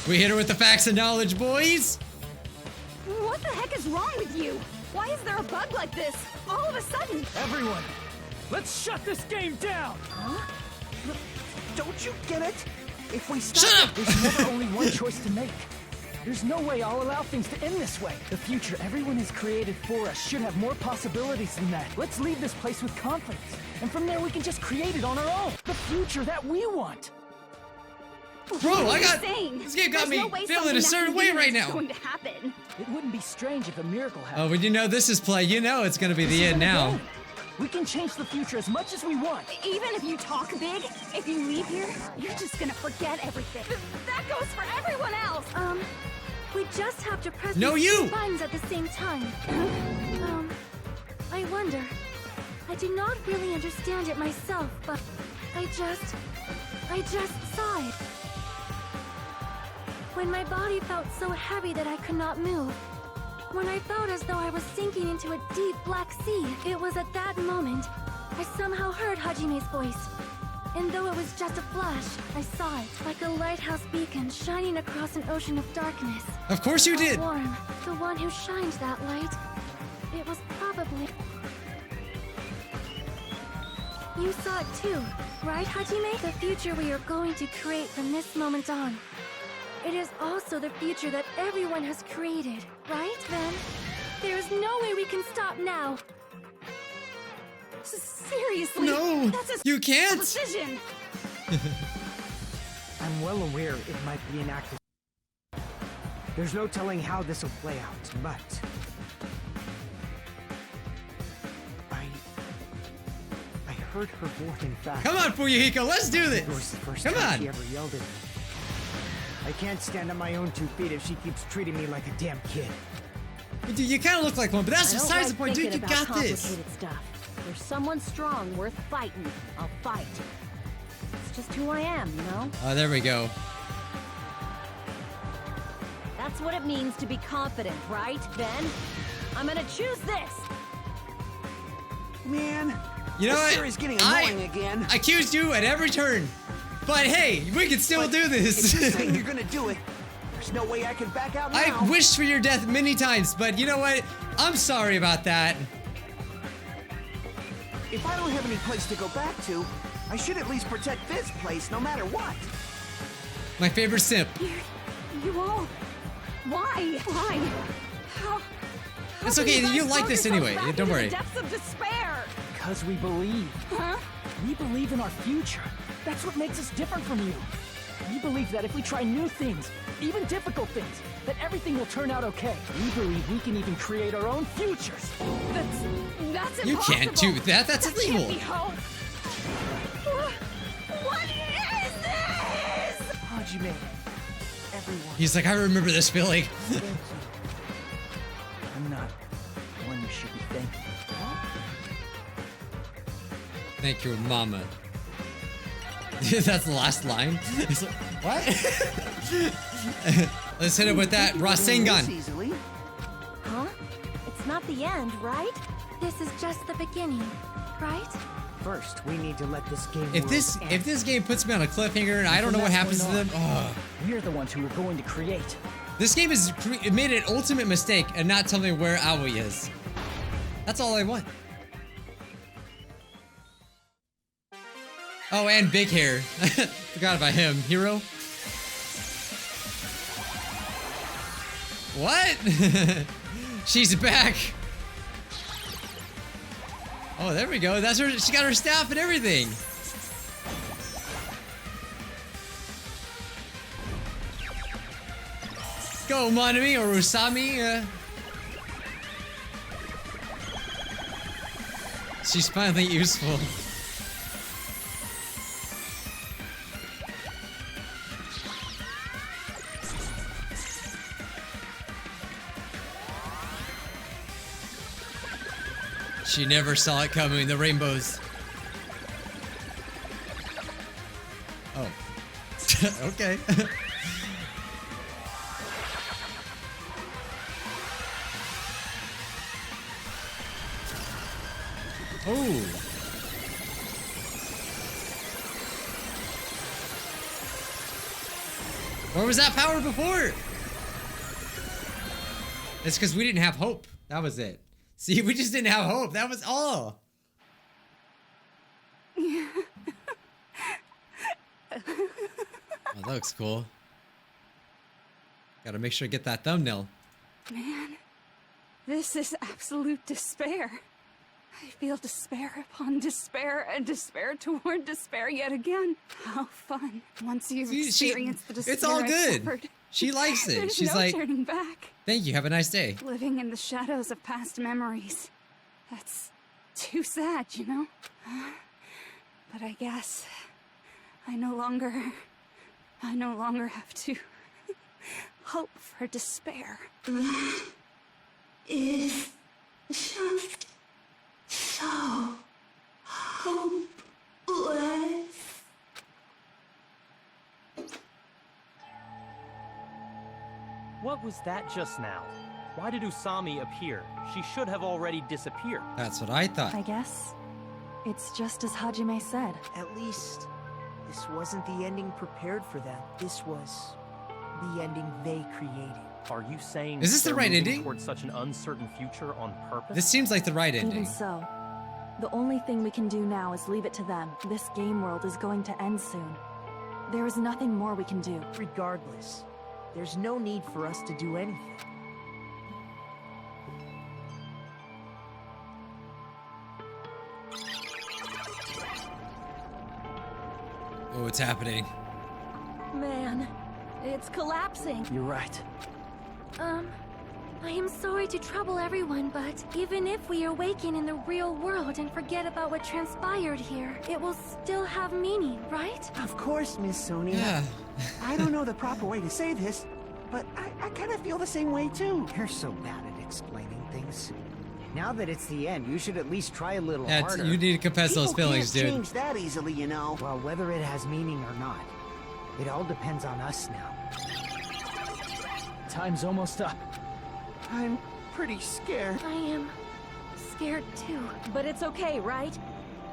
We hit her with the facts and knowledge, boys. What the heck is wrong with you? Why is there a bug like this? All of a sudden. Everyone, let's shut this game down. Don't you get it? If we stop, there's never only one choice to make. There's no way I'll allow things to end this way. The future everyone has created for us should have more possibilities than that. Let's leave this place with confidence. And from there we can just create it on our own. The future that we want. Bro, What are you saying? this game got There's me no way feeling a something certain that way weird right is now. going to happen. It wouldn't be strange if a miracle happened. Oh, when you know this is play, you know it's gonna be This the is end an now. event. We can change the future as much as we want. Even if you talk big, if you leave here, you're just gonna forget everything. That goes for everyone else. We just have to press No, these you! two buttons at the same time. I wonder. I do not really understand it myself, but I just saw it. When my body felt so heavy that I could not move, when I felt as though I was sinking into a deep black sea. It was at that moment I somehow heard Hajime's voice. And though it was just a flash, I saw it, like a lighthouse beacon shining across an ocean of darkness. Of course you did! Warm, the one who shined that light. It was probably... You saw it too, right, Hajime? The future we are going to create from this moment on. It is also the future that everyone has created, right, Then? There is no way we can stop now. Seriously? No! That's a You can't! decision! I'm well aware it might be an act of... There's no telling how this will play out, but... I heard her voice, in fact. Come on, Fuyuhiko, let's do this! It was the first Come time on! she ever yelled at me. I can't stand on my own 2 feet if she keeps treating me like a damn kid. Dude, you kind of look like one, but that's I don't besides like the point, dude. You thinking about got this. complicated stuff. If there's someone strong worth fighting, I'll fight. It's just who I am, you know? Oh, there we go. That's what it means to be confident, right, Ben? I'm gonna choose this! Man, You know this what? series getting annoying again. I accused you at every turn. But hey, we can still do this. If you're saying you're gonna do it, there's no way I can back out now. I wished for your death many times, but you know what? I'm sorry about that. If I don't have any place to go back to, I should at least protect this place no matter what. My favorite simp. You all... Why? Why? How... It's okay, you like this anyway. Don't worry. The depths of despair! Because we believe. Huh? We believe in our future. That's what makes us different from you. We believe that if we try new things, even difficult things, that everything will turn out okay. We believe we can even create our own futures. That's impossible! You can't do that. That's illegal. Can't be hope. What is this? Hajime, everyone. He's like, I remember this feeling. Thank you. I'm not the one you should be thanking. Thank you, mama. That's the last line. It's like, what? Let's hit it with that Rasengan. Easily. Huh? It's not the end, right? This is just the beginning, right? First, we need to let this game If this game puts me on a cliffhanger and I don't know what happens to them, We're the ones who are going to create. this game has made an ultimate mistake and not telling me where Aoi is. That's all I want. Oh, and big hair. Forgot about him. Hero? What? She's back. Oh, there we go. That's her. She got her staff and everything. Go, Monami or Usami. She's finally useful. She never saw it coming, the rainbows. Oh. Okay. Oh. Where was that power before? It's because we didn't have hope. That was it. See, we just didn't have hope. That was all. Oh, that looks cool. Gotta make sure to get that thumbnail. Man, this is absolute despair. I feel despair upon despair and despair toward despair yet again. How fun. Once you've experienced the despair it's all I've good. suffered, She likes it. there's She's no like, turning back. thank you. Have a nice day. Living in the shadows of past memories. That's too sad, you know? But I guess I no longer have to hope for despair. That is just so hopeless. What was that just now? Why did Usami appear? She should have already disappeared. That's what I thought. I guess it's just as Hajime said. At least, this wasn't the ending prepared for them. This was the ending they created. Are you saying Is this the they're right moving ending? towards such an uncertain future on purpose? This seems like the right ending. Even so, the only thing we can do now is leave it to them. This game world is going to end soon. There is nothing more we can do. Regardless, there's no need for us to do anything. Oh, it's happening. Man, it's collapsing. You're right. I am sorry to trouble everyone, but even if we awaken in the real world and forget about what transpired here, it will still have meaning, right? Of course, Miss Sonia. Yeah. I don't know the proper way to say this, but I kind of feel the same way too. You're so bad at explaining things. Now that it's the end, you should at least try a little Yeah, harder. you need to confess those People feelings, can't dude. change that easily, you know. Well, whether it has meaning or not, it all depends on us now. Time's almost up. I'm pretty scared. I am scared too. But it's okay, right?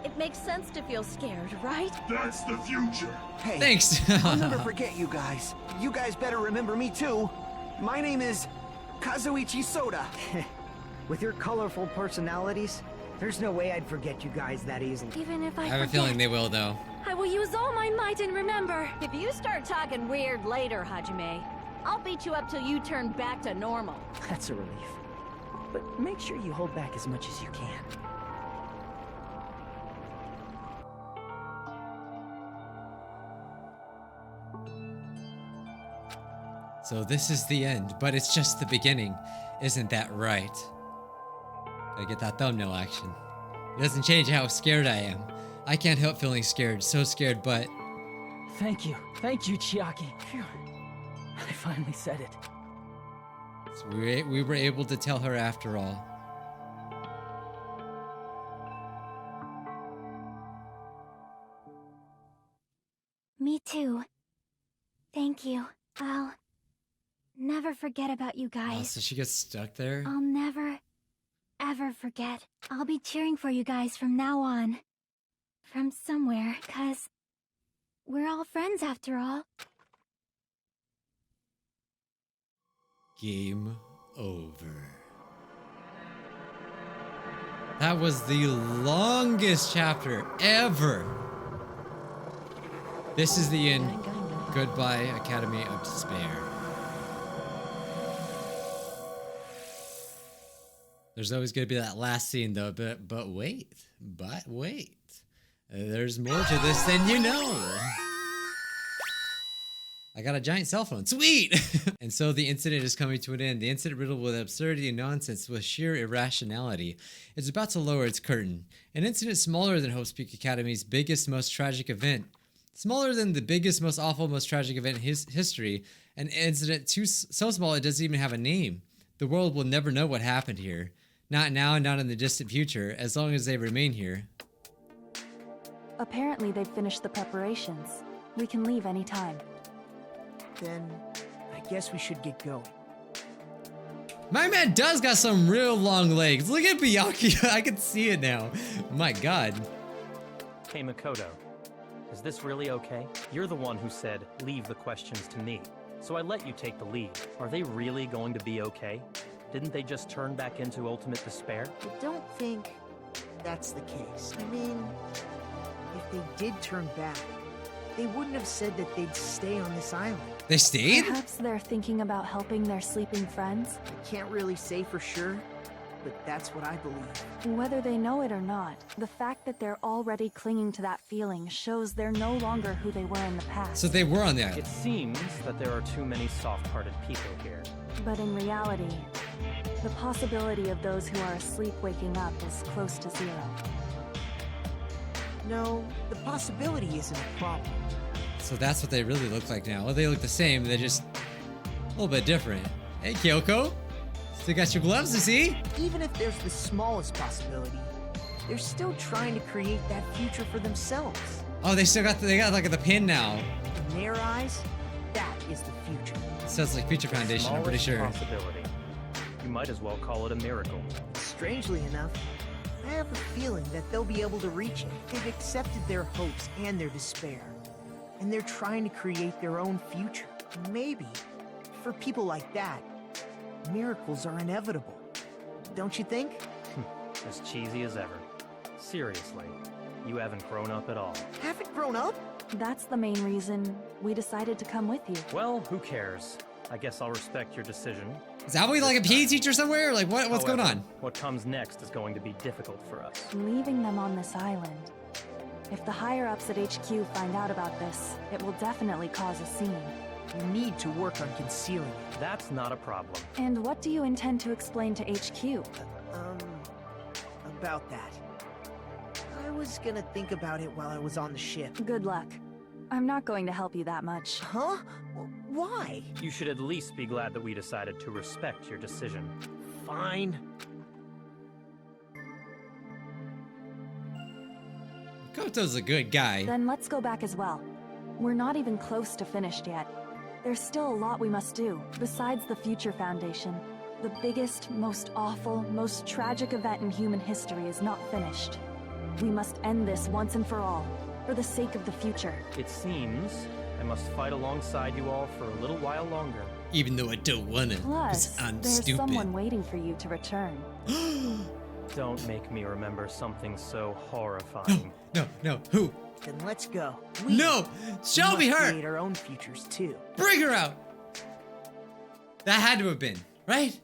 It makes sense to feel scared, right? That's the future. Hey, Thanks. I'll never forget you guys. You guys better remember me too. My name is Kazuichi Soda. With your colorful personalities, there's no way I'd forget you guys that easily. Even if I I have a forget, feeling they will, though. I will use all my might and remember. If you start talking weird later, Hajime, I'll beat you up till you turn back to normal. That's a relief. But make sure you hold back as much as you can. So this is the end, but it's just the beginning. Isn't that right? I get that thumbnail action. It doesn't change how scared I am. I can't help feeling scared, so scared, but... Thank you, Chiaki. Phew. I finally said it. So we were able to tell her after all. Me too. Thank you. I'll never forget about you Oh, guys. so she gets stuck there? I'll never, ever forget. I'll be cheering for you guys from now on. From somewhere, 'cause we're all friends after all. Game over. That was the longest chapter ever. This is the end. Goodbye, Academy of Despair. There's always going to be that last scene, though. But wait. There's more to this than you know. I got a giant cell phone. Sweet! And so the incident is coming to an end. The incident riddled with absurdity and nonsense with sheer irrationality is about to lower its curtain. An incident smaller than Hope's Peak Academy's biggest, most tragic event. Smaller than the biggest, most awful, most tragic event in history. An incident so small it doesn't even have a name. The world will never know what happened here. Not now, not in the distant future, as long as they remain here. Apparently they've finished the preparations. We can leave any time. Then, I guess we should get going. My man does got some real long legs. Look at Bianchi. I can see it now. My God. Hey, Makoto. Is this really okay? You're the one who said, leave the questions to me. So I let you take the lead. Are they really going to be okay? Didn't they just turn back into ultimate despair? I don't think that's the case. I mean, if they did turn back, they wouldn't have said that they'd stay on this island. They stayed? Perhaps they're thinking about helping their sleeping friends? I can't really say for sure, but that's what I believe. Whether they know it or not, the fact that they're already clinging to that feeling shows they're no longer who they were in the past. So they were on the island. It seems that there are too many soft-hearted people here. But in reality, the possibility of those who are asleep waking up is close to zero. No, the possibility isn't a problem. So that's what they really look like now. Well, they look the same, they're just a little bit different. Hey, Kyoko. Still got your gloves to see? Even if there's the smallest possibility, they're still trying to create that future for themselves. Oh, they got like the pin now. In their eyes, that is the future. It says like Future Foundation, I'm pretty sure. Possibility. You might as well call it a miracle. Strangely enough, I have a feeling that they'll be able to reach it. They've accepted their hopes and their despair, and they're trying to create their own future. Maybe, for people like that, miracles are inevitable. Don't you think? As cheesy as ever. Seriously, you haven't grown up at all. Haven't grown up? That's the main reason we decided to come with you. Well, who cares? I guess I'll respect your decision. Is that we like a PE teacher somewhere? Like what's going on? What comes next is going to be difficult for us. Leaving them on this island. If the higher-ups at HQ find out about this, it will definitely cause a scene. You need to work on concealing it. That's not a problem. And what do you intend to explain to HQ? About that. I was gonna think about it while I was on the ship. Good luck. I'm not going to help you that much. Huh? Why? You should at least be glad that we decided to respect your decision. Fine. Koto's a good guy. Then let's go back as well. We're not even close to finished yet. There's still a lot we must do, besides the Future Foundation. The biggest, most awful, most tragic event in human history is not finished. We must end this once and for all, for the sake of the future. It seems I must fight alongside you all for a little while longer. Even though I don't wanna. Plus, I'm there's stupid. someone waiting for you to return. Don't make me remember something so horrifying. No, who? Then let's go. No! Show me her! Create our own futures too. Bring her out! That had to have been, right?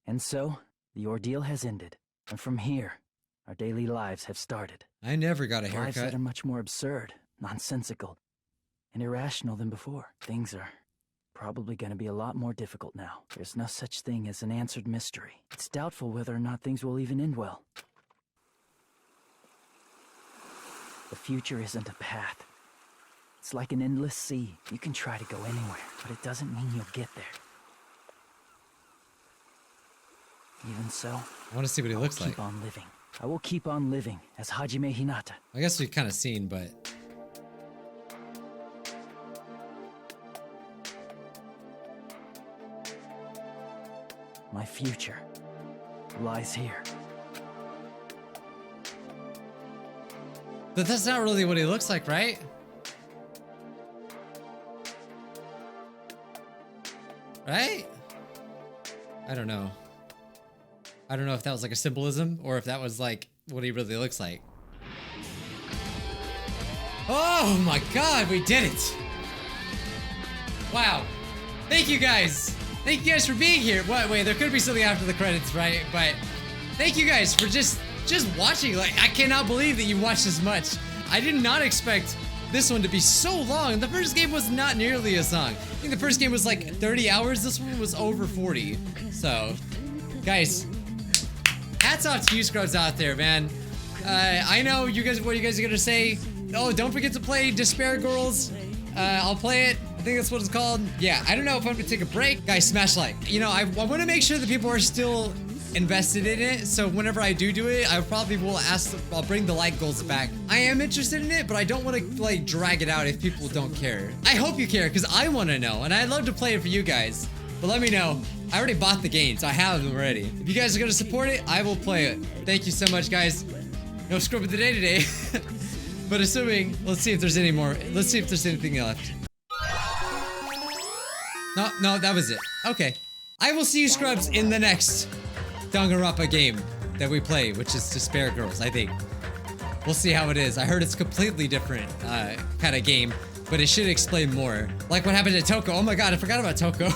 And so, the ordeal has ended. And from here, our daily lives have started. I never got a Lives that haircut. are much more absurd, nonsensical, and irrational than before. Things are probably going to be a lot more difficult now. There's no such thing as an answered mystery. It's doubtful whether or not things will even end well. The future isn't a path. It's like an endless sea. You can try to go anywhere, but it doesn't mean you'll get there. Even so, I want to see what he looks like. Keep on living. I will keep on living as Hajime Hinata. I guess we've kind of seen, but... My future lies here. But that's not really what he looks like, right? Right? I don't know. I don't know if that was like a symbolism or if that was like what he really looks like. Oh my god, we did it! Wow. Thank you guys! Thank you guys for being here. Wait, there could be something after the credits, right? But thank you guys for just watching. Like, I cannot believe that you watched this much. I did not expect this one to be so long. The first game was not nearly as long. I think the first game was like 30 hours. This one was over 40. So, guys, hats off to you scrubs out there, man. I know you guys, what you guys are gonna say. Oh, don't forget to play Despair Girls. I'll play it. I think that's what it's called. Yeah, I don't know if I'm gonna take a break. Guys, smash like. You know, I want to make sure that people are still invested in it, so whenever I do it, I probably will I'll bring the like goals back. I am interested in it, but I don't want to like drag it out if people don't care. I hope you care, because I want to know, and I'd love to play it for you guys. But let me know. I already bought the games. I have them already. If you guys are gonna support it, I will play it. Thank you so much, guys. No scrub of the day today. But assuming, let's see if there's any more. Let's see if there's anything left. No, that was it. Okay. I will see you scrubs in the next Danganronpa game that we play, which is Despair Girls, I think. We'll see how it is. I heard it's completely different kind of game, but it should explain more. Like what happened to Toko. Oh my god, I forgot about Toko.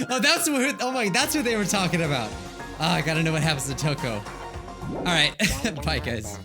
Oh, that's what they were talking about. Oh, I gotta know what happens to Toko. Alright, bye guys.